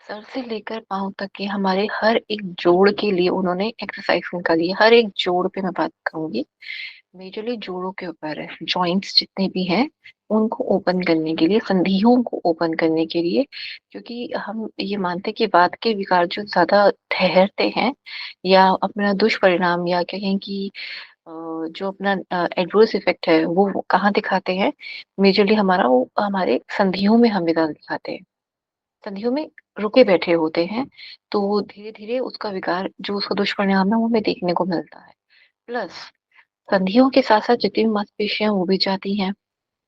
Sir से लेकर पाँव तक के हमारे हर एक जोड़ के लिए उन्होंने एक्सरसाइज निकाली है। हर एक जोड़ पे मैं बात करूंगी। मेजरली जोड़ों के ऊपर है, जॉइंट्स जितने भी हैं उनको ओपन करने के लिए, संधियों को ओपन करने के लिए। क्योंकि हम ये मानते हैं कि वात के विकार जो ज्यादा ठहरते हैं या अपना दुष्परिणाम या कहें कि जो अपना एडवर्स इफेक्ट है वो कहाँ दिखाते हैं। मेजरली हमारा वो हमारे संधियों में हमें ज्यादा दिखाते हैं। संधियों में रुके बैठे होते हैं, तो धीरे धीरे उसका विकार जो उसका दुष्परिणाम है वो हमें देखने को मिलता है। प्लस संधियों के साथ साथ जितनी भी मांसपेशियां वो भी जाती हैं।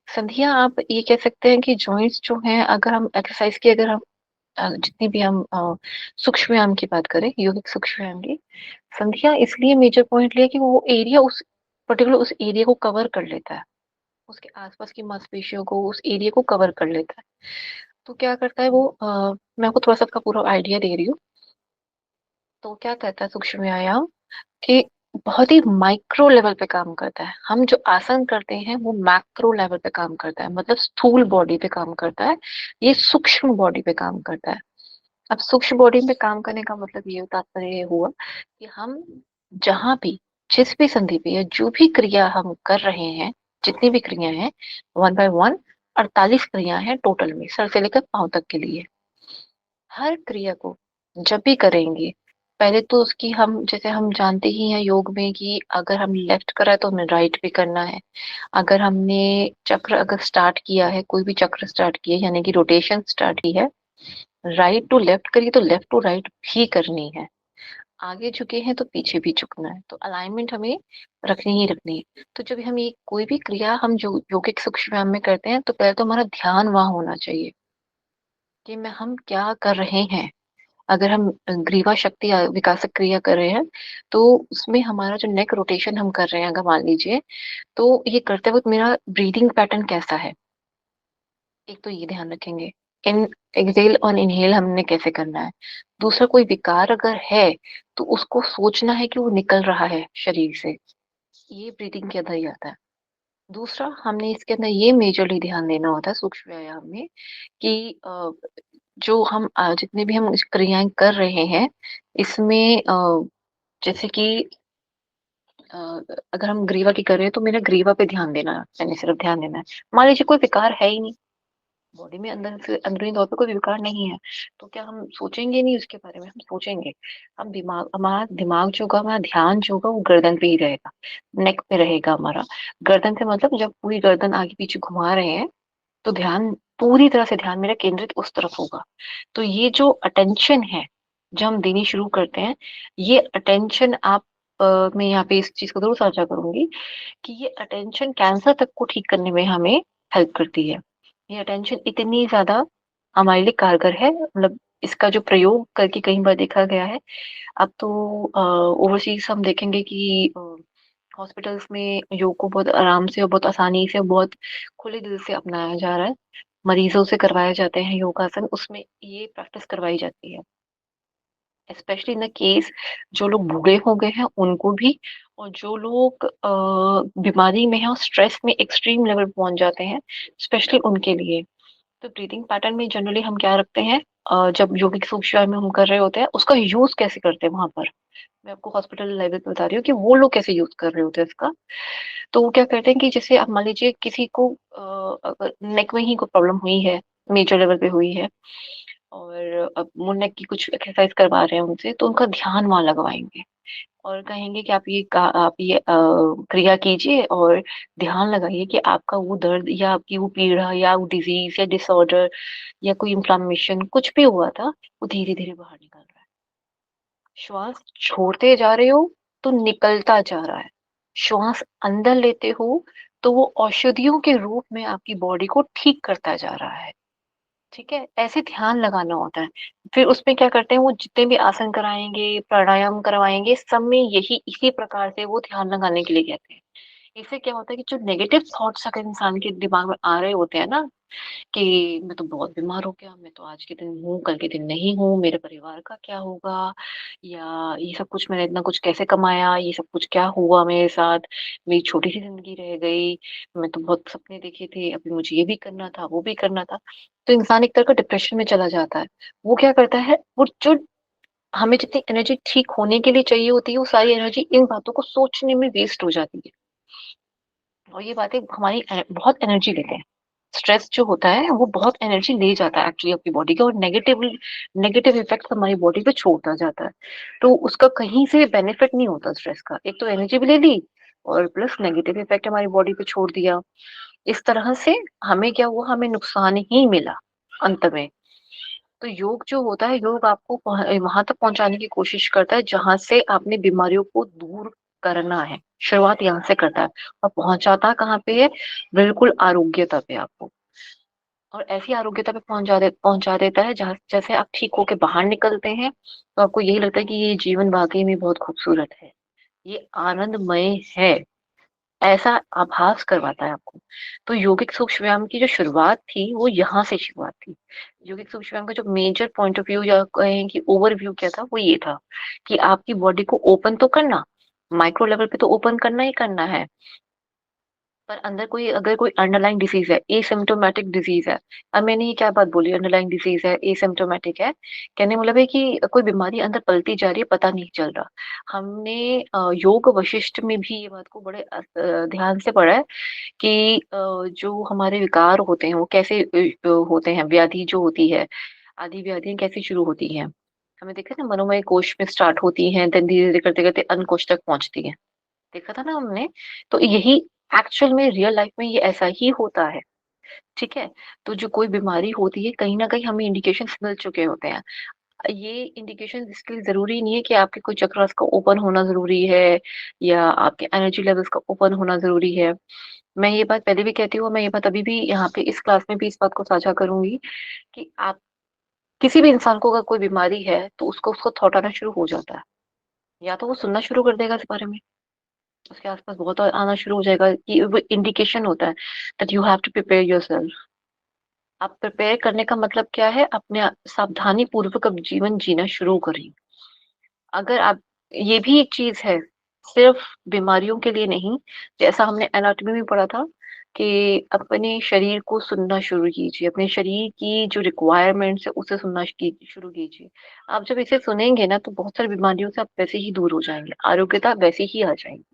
संधियां आप ये कह सकते हैं कि जॉइंट्स जो हैं, अगर हम एक्सरसाइज की, अगर हम जितनी भी हम सूक्ष्म व्यायाम की बात करें, योगिक सूक्ष्म व्यायाम की, संधियां इसलिए मेजर पॉइंट लिया कि वो एरिया उस पर्टिकुलर उस एरिया को कवर कर लेता है। उसके आसपास की मांसपेशियों को, उस एरिया को कवर कर लेता है। तो क्या करता है वो, मैं आपको थोड़ा सा इसका पूरा आइडिया दे रही हूँ। तो क्या कहता है सूक्ष्म व्यायाम कि बहुत ही माइक्रो लेवल पे काम करता है। हम जो आसन करते हैं वो मैक्रो लेवल पे काम करता है, मतलब स्थूल बॉडी पे काम करता है। ये सूक्ष्म बॉडी पे काम करता है। अब सूक्ष्म बॉडी पे काम करने का मतलब ये तात्पर्य ये हुआ कि हम जहां भी, जिस भी संधि पे या जो भी क्रिया हम कर रहे हैं, जितनी भी क्रिया हैं, 1 बाय 1 48 क्रिया हैं टोटल में, सर से लेकर पांव तक के लिए। हर क्रिया को जब भी करेंगे, पहले तो उसकी हम, जैसे हम जानते ही हैं योग में कि अगर हम लेफ्ट करा है तो हमें राइट भी करना है। अगर हमने चक्र अगर स्टार्ट किया है, कोई भी चक्र स्टार्ट किया है, यानी कि रोटेशन स्टार्ट की है, राइट टू लेफ्ट करी तो लेफ्ट टू राइट भी करनी है। आगे झुके हैं तो पीछे भी झुकना है, तो अलाइनमेंट हमें रखनी ही रखनी है। तो जब हम ये कोई भी क्रिया हम जो योगिक सूक्ष्म व्यायाम में करते हैं, तो पहले तो हमारा ध्यान वहां होना चाहिए कि मैं हम क्या कर रहे हैं। अगर हम ग्रीवा शक्ति विकासक क्रिया कर रहे हैं, तो उसमें हमारा जो नेक रोटेशन हम कर रहे हैं, अगर मान लीजिए, तो ये करते वक्त मेरा ब्रीदिंग पैटर्न कैसा है, एक तो ये ध्यान रखेंगे। इन एक्सेल और इनहेल हमने कैसे करना है। दूसरा, कोई विकार अगर है तो उसको सोचना है कि वो निकल रहा है शरीर से, ये ब्रीदिंग के अंदर ही आता है। दूसरा, हमने इसके अंदर ये मेजरली ध्यान देना होता है सूक्ष्म व्यायाम में कि जो हम जितने भी हम क्रियाएं कर रहे हैं, इसमें जैसे कि अ, अगर हम ग्रीवा की कर रहे हैं तो मेरा ग्रीवा पे ध्यान देना है, मैंने सिर्फ ध्यान देना है। मान लीजिए कोई विकार है ही नहीं, बॉडी में अंदर से अंदरूनी तौर पे कोई विकार नहीं है, तो क्या हम सोचेंगे नहीं उसके बारे में? हम सोचेंगे। हम दिमाग, हमारा दिमाग जो होगा, हमारा ध्यान जो होगा वो गर्दन पे ही रहेगा, नेक पे रहेगा हमारा। गर्दन से मतलब जब पूरी गर्दन आगे पीछे घुमा रहे हैं, तो ध्यान पूरी तरह से, ध्यान मेरा केंद्रित उस तरफ होगा। तो ये जो अटेंशन है, जब हम देनी शुरू करते हैं, ये अटेंशन आप मैं यहाँ पे इस चीज को जरूर साझा करूंगी कि ये अटेंशन कैंसर तक को ठीक करने में हमें हेल्प करती है। ये अटेंशन इतनी ज्यादा हमारे लिए कारगर है, मतलब इसका जो प्रयोग करके कई बार देखा गया है। अब तो ओवरसीज हम देखेंगे कि हॉस्पिटल्स में योग को बहुत आराम से और बहुत आसानी से, बहुत खुले दिल से अपनाया जा रहा है। मरीजों से करवाए जाते हैं योगासन, उसमें ये प्रैक्टिस करवाई जाती है। स्पेशली इन द केस जो लोग बूढ़े हो गए हैं उनको भी, और जो लोग बीमारी में हैं और स्ट्रेस में एक्सट्रीम लेवल पहुंच जाते हैं, स्पेशली उनके लिए। तो ब्रीदिंग पैटर्न में जनरली हम क्या रखते हैं, जब योगिक सूक्ष्म में हम कर रहे होते हैं, उसका यूज कैसे करते हैं वहां पर, मैं आपको हॉस्पिटल लेवल पे बता रही हूँ कि वो लोग कैसे यूज कर रहे होते हैं इसका। तो वो क्या करते हैं कि जैसे आप मान लीजिए किसी को अगर नेक में ही कोई प्रॉब्लम हुई है, मेजर लेवल पे हुई है, और अब वो नेक की कुछ एक्सरसाइज करवा रहे हैं उनसे, तो उनका ध्यान वहां लगवाएंगे और कहेंगे कि आप ये क्रिया कीजिए और ध्यान लगाइए कि आपका वो दर्द या आपकी वो पीड़ा या वो डिजीज या डिसऑर्डर या कोई इंफ्लामेशन कुछ भी हुआ था, वो धीरे धीरे बाहर निकल रहा है। श्वास छोड़ते जा रहे हो तो निकलता जा रहा है। श्वास अंदर लेते हो तो वो औषधियों के रूप में आपकी बॉडी को ठीक करता जा रहा है। ठीक है, ऐसे ध्यान लगाना होता है। फिर उसमें क्या करते हैं, वो जितने भी आसन कराएंगे, प्राणायाम करवाएंगे, सब में यही इसी प्रकार से वो ध्यान लगाने के लिए कहते हैं इससे क्या होता है कि जो नेगेटिव थॉट्स अगर इंसान के दिमाग में आ रहे होते हैं ना, कि मैं तो बहुत बीमार हो गया, मैं तो आज के दिन हूँ, कल के दिन नहीं हूँ, मेरे परिवार का क्या होगा? या ये सब कुछ मैंने इतना कुछ कैसे कमाया? ये सब कुछ क्या हुआ मेरे साथ? मेरी छोटी-सी ज़िंदगी रह गई, मैं तो बहुत सपने देखे थे, अभी मुझे ये भी करना था, वो भी करना था। तो इंसान एक तरह का डिप्रेशन में चला जाता है। वो क्या करता है, वो जो हमें जितनी एनर्जी ठीक होने के लिए चाहिए होती है, वो सारी एनर्जी इन बातों को सोचने में वेस्ट हो जाती है। और ये बातें हमारी बहुत एनर्जी लेते हैं। स्ट्रेस जो होता है वो बहुत एनर्जी ले जाता है एक्चुअली आपकी बॉडी की, और नेगेटिव इफेक्ट हमारी बॉडी पे छोड़ता जाता है। तो उसका कहीं से बेनिफिट नहीं होता स्ट्रेस का। एक तो एनर्जी भी ले ली और प्लस नेगेटिव इफेक्ट हमारी बॉडी पे छोड़ दिया। इस तरह से हमें क्या हुआ, हमें नुकसान ही मिला अंत में। तो योग जो होता है, योग आपको वहां तक पहुंचाने की कोशिश करता है जहां से आपने बीमारियों को दूर करना है। शुरुआत यहाँ से करता है और पहुंचाता कहाँ पे है, बिल्कुल आरोग्यता पे आपको। और ऐसी आरोग्यता पे पहुंचा देता है जहां जैसे आप ठीक होके बाहर निकलते हैं तो आपको यही लगता है कि ये जीवन वाकई में बहुत खूबसूरत है, ये आनंदमय है, ऐसा आभास करवाता है आपको। तो यौगिक सूक्ष्म व्यायाम की जो शुरुआत थी वो यहाँ से शुरुआत थी। यौगिक सूक्ष्म व्यायाम का जो मेजर पॉइंट ऑफ व्यू या कहें कि ओवरव्यू क्या था, वो ये था कि आपकी बॉडी को ओपन तो करना, माइक्रो लेवल पे तो ओपन करना ही करना है, पर अंदर कोई अगर कोई अंडरलाइंग डिसीज है, एसिम्प्टोमेटिक डिजीज है। अब मैंने ये क्या बात बोली, अंडरलाइंग डिजीज है, एसिम्प्टोमेटिक है, कहने मतलब है कि कोई बीमारी अंदर पलती जा रही है, पता नहीं चल रहा। हमने योग वशिष्ठ में भी ये बात को बड़े ध्यान से पढ़ा है कि जो हमारे विकार होते हैं वो कैसे होते हैं, व्याधि जो होती है, आदि व्याधियां कैसे शुरू होती हैं। हमें देखा ना, मनोमय कोश में स्टार्ट होती हैं, धीरे धीरे करते करते अन्न कोश तक पहुंचती है। देखा था ना हमने। तो यही एक्चुअल में रियल लाइफ में ये ऐसा ही होता है। ठीक है। तो जो कोई बीमारी होती है, कहीं ना कहीं हमें इंडिकेशन मिल चुके होते हैं। ये इंडिकेशन इसके लिए जरूरी नहीं है कि आपके कोई चक्रास का ओपन होना जरूरी है या आपके एनर्जी लेवल्स का ओपन होना जरूरी है। मैं ये बात पहले भी कहती हूँ, मैं ये बात अभी भी यहाँ पे इस क्लास में भी इस बात को साझा करूंगी कि आप किसी भी इंसान को अगर कोई बीमारी है तो उसको उसको थॉट आना शुरू हो जाता है। या तो वो सुनना शुरू कर देगा इस बारे में, उसके आसपास बहुत आना शुरू हो जाएगा, कि वो इंडिकेशन होता है that you have to prepare yourself. आप प्रिपेयर करने का मतलब क्या है, अपने सावधानी पूर्वक अब जीवन जीना शुरू करें। अगर आप, ये भी एक चीज है, सिर्फ बीमारियों के लिए नहीं। जैसा हमने एनाटॉमी में पढ़ा था कि अपने शरीर को सुनना शुरू कीजिए, अपने शरीर की जो रिक्वायरमेंट्स है उसे सुनना शुरू कीजिए। आप जब इसे सुनेंगे ना तो बहुत सारी बीमारियों से आप वैसे ही दूर हो जाएंगे, आरोग्यता वैसे ही आ जाएगी।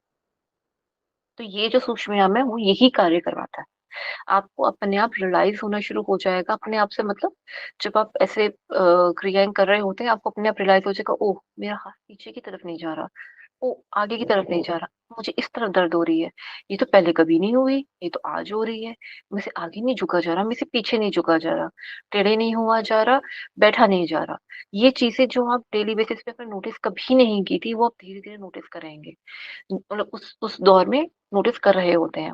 तो ये जो सूक्ष्म व्यायाम है वो यही कार्य करवाता है। आपको अपने आप रियलाइज होना शुरू हो जाएगा अपने आप से, मतलब जब आप ऐसे क्रियाएं कर रहे होते हैं, आपको अपने आप रियलाइज हो जाएगा, ओह मेरा हाथ पीछे की तरफ नहीं जा रहा, ओ आगे की तरफ नहीं जा रहा, मुझे इस तरफ दर्द हो रही है, ये तो पहले कभी नहीं हुई, ये तो आज हो रही है। मुझे से आगे नहीं झुका जा रहा, मुझे से पीछे नहीं झुका जा रहा, टेढ़े नहीं हुआ जा रहा, बैठा नहीं जा रहा। ये चीजें जो आप डेली बेसिस पे अपने नोटिस कभी नहीं की थी, वो आप धीरे धीरे नोटिस करेंगे, मतलब उस दौर में नोटिस कर रहे होते हैं।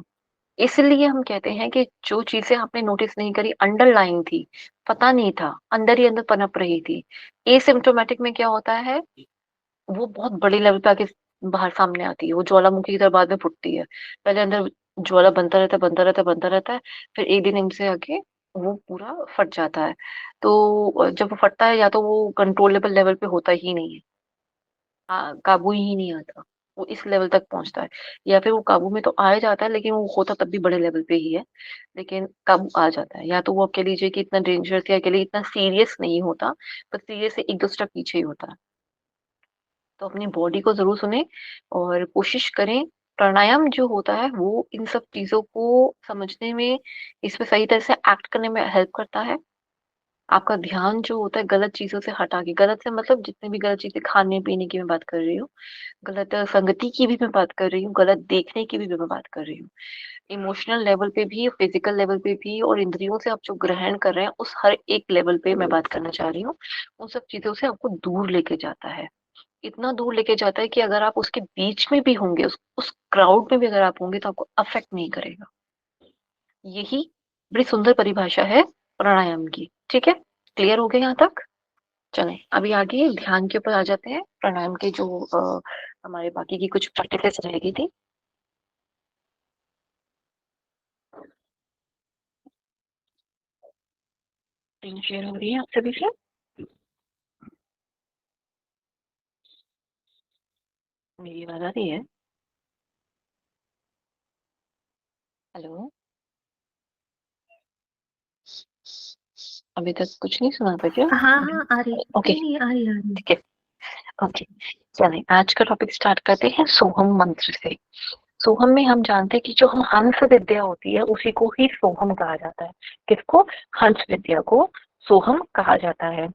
इसलिए हम कहते हैं कि जो चीजें आपने नोटिस नहीं करी, अंडरलाइन थी, पता नहीं था, अंदर ही अंदर पनप रही थी। एसिम्प्टोमेटिक में क्या होता है, वो बहुत बड़े लेवल पे आके बाहर सामने आती है, वो ज्वालामुखी की तरह बाद में फूटती है। पहले अंदर ज्वाला बनता रहता है, बनता रहता है, बनता रहता है, फिर एक दिन इनसे आके वो पूरा फट जाता है। तो जब वो फटता है, या तो वो कंट्रोलेबल लेवल पे होता ही नहीं है, काबू ही नहीं आता, वो इस लेवल तक पहुंचता है। या फिर वो काबू में तो आ जाता है, लेकिन वो होता तब भी बड़े लेवल पे ही है, लेकिन काबू आ जाता है। या तो वो आप कह लीजिए कि इतना डेंजरस या कह लीजिए इतना सीरियस नहीं होता, पर सीरियस से एक दो स्टेप पीछे ही होता है। तो अपनी बॉडी को जरूर सुने और कोशिश करें। प्राणायाम जो होता है वो इन सब चीजों को समझने में, इस पे सही तरह से एक्ट करने में हेल्प करता है। आपका ध्यान जो होता है गलत चीजों से हटा के, गलत से मतलब जितने भी गलत चीजें, खाने पीने की मैं बात कर रही हूँ, गलत संगति की भी मैं बात कर रही हूँ, गलत देखने की भी मैं बात कर रही हूँ, इमोशनल लेवल पे भी, फिजिकल लेवल पे भी, और इंद्रियों से आप जो ग्रहण कर रहे हैं उस हर एक लेवल पे मैं बात करना चाह रही हूँ। उन सब चीजों से आपको दूर लेके जाता है, इतना दूर लेके जाता है कि अगर आप उसके बीच में भी होंगे, उस क्राउड में भी अगर आप होंगे तो आपको अफेक्ट नहीं करेगा। यही बड़ी सुंदर परिभाषा है प्राणायाम की। ठीक है, क्लियर हो गया यहाँ तक? चलें अभी आगे ध्यान के ऊपर आ जाते हैं। प्राणायाम के जो हमारे बाकी की कुछ प्रैक्टिसेस रहेगी थी। स्क्रीन शेयर हो रही है आप सभी से। मेरी आवाज आ रही है? हेलो। अभी तक कुछ नहीं सुना था क्या? हाँ हाँ आ रही, ओके। नहीं नहीं आ रही आ रही। ठीक है। ओके। चलिए आज का टॉपिक स्टार्ट करते हैं सोहम मंत्र से। सोहम में हम जानते हैं कि जो हम हंस विद्या होती है उसी को ही सोहम कहा जाता है। किसको? हंस विद्या को सोहम कहा जाता है।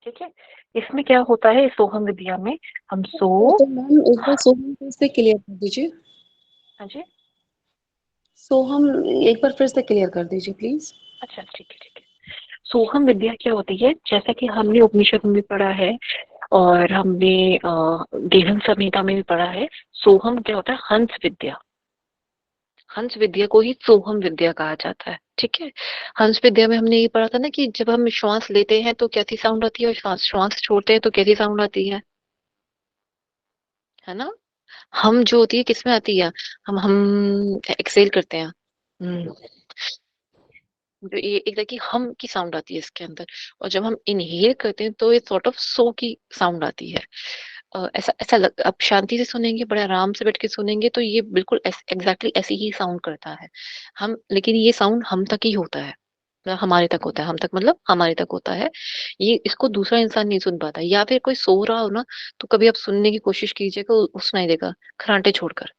ठीक है। इसमें क्या होता है, इस सोहम विद्या में हम तो मैम एक बार सोहम फिर से क्लियर कर दीजिए। हाँ जी। सोहम एक बार फिर से क्लियर कर दीजिए प्लीज। अच्छा ठीक है ठीक है। सोहम विद्या क्या होती है, जैसा कि हमने उपनिषद में भी पढ़ा है और हमने गेहन संहिता में भी पढ़ा है। सोहम क्या होता है? हंस विद्या। हंस विद्या को ही सोहम विद्या कहा जाता है। ठीक है। हंस विद्या में हमने ये पढ़ा था ना कि जब हम श्वास लेते हैं तो कैसी साउंड आती है और श्वास श्वास छोड़ते हैं तो कैसी साउंड आती है ना? हम जो होती है किसमें आती है? हम एक्सेल करते हैं। हम्म, जो ये एक तरह की हम की साउंड आती है इसके अंदर। और जब हम इनहेल करते हैं तो ये सॉर्ट ऑफ सो की साउंड आती है। ऐसा ऐसा अब शांति से सुनेंगे, बड़े आराम से बैठ के सुनेंगे तो ये बिल्कुल एग्जैक्टली ऐसी ही साउंड करता है। हम लेकिन ये साउंड हम तक ही होता है, मतलब हमारे तक होता है। हम तक मतलब हमारे तक होता है। ये इसको दूसरा इंसान नहीं सुन पाता। या फिर कोई सो रहा हो ना, तो कभी आप सुनने की कोशिश कीजिएगा, सुनाई देगा खराटे छोड़कर।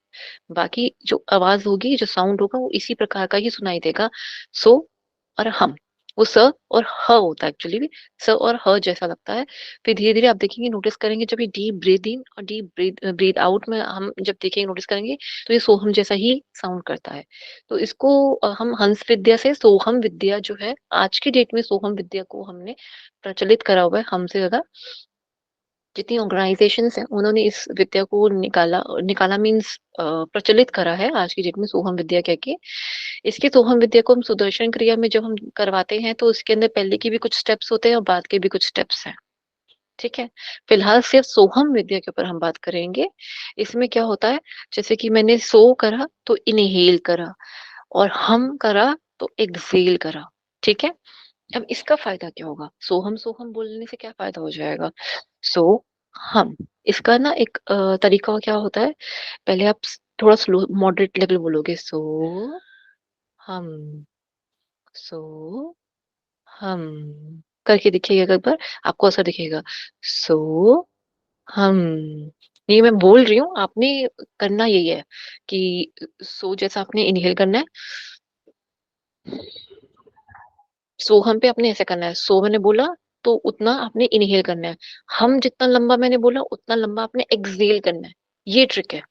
बाकी जो आवाज होगी, जो साउंड होगा, वो इसी प्रकार का ही सुनाई देगा। सो और हम, वो स और ह होता है एक्चुअली भी। स और ह जैसा लगता है। फिर धीरे धीरे आप देखेंगे, नोटिस करेंगे, जब ये डीप ब्रीद इन और डीप ब्रीद ब्रीद आउट में हम जब देखेंगे, नोटिस करेंगे, तो ये सोहम जैसा ही साउंड करता है। तो इसको हम हंस विद्या से सोहम विद्या जो है, आज की डेट में सोहम विद्या को हमने प्रचलित करा हुआ है। हमसे ज्यादा जितनी ऑर्गेनाइजेशंस हैं उन्होंने इस विद्या को निकाला निकाला मीन्स प्रचलित करा है आज की डेट में सोहम विद्या कह के। इसके सोहम विद्या को हम सुदर्शन क्रिया में जब हम करवाते हैं तो उसके अंदर पहले के भी कुछ स्टेप्स होते हैं और बाद के भी कुछ स्टेप्स हैं। ठीक है। फिलहाल सिर्फ सोहम विद्या के ऊपर हम बात करेंगे। इसमें क्या होता है, जैसे कि मैंने सो करा तो इनहेल करा, और हम करा तो एक्सहेल करा। ठीक है। अब इसका फायदा क्या होगा? सोहम सोहम बोलने से क्या फायदा हो जाएगा? सो हम, इसका ना एक तरीका क्या होता है, पहले आप थोड़ा स्लो मॉडरेट लेवल बोलोगे। हम सो हम करके दिखेगा एक बार, आपको ऐसा दिखेगा। सो हम, ये मैं बोल रही हूँ, आपने करना यही है कि सो जैसा आपने इनहेल करना है, सो हम पे आपने ऐसे करना है। सो मैंने बोला तो उतना आपने इनहेल करना है। हम जितना लंबा मैंने बोला उतना लंबा आपने एक्सहेल करना है। ये ट्रिक है।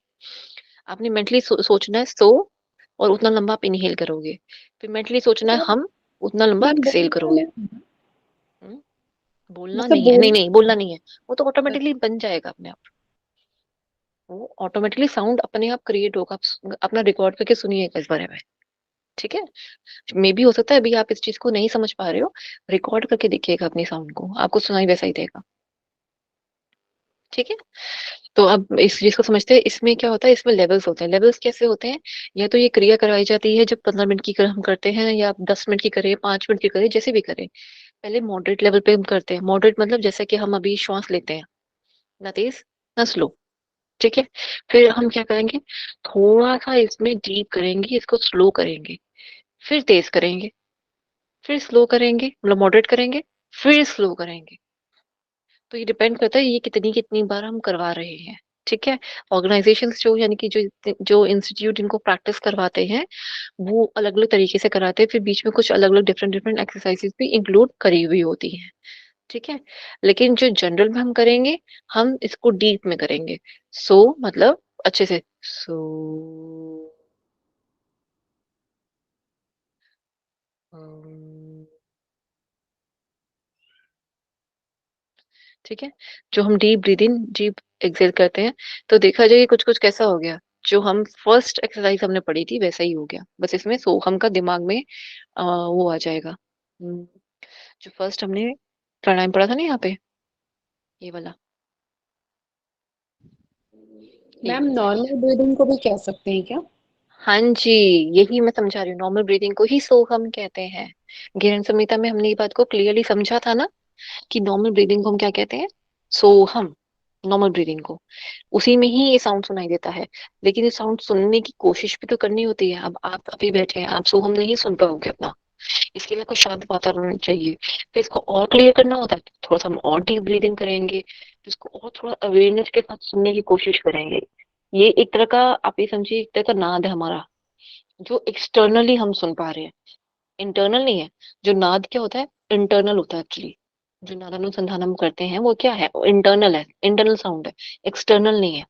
आपने मेंटली सोचना है सो, और उतना लंबा आप इनहेल करोगे। फिर मेंटली सोचना है मतलब हम, उतना लंबा मैम एक्सहेल बोलना करोगे। नहीं है। हम्म, बोलना मतलब नहीं है, नहीं बोलना नहीं नहीं बोलना नहीं है। वो तो है। ऑटोमेटिकली बन जाएगा अपने आप। वो ऑटोमेटिकली साउंड अपने आप क्रिएट होगा। आप अपना रिकॉर्ड करके सुनिएगा इस बारे में। ठीक है। मे भी हो सकता है अभी आप इस चीज को नहीं समझ पा रहे हो, रिकॉर्ड करके देखिएगा अपनी साउंड को, आपको सुनाई वैसा ही देगा। ठीक है। तो अब इस चीज को समझते हैं। इसमें क्या होता है, इसमें लेवल्स होते हैं। लेवल्स कैसे होते हैं? या तो ये क्रिया करवाई जाती है जब 15 मिनट की हम करते हैं, या 10 मिनट की करें, 5 मिनट की करें, जैसे भी करें। पहले मॉडरेट लेवल पे हम करते हैं। मॉडरेट मतलब जैसे कि हम अभी श्वास लेते हैं, ना तेज ना स्लो। ठीक है। फिर हम क्या करेंगे, थोड़ा सा इसमें डीप करेंगे, इसको स्लो करेंगे, फिर तेज करेंगे, फिर स्लो करेंगे, मतलब मॉडरेट करेंगे, फिर स्लो करेंगे। तो ये डिपेंड करता है ये कितनी कितनी बार हम करवा रहे हैं। ठीक है। ऑर्गेनाइजेशंस जो, यानी कि जो जो इंस्टीट्यूट इनको प्रैक्टिस करवाते हैं, वो अलग अलग तरीके से कराते हैं। फिर बीच में कुछ अलग अलग डिफरेंट डिफरेंट एक्सरसाइजेस भी इंक्लूड करी हुई होती हैं। ठीक है। लेकिन जो जनरल में हम करेंगे, हम इसको डीप में करेंगे। सो मतलब अच्छे से सो, ठीक है। जो हम deep breathe in deep exhale करते हैं, तो देखा जाए कुछ कुछ कैसा हो गया। जो हम फर्स्ट एक्सरसाइज हमने पढ़ी थी वैसा ही हो गया, बस इसमें सोहम का दिमाग में वो आ जाएगा। जो फर्स्ट हमने प्राणायाम पढ़ा था ना यहाँ पे, ये वाला, ये मैम नॉर्मल ब्रीदिंग को भी कह सकते हैं क्या? हाँ जी, यही मैं समझा रही हूँ, नॉर्मल ब्रीदिंग को ही सोहम कहते हैं। गहन संहिता में हमने ये बात को क्लियरली समझा था ना, कि नॉर्मल ब्रीदिंग को हम क्या कहते हैं, सोहम। नॉर्मल ब्रीदिंग को, उसी में ही ये साउंड सुनाई देता है। लेकिन ये साउंड सुनने की कोशिश भी तो करनी होती है। अब आप अभी बैठे हैं, आप सोहम नहीं सुन पाओगे अपना, इसके लिए कुछ शांत वातावरण चाहिए। फिर इसको और क्लियर करना होता है, तो थोड़ा सा हम और डीप ब्रीदिंग करेंगे, तो इसको और थोड़ा अवेयरनेस के साथ सुनने की कोशिश करेंगे। ये एक तरह का, आप ये समझिए, एक तरह का नाद है हमारा, जो एक्सटर्नली हम सुन पा रहे हैं, इंटरनल नहीं है। जो नाद क्या होता है, इंटरनल होता है एक्चुअली। जो नाद अनुसंधान हम करते हैं वो क्या है, वो इंटरनल है, इंटरनल साउंड है, एक्सटर्नल नहीं है।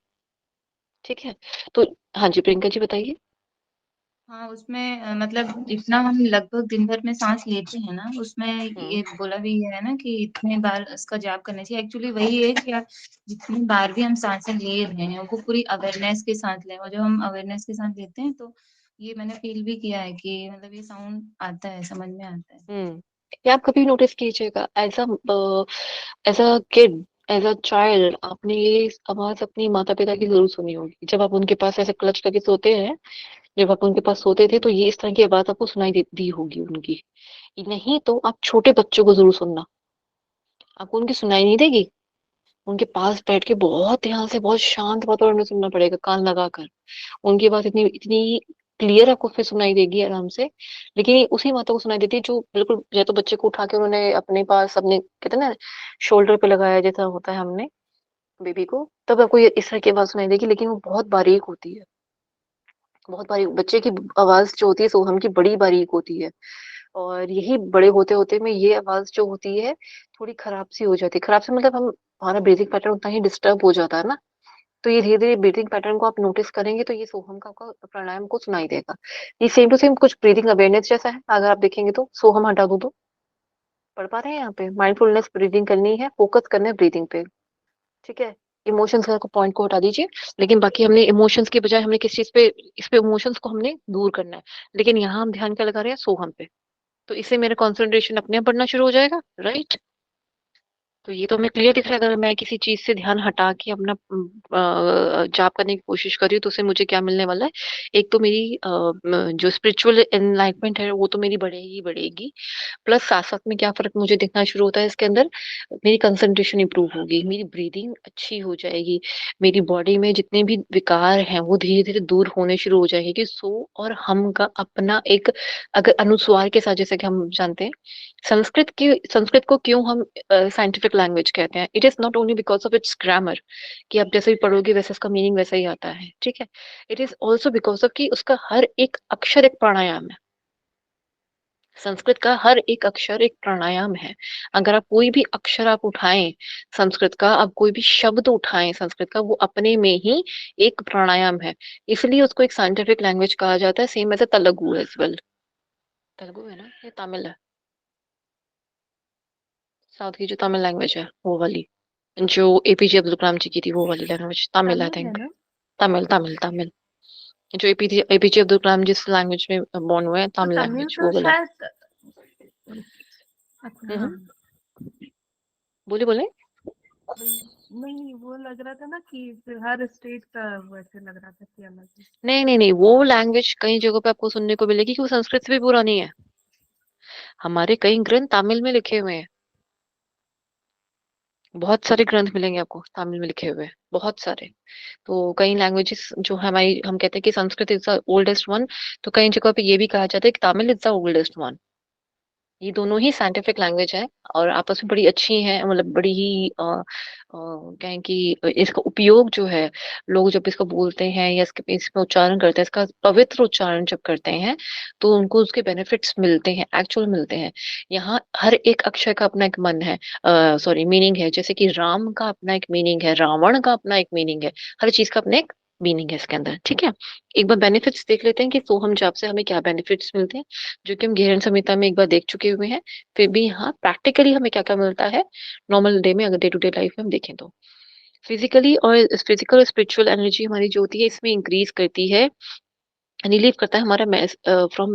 ठीक है। तो हाँ जी, प्रियंका जी बताइए। हाँ, उसमें मतलब जितना हम लगभग दिन भर में सांस लेते हैं ना, उसमें हम्म। ये बोला भी है ना कि इतने बार इसका जाप करना चाहिए। एक्चुअली वही है कि आप जितनी बार भी हम सांसें ले रहे हैं वो पूरी अवेयरनेस के साथ लें, और जब हम अवेयरनेस के साथ लेते हैं तो ये मैंने फील भी किया है कि मतलब ये साउंड आता है, समझ में आता है। हम्म। ये आप कभी नोटिस कीजिएगा, as a as a kid, as a child, आपने ये आवाज अपनी माता पिता की जरूर सुनी होगी, जब आप उनके पास ऐसे क्लच करके सोते हैं। जब आप उनके पास सोते थे तो ये इस तरह की आवाज आपको सुनाई दी होगी उनकी। नहीं तो आप छोटे बच्चों को जरूर सुनना, आपको उनकी सुनाई नहीं देगी। उनके पास बैठ के बहुत ध्यान से, बहुत शांत वातावरण में सुनना पड़ेगा, कान लगाकर। उनकी बात इतनी इतनी क्लियर आपको फिर सुनाई देगी आराम से। लेकिन ये उसी माता को सुनाई देती है जो बिल्कुल, या तो बच्चे को उठा के उन्होंने अपने पास, अपने कहते हैं ना, शोल्डर पे लगाया जैसा होता है हमने बेबी को, तब आपको ये इस तरह की आवाज सुनाई देगी। लेकिन वो बहुत बारीक होती है, बहुत बारीक। बच्चे की आवाज जो होती है सोहम की, बड़ी बारीक होती है। और यही बड़े होते होते में ये आवाज जो होती है थोड़ी खराब सी हो जाती है। खराब से मतलब हम, हमारा ब्रीथिंग पैटर्न उतना ही डिस्टर्ब हो जाता है ना। तो ये धीरे धीरे ब्रीथिंग पैटर्न को आप नोटिस करेंगे तो ये सोहम का आपका प्राणायाम को सुनाई देगा। ये सेम टू सेम कुछ ब्रीथिंग अवेयरनेस जैसा है, अगर आप देखेंगे तो। सोहम हटा दो तो पढ़ पा रहे हैं यहाँ पे, माइंडफुलनेस ब्रीदिंग करनी है, फोकस करना है ब्रीदिंग पे। ठीक है। इमोशंस का पॉइंट को हटा दीजिए। लेकिन बाकी हमने इमोशंस के बजाय हमने किस चीज पे, इस पे इमोशंस को हमने दूर करना है। लेकिन यहाँ हम ध्यान क्या लगा रहे हैं, सोहम पे। तो इससे मेरा कंसंट्रेशन अपने आप बढ़ना शुरू हो जाएगा, राइट। तो ये तो हमें क्लियर दिख रहा है, अगर मैं किसी चीज से ध्यान हटा के अपना जाप करने की कोशिश कर रही हूँ तो उससे मुझे क्या मिलने वाला है। एक तो मेरी जो स्पिरिचुअल एनलाइटमेंट है वो तो मेरी बढ़ेगी ही बढ़ेगी। प्लस साथ साथ में क्या फर्क मुझे दिखना शुरू होता है इसके अंदर, मेरी कंसंट्रेशन इंप्रूव होगी, मेरी ब्रीदिंग अच्छी हो जाएगी, मेरी बॉडी में जितने भी विकार हैं वो धीरे धीरे दूर होने शुरू हो जाएंगे। कि सो और हम का अपना एक, अगर अनुस्वार के साथ, जैसे कि हम जानते हैं, संस्कृत को क्यों हम साइंटिफिक लैंग्वेज कहते हैं, it is not only because of its grammar, कि आप जैसे भी पढ़ोगे वैसे उसका मीनिंग वैसा ही आता है। ठीक है। It is also because of कि उसका हर एक अक्षर एक प्राणायाम है। संस्कृत का हर एक अक्षर एक प्राणायाम है। अगर आप कोई भी अक्षर आप उठाएं संस्कृत का, आप कोई भी शब्द उठाएं संस्कृत का, वो अपने में ही एक प्राणायाम है। इसलिए उसको एक साइंटिफिक लैंग्वेज कहा जाता है, same as a Telugu as well. Telugu है ना, ये तमिल है, साउथ की जो तमिल लैंग्वेज है वो वाली, जो एपीजे अब्दुल कलाम जी की थी, वो वाली लैंग्वेज तमिल, आई तमिल है थिंक। ना? तमिल, तमिल, तमिल। जो एपीजे अब्दुल कलाम जिस लैंग्वेज में बॉर्न हुए हैं, तो तमिल तमिल लैंग्वेज तो वो वाला। शायद, अच्छा हाँ। हम्म। बोले बोले। नहीं, वो लग रहा था ना कि फिर हर स्टेट का वैसे लग रहा था कि अलग है। नहीं नहीं नहीं, वो लैंग्वेज कई जगहों पे आपको सुनने को मिलेगी कि वो संस्कृत से भी पुरानी है। हमारे कई ग्रंथ तमिल में लिखे हुए हैं। बहुत सारे ग्रंथ मिलेंगे आपको तमिल में लिखे हुए, बहुत सारे। तो कई लैंग्वेजेस जो हमारी, हम कहते हैं कि Sanskrit is the oldest one, तो कई जगह पे ये भी कहा जाता है कि Tamil is the oldest one. ये दोनों ही साइंटिफिक लैंग्वेज है, और आपस में बड़ी अच्छी हैं, मतलब बड़ी ही कहें कि इसका उपयोग जो है, लोग जब इसको बोलते हैं या इसके इसमें उच्चारण करते हैं, इसका पवित्र उच्चारण जब करते हैं, तो उनको उसके बेनिफिट्स मिलते हैं, एक्चुअल मिलते हैं। यहाँ हर एक अक्षर का अपना एक मन है, सॉरी मीनिंग है। जैसे कि राम का अपना एक मीनिंग है, रावण का अपना एक मीनिंग है, हर चीज का अपना एक मीनिंग है इसके अंदर। ठीक है। एक बार बेनिफिट्स देख लेते हैं कि सोहम जाप से हमें क्या बेनिफिट्स मिलते हैं, जो कि हम गहन संहिता में एक बार देख चुके हुए हैं। फिर भी यहाँ प्रैक्टिकली हमें क्या क्या मिलता है नॉर्मल डे में, अगर डे टू डे लाइफ में हम देखें तो। फिजिकल और स्पिरिचुअल एनर्जी हमारी जो होती है इसमें इंक्रीज करती है, रिलीव करता है हमारा फ्रॉम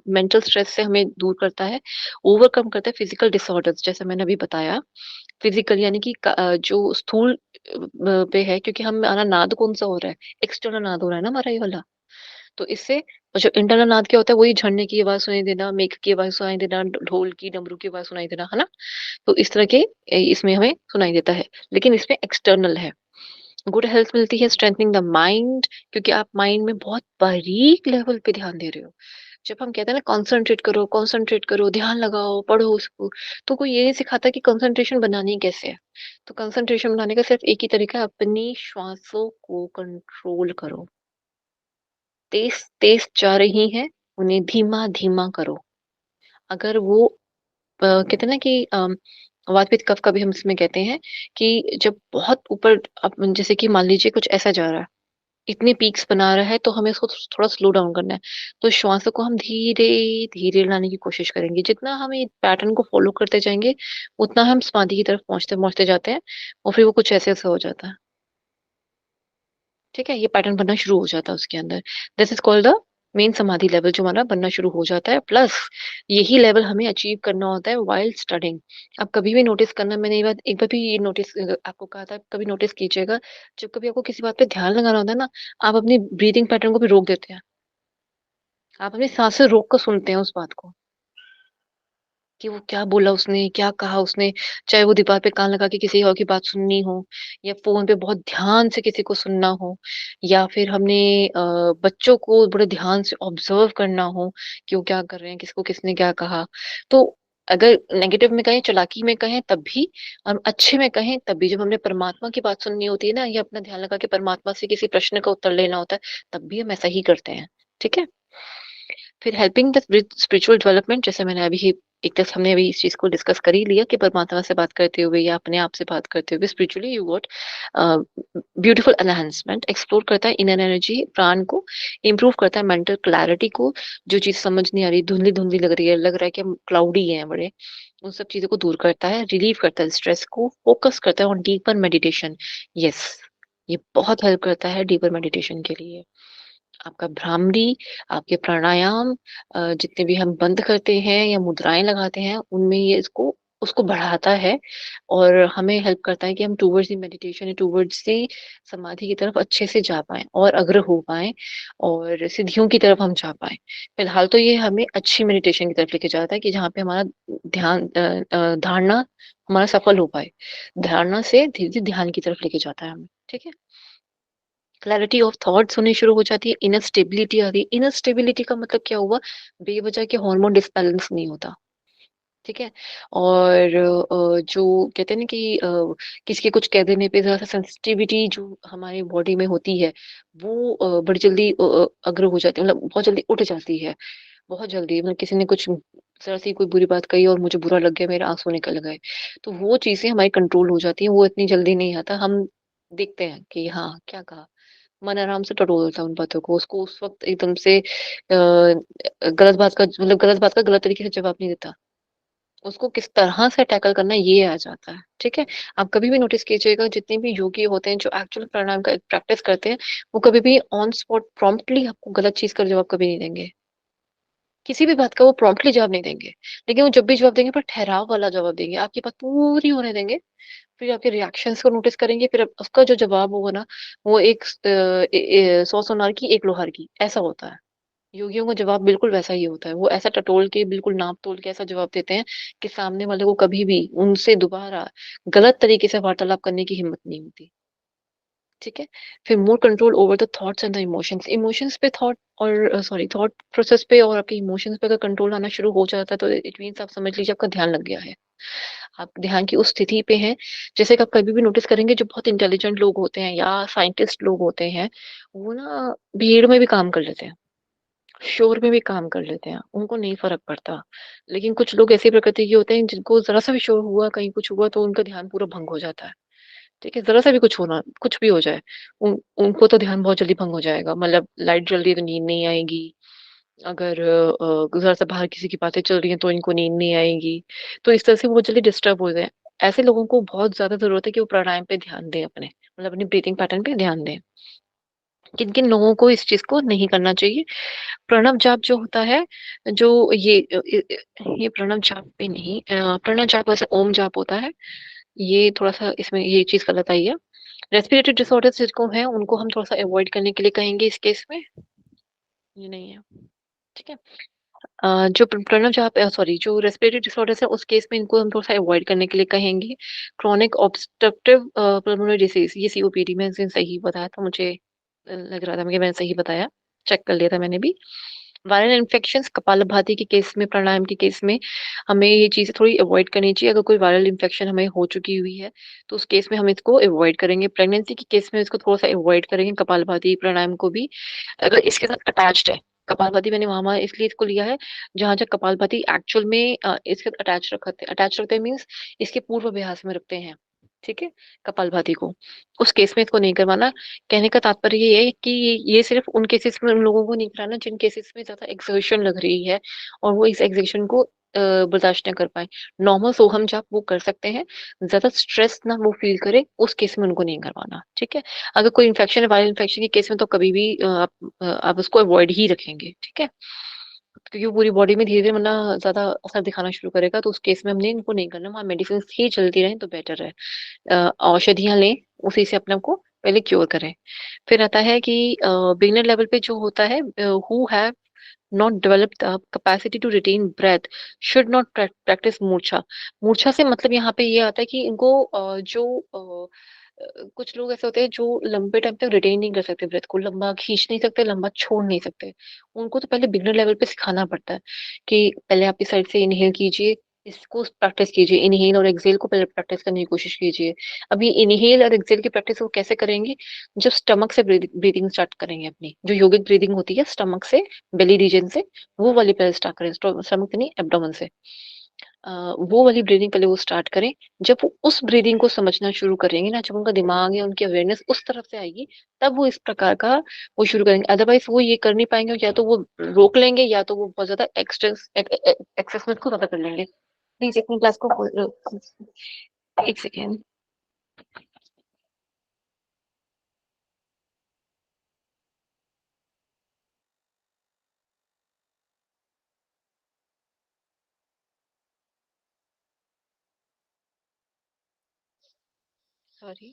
मेंटल स्ट्रेस से हमें दूर करता है, ओवरकम करता है फिजिकल डिसऑर्डर्स, जैसे मैंने अभी बताया। फिजिकल यानी कि जो स्थूल पे है, क्योंकि हम, हमारा नाद कौन सा हो रहा है, एक्सटर्नल नाद हो रहा है ना हमारा ये वाला। तो इससे जो इंटरनल नाद क्या होता है, वही झरने की आवाज सुनाई देना, मेघ की आवाज सुनाई देना, ढोल की, डमरू की आवाज सुनाई देना, है ना। तो इस तरह के इसमें हमें सुनाई देता है, लेकिन इसमें एक्सटर्नल है। गुड हेल्थ मिलती है स्ट्रेंथनिंग द माइंड, क्योंकि आप माइंड में बहुत बारीक लेवल पे ध्यान दे रहे हो। जब हम कहते हैं ना कंसंट्रेट करो, ध्यान लगाओ, पढ़ो उसको, तो कोई ये नहीं सिखाता कि कंसंट्रेशन बनानी कैसे है। तो कंसंट्रेशन बनाने का सिर्फ एक ही तरीका है, अपनी श्वासों को कंट्रोल करो। तेज तेज जा रही हैं, उन्हें धीमा धीमा करो। अगर वो कहते हैं ना कि वातपित्त कफ का भी हम इसमें कहते हैं कि जब बहुत ऊपर, अब जैसे कि मान लीजिए कुछ ऐसा जा रहा है, इतने पीक्स बना रहा है, तो हमें इसको थोड़ा स्लो डाउन करना है। तो श्वासों को हम धीरे धीरे लाने की कोशिश करेंगे। जितना हम ये पैटर्न को फॉलो करते जाएंगे, उतना हम समाधि की तरफ पहुंचते पहुंचते जाते हैं, और फिर वो कुछ ऐसे ऐसा हो जाता है। ठीक है, ये पैटर्न बनना शुरू हो जाता है उसके अंदर। This is called the main समाधि लेवल, जो हमारा बनना शुरू हो जाता है। प्लस यही लेवल हमें अचीव करना होता है वाइल्ड स्टडिंग। आप कभी भी नोटिस करना, मैंने ये बात एक बार भी ये नोटिस आपको कहा था, कभी नोटिस कीजिएगा, जब कभी आपको किसी बात पे ध्यान लगाना होता है ना, आप अपनी ब्रीदिंग पैटर्न को भी रोक देते हैं। आप अपनी सांसें रोक कर सुनते हैं उस बात को, कि वो क्या बोला उसने, क्या कहा उसने। चाहे वो दीवार पे कान लगा के किसी और की बात सुननी हो, या फोन पे बहुत ध्यान से किसी को सुनना हो, या फिर हमने बच्चों को बड़े ध्यान से ऑब्जर्व करना हो कि वो क्या कर रहे हैं, किसको किसने क्या कहा। तो अगर नेगेटिव में कहें, चालाकी में कहें तब भी, और अच्छे में कहें तब भी, जब हमने परमात्मा की बात सुननी होती है ना, या अपना ध्यान लगा के परमात्मा से किसी प्रश्न का उत्तर लेना होता है, तब भी हम ऐसा ही करते हैं। ठीक है। फिर हेल्पिंग द स्पिरिचुअल डेवलपमेंट, जैसे मैंने अभी एक तरफ हमने अभी इस चीज को डिस्कस कर ही लिया कि परमात्मा से बात करते हुए या अपने आप से बात करते हुए spiritually you got beautiful enhancement. Explore करता है इनर एनर्जी, प्राण को। इम्प्रूव करता है मेंटल क्लैरिटी को। जो चीज समझ नहीं आ रही, धुंधली धुंधली लग रही है, लग रहा है कि हम क्लाउडी हैं बड़े, उन सब चीजों को दूर करता है। रिलीव करता है स्ट्रेस को। फोकस करता है ऑन डीपर मेडिटेशन। यस, ये बहुत हेल्प करता है डीपर मेडिटेशन के लिए। आपका भ्रामरी, आपके प्राणायाम, जितने भी हम बंद करते हैं या मुद्राएं लगाते हैं, उनमें ये इसको उसको बढ़ाता है, और हमें हेल्प करता है कि हम towards the meditation, towards the समाधि की तरफ अच्छे से जा पाए और अग्र हो पाए, और सिद्धियों की तरफ हम जा पाए। फिलहाल तो ये हमें अच्छी मेडिटेशन की तरफ लेके जाता है, कि जहाँ पे हमारा ध्यान धारणा हमारा सफल हो पाए। धारणा से धीरे धीरे ध्यान की तरफ लेके जाता है हमें। ठीक है। क्लैरिटी ऑफ थॉट्स होनी शुरू हो जाती है। इनर स्टेबिलिटी आ रही है। इनर स्टेबिलिटी का मतलब क्या हुआ, बेवजह के हार्मोन डिसबैलेंस नहीं होता। ठीक है। और जो कहते हैं ना कि किसी के कुछ कह देने पे जरा सा सेंसिटिविटी जो हमारी बॉडी में होती है, वो बड़ी जल्दी अग्र हो जाती है, मतलब बहुत जल्दी उठ जाती है। बहुत जल्दी, मतलब किसी ने कुछ जरा सी कोई बुरी बात कही और मुझे बुरा लग गया, मेरे आंसू निकल गए, तो वो चीजें हमारी कंट्रोल हो जाती हैं। वो इतनी जल्दी नहीं आता। हम देखते हैं कि हाँ क्या कहा, मन आराम से टटोलता है उन बातों को, उसको उस वक्त एकदम से गलत बात का, मतलब गलत बात का गलत तरीके से जवाब नहीं देता। उसको किस तरह से टैकल करना है, ये आ जाता है। ठीक है। आप कभी भी नोटिस कीजिएगा, जितने भी योगी होते हैं जो एक्चुअल प्राणायाम का प्रैक्टिस करते हैं, वो कभी भी ऑन स्पॉट प्रॉम्प्टली आपको गलत चीज का जवाब कभी नहीं देंगे। किसी भी बात का वो प्रॉम्प्टली जवाब नहीं देंगे, लेकिन वो जब भी जवाब देंगे, पर ठहराव वाला जवाब देंगे, आपकी बात पूरी होने देंगे। फिर आपके रिएक्शंस को नोटिस करेंगे, फिर उसका जो जवाब होगा ना, वो एक 100 सोनार की एक लोहार की, ऐसा होता है। योगियों का जवाब बिल्कुल वैसा ही होता है। वो ऐसा टटोल के, बिल्कुल नाप तोल के ऐसा जवाब देते हैं कि सामने वाले को कभी भी उनसे दोबारा गलत तरीके से वार्तालाप करने की हिम्मत नहीं होती। ठीक है। फिर more control over the thoughts and the emotions. Emotions पे थॉट, और सॉरी, थॉट प्रोसेस पे और आपके इमोशंस पे अगर कंट्रोल आना शुरू हो जाता है, तो इट मीन्स आप समझ लीजिए आपका ध्यान लग गया है। आप ध्यान की उस स्थिति पे हैं। जैसे कि आप कभी भी नोटिस करेंगे, जो बहुत इंटेलिजेंट लोग होते हैं या साइंटिस्ट लोग होते हैं, वो ना भीड़ में भी काम कर लेते हैं, शोर में भी काम कर लेते हैं, उनको नहीं फर्क पड़ता। लेकिन कुछ लोग ऐसी प्रकृति के होते हैं, जिनको जरा सा भी शोर हुआ, कहीं कुछ हुआ, तो उनका ध्यान पूरा भंग हो जाता है। ठीक है। जरा सा भी कुछ होना, कुछ भी हो जाए, उनको तो ध्यान बहुत जल्दी भंग हो जाएगा। मतलब लाइट जल रही है तो नींद नहीं आएगी। अगर जरा सा बाहर किसी की बातें चल रही हैं, तो इनको नींद नहीं आएगी। तो इस तरह से वो बहुत जल्दी डिस्टर्ब हो जाए। ऐसे लोगों को बहुत ज्यादा जरूरत है कि वो प्राणायाम पे ध्यान दें, अपने मतलब अपनी ब्रीथिंग पैटर्न पे ध्यान दें। किन किन लोगों को इस चीज को नहीं करना चाहिए। प्रणव जाप जो होता है, जो ये प्रणव जाप पे नहीं, प्रणव जाप वैसे ओम जाप होता है। ये थोड़ा सा इसमें ये चीज गलत आई है। रेस्पिरेटरी डिसऑर्डर जिनको है, उनको हम थोड़ा सा अवॉइड करने के लिए कहेंगे इस केस में। ये नहीं है। ठीक है। जो प्रणव जहाँ पे सॉरी जो रेस्पिरेटरी डिसऑर्डर्स है उस केस में इनको हम थोड़ा सा अवॉइड करने के लिए कहेंगे। क्रॉनिक ऑब्स्ट्रक्टिव पल्मोनरी डिसीज, ये सीओपीडी में सही बताया था मुझे, लग रहा था कि मैंने सही बताया, चेक कर लिया था मैंने भी। वायरल इन्फेक्शन कपालभाति के केस में, प्राणायाम के केस में हमें ये चीजें थोड़ी अवॉइड करनी चाहिए। अगर कोई वायरल इन्फेक्शन हमें हो चुकी हुई है तो उस केस में हम इसको अवॉइड करेंगे। प्रेगनेंसी के केस में इसको थोड़ा सा अवॉइड करेंगे, कपालभाति प्राणायाम को भी। अगर इसके साथ अटैच्ड है कपालभाति, मैंने वहां इसलिए इसको लिया है जहां जहाँ कपालभाति एक्चुअल में इसके अटैच रखते हैं मीन्स इसके पूर्व अभ्यास में रखते हैं। ठीक है, कपालभाति को उस केस में इसको नहीं करवाना। कहने का तात्पर्य ये है कि ये सिर्फ उन केसेस में उन लोगों को नहीं कराना जिन केसेस में ज्यादा एक्सर्शन लग रही है और वो इस एक्सर्शन को बर्दाश्त न कर पाए। नॉर्मल सोहम जाप वो कर सकते हैं, ज्यादा स्ट्रेस ना वो फील करे उस केस में उनको नहीं करवाना। ठीक है। अगर कोई इन्फेक्शन है वायरल इन्फेक्शन के केस में तो कभी भी आप उसको अवॉइड ही रखेंगे। ठीक है, क्योंकि वो पूरी बॉडी में धीरे धीरे वरना ज्यादा असर दिखाना शुरू करेगा, तो उस केस में हमने इनको नहीं करना। वहाँ मेडिसिन ही चलती रहे तो बेटर है। औषधियां लें, उसी से अपने आप को पहले क्योर करें। फिर आता है कि बिगिनर लेवल पे जो होता है, who have not developed the capacity to retain breath should not practise मूर्छा। मूर्छा से मतलब यहाँ पे ये आता है कि इनको कुछ लोग ऐसे होते हैं जो लंबे टाइम तक रिटेन नहीं कर सकते, ब्रेथ को लंबा खींच नहीं सकते, लंबा छोड़ नहीं सकते। उनको तो पहले बिगनर लेवल पे सिखाना पड़ता है कि पहले आप इस साइड से इनहेल कीजिए, इसको प्रैक्टिस कीजिए, इनहेल और एक्सेल को पहले प्रैक्टिस करने की कोशिश कीजिए। अभी इनहेल और एक्सेल की प्रैक्टिस वो कैसे करेंगे, जब स्टमक से ब्रीदिंग स्टार्ट करेंगे, अपनी जो योगिक ब्रीदिंग होती है स्टमक से, बेली रीजन से, वो वाली पहले स्टार्ट करें, स्टमक नहीं एब्डोमेन से। वो वाली ब्रीदिंग पहले वो स्टार्ट करें। जब वो उस ब्रीदिंग को समझना शुरू करेंगे ना, जब उनका दिमाग या उनकी अवेयरनेस उस तरफ से आएगी, तब वो इस प्रकार का वो शुरू करेंगे। अदरवाइज वो ये कर नहीं पाएंगे, या तो वो रोक लेंगे या तो वो बहुत ज्यादा एक्सेस में इसको ज्यादा कर लेंगे। प्लीज अपनी क्लास को एक सेकेंड। सॉरी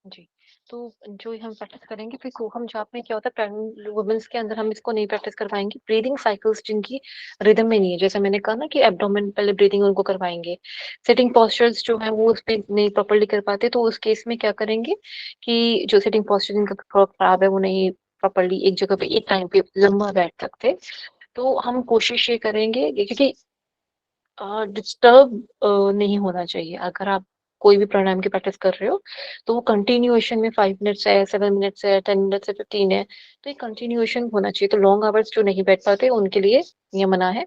जी। तो जो हम प्रैक्टिस करेंगे फिर सोहम जाप में क्या होता है, प्रेग्नेंट वुमेन्स के अंदर हम इसको नहीं प्रैक्टिस करवाएंगे। ब्रीदिंग साइकिल्स जिनकी रिदम में नहीं है, जैसे मैंने कहा ना कि एब्डोमेन पहले ब्रीदिंग उनको करवाएंगे। सिटिंग पोस्चर्स जो है वो उस पे नहीं प्रॉपरली कर पाते, तो उस केस में क्या करेंगे कि जो सिटिंग पोस्चर जिनका थोड़ा खराब है, वो नहीं प्रॉपरली एक जगह पे एक टाइम पे लंबा बैठ सकते, तो हम कोशिश ये करेंगे क्योंकि डिस्टर्ब नहीं होना चाहिए। अगर आप कोई भी प्राणायाम की प्रैक्टिस कर रहे हो तो वो कंटिन्यूएशन में 5 मिनट्स है, 7 मिनट्स है, 10 मिनट्स है, 15 है, तो ये कंटिन्यूएशन होना चाहिए। तो लॉन्ग आवर्स जो नहीं बैठ पाते उनके लिए ये मना है।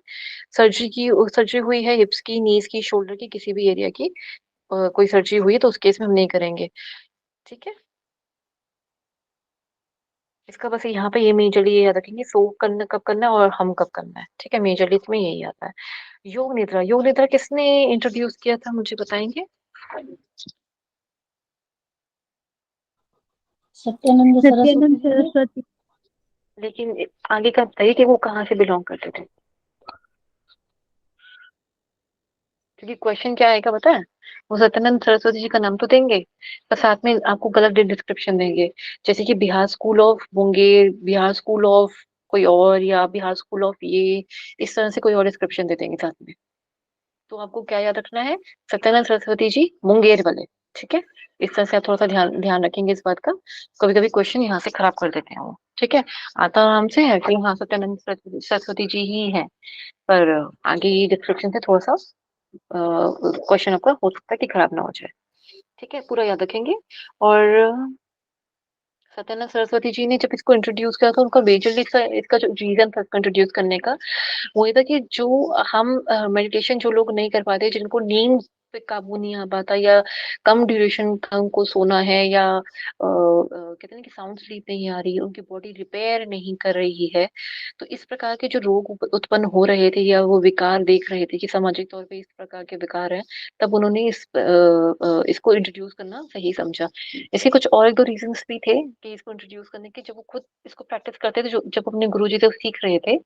सर्जरी हुई है हिप्स की, नीज की, शोल्डर की, किसी भी एरिया की कोई सर्जरी हुई है तो उस केस में हम नहीं करेंगे। ठीक है। इसका बस यहाँ पे ये मेजरली ये याद रखेंगे, सो करना कब करना है और हम कब करना है। ठीक है, मेजरली इसमें यही आता है। योग निद्रा, योग निद्रा किसने इंट्रोड्यूस किया था मुझे बताएंगे। सत्यानंद सत्यानंद सरस्वती जी। सरस्वती। लेकिन आगे का बताइए कि वो कहाँ से बिलोंग करते थे, क्योंकि क्वेश्चन क्या आएगा पता है, वो सत्यानंद सरस्वती जी का नाम तो देंगे पर साथ में आपको गलत डिस्क्रिप्शन देंगे। जैसे कि Bihar school of Munger, Bihar school of कोई और, या बिहार स्कूल ऑफ ये, इस तरह से कोई और डिस्क्रिप्शन दे देंगे साथ में। तो आपको क्या याद रखना है, सत्यानंद सरस्वती जी मुंगेर वाले। ठीक है, इस तरह से आप थोड़ा सा ध्यान ध्यान रखेंगे इस बात का। कभी कभी क्वेश्चन यहाँ से खराब कर देते हैं वो। ठीक है, आता आराम से है कि हाँ सत्यानंद सरस्वती जी ही है, पर आगे डिस्क्रिप्शन से थोड़ा सा क्वेश्चन आपका हो सकता है कि खराब ना हो जाए। ठीक है, पूरा याद रखेंगे। और सत्यानंद सरस्वती जी ने जब इसको इंट्रोड्यूस किया था, उनका मेजरली इसका जो रीजन था इसको इंट्रोड्यूस करने का, वो ये था कि जो हम मेडिटेशन जो लोग नहीं कर पाते, जिनको नींद पे काबू नहीं आ पाता, या कम ड्यूरेशन का उनको सोना है, या कहते हैं ना कि साउंड स्लीप नहीं आ रही है, उनकी बॉडी रिपेयर नहीं कर रही है, तो इस प्रकार के जो रोग उत्पन्न हो रहे थे या वो विकार देख रहे थे कि सामाजिक तौर पे इस प्रकार के विकार हैं, तब उन्होंने इसको इंट्रोड्यूस करना सही समझा। इसके कुछ और एक दो रीजंस भी थे कि इसको इंट्रोड्यूस करने के, जब वो खुद इसको प्रैक्टिस करते थे, जो जब अपने गुरुजी से सीख रहे थे,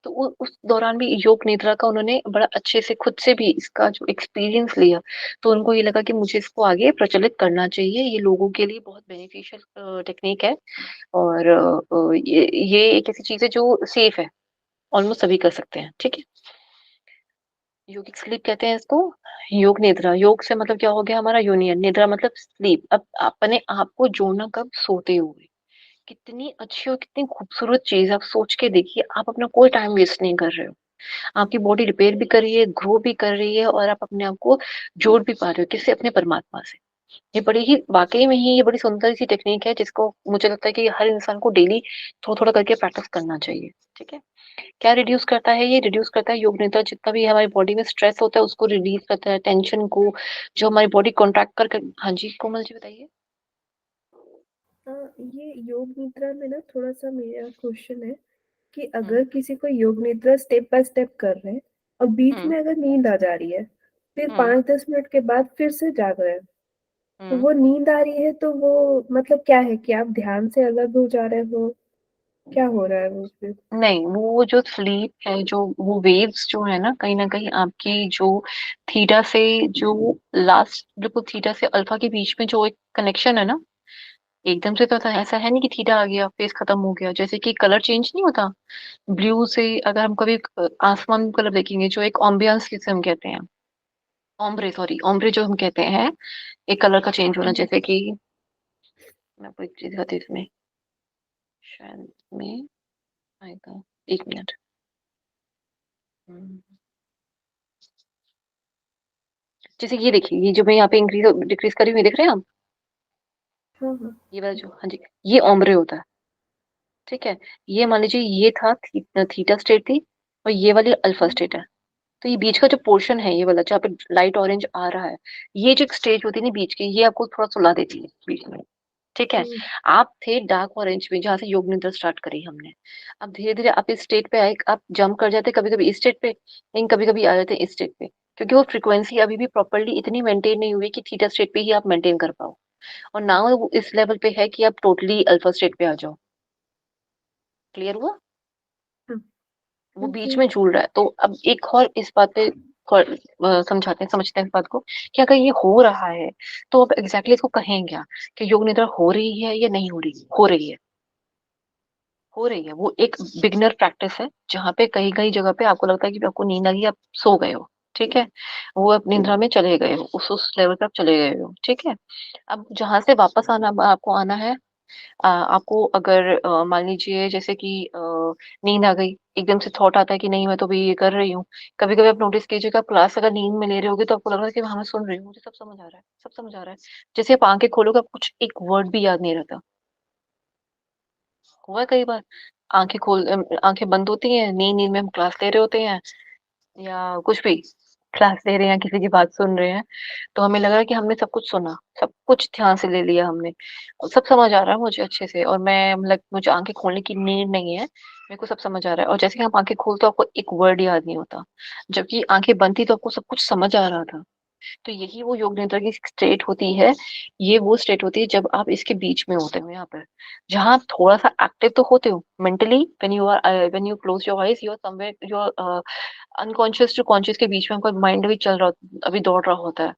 तो उस दौरान भी योग निद्रा का उन्होंने बड़ा अच्छे से खुद से भी इसका जो एक्सपीरियंस लिया, तो उनको ये लगा कि मुझे इसको आगे प्रचलित करना चाहिए, ये लोगों के लिए बहुत बेनिफिशियल टेक्निक है। और ये एक ऐसी चीज है जो सेफ है, ऑलमोस्ट सभी कर सकते हैं, ठीक है। योगिक स्लीप कहते हैं इसको। योग निद्रा, योग से मतलब क्या हो गया हमारा यूनियन, निद्रा मतलब स्लीप। अब अपने आप को जोड़ना कब, सोते हुए। कितनी अच्छी और कितनी खूबसूरत चीज, आप सोच के देखिए, आप अपना कोई टाइम वेस्ट नहीं कर रहे हो। आपकी बॉडी रिपेयर भी कर रही है, ग्रो भी कर रही है, और आप अपने आप को जोड़ भी पा रहे हो, किससे, अपने परमात्मा से। ये बड़ी ही, वाकई में ही ये बड़ी सुंदर सी टेक्निक है, जिसको मुझे लगता है कि हर इंसान को डेली थोड़ा थोड़ा करके प्रैक्टिस करना चाहिए, ठीक है। क्या रिड्यूस करता है, ये रिड्यूस करता है योग निद्रा, जितना भी हमारी बॉडी में स्ट्रेस होता है उसको रिलीज करता है, टेंशन को, जो हमारी बॉडी कॉन्ट्रैक्ट कर। हाँ जी कोमल जी बताइए। ये योग निद्रा में ना थोड़ा सा मेरा क्वेश्चन है कि हम्म अगर किसी को योग निद्रा स्टेप बाय स्टेप कर रहे हैं और बीच हम्म में अगर नींद आ जा रही है, फिर हम्म 5-10 मिनट के बाद फिर से जाग रहे हैं, तो हम्म वो नींद आ रही है, तो वो मतलब क्या है कि आप ध्यान से अलग हो जा रहे हो, क्या हो रहा है वो उसमें? नहीं, वो जो स्लीप है, जो वो वेव्स जो है ना कहीं आपकी जो थीटा से, जो लास्ट, बिल्कुल थीटा से अल्फा के बीच में जो एक कनेक्शन है ना, एकदम से तो ऐसा है नहीं कि थीटा आ गया फेस खत्म हो गया, जैसे कि कलर चेंज नहीं होता ब्लू से। अगर हम कभी आसमान में कलर देखेंगे, जो एक ऑम्बियंस जिसे हम कहते हैं, ओम्ब्रे, सॉरी ओम्ब्रे जो हम कहते हैं, एक कलर का चेंज होना, जैसे कि मैं आपको एक चीज दिखाती हूँ इसमें, शायद में आएगा, एक मिनट। हम्म, जैसे ये देखिए, ये जो मैं यहाँ पे इंक्रीज डिक्रीज करी हुई देख रहे हैं आप, हाँ हाँ। ये वाला जो, हाँ जी, ये ओम्ब्रे होता है, ठीक है। ये मान लीजिए ये था थीटा स्टेट थी, और ये वाली अल्फा स्टेट है। तो ये बीच का जो पोर्शन है, ये वाला जहाँ पे लाइट ऑरेंज आ रहा है, ये जो स्टेज होती है ना बीच की, ये आपको थोड़ा सुला देती है बीच में, ठीक है। हम्म, आप थे डार्क ऑरेंज में, जहाँ से योग निद्रा स्टार्ट करी हमने। अब धीरे धीरे आप इस स्टेट पे आए, आप जंप कर जाते कभी कभी इस स्टेट पे, लेकिन कभी कभी आ जाते इस स्टेट पे, क्योंकि वो फ्रीक्वेंसी अभी भी प्रॉपरली इतनी मेंटेन नहीं हुई कि थीटा स्टेट पे ही आप मेंटेन कर पाओ, और ना वो इस लेवल पे है कि आप टोटली अल्फा स्टेट पे आ जाओ। क्लियर हुआ। हाँ। वो ओके। बीच में झूल रहा है। तो अब एक और इस बात पे समझाते हैं, समझते हैं इस बात को, कि अगर ये हो रहा है, तो अब एग्जैक्टली इसको कहें क्या, कि योग निद्रा हो रही है या नहीं हो रही, हो रही है, हो रही है। वो एक बिगनर प्रैक्टिस है, जहाँ पे कहीं कहीं जगह पे आपको लगता है कि आपको नींद आ गई, आप सो गए हो, ठीक है। वो आप निद्रा में चले गए हो, उस लेवल पे आप चले गए हो, ठीक है। अब जहां से वापस आना, आपको आना है, आपको अगर मान लीजिए जैसे कि नींद आ गई, एकदम से थॉट आता है कि नहीं मैं तो अभी ये कर रही हूँ। कभी कभी आप नोटिस कीजिएगा, क्लास अगर नींद में ले रहे होगे तो आपको लग रहा है कि हाँ मैं सुन रही हूँ, मुझे सब समझ आ रहा है, सब समझ आ रहा है। जैसे आप आंखें खोलोगे, आप कुछ एक वर्ड भी याद नहीं रहता। हुआ है कई बार, आंखें बंद होती हैं, नींद नींद में हम क्लास ले रहे होते हैं, या कुछ भी, क्लास ले रहे हैं, किसी की बात सुन रहे हैं, तो हमें लग रहा है कि हमने सब कुछ सुना, सब कुछ ध्यान से ले लिया हमने, और सब समझ आ रहा है मुझे अच्छे से, और मैं मतलब मुझे आंखें खोलने की नीड नहीं है, मेरे को सब समझ आ रहा है। और जैसे कि आप आंखें खोलते हो, आपको एक वर्ड याद नहीं होता, जबकि आंखें बंद थी तो आपको सब कुछ समझ आ रहा था। तो यही वो योग निद्रा की स्टेट होती है। ये वो स्टेट होती है जब आप इसके बीच में होते हो, यहाँ पर, जहाँ आप थोड़ा सा एक्टिव तो होते हो mentally, when you close your eyes, you are somewhere, you are unconscious to conscious के बीच में, आपका माइंड भी चल रहा, अभी दौड़ रहा होता है,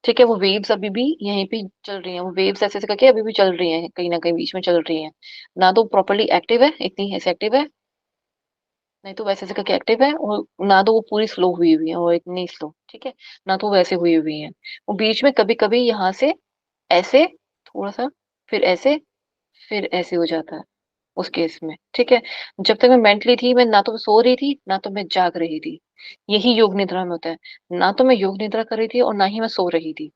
ठीक है। वो वेव्स अभी भी यहीं पे चल रही हैं, वो वेव्स ऐसे ऐसे करके अभी भी चल रही हैं, कहीं ना कहीं बीच में चल रही हैं। ना तो प्रॉपरली एक्टिव है, इतनी ऐसे एक्टिव है, नहीं तो वैसे ऐसे करके एक्टिव है, और ना तो वो पूरी स्लो हुई हुई है, और इतनी स्लो, ठीक है, ना तो वैसे हुई हुई है। वो बीच में कभी कभी यहाँ से ऐसे थोड़ा सा, फिर ऐसे, फिर ऐसे हो जाता है उस केस में, ठीक है। जब तक मैं मेंटली थी, मैं ना तो सो रही थी, ना तो मैं जाग रही थी। यही योग निद्रा में होता है, ना तो मैं योग निद्रा कर रही थी, और ना ही मैं सो रही थी।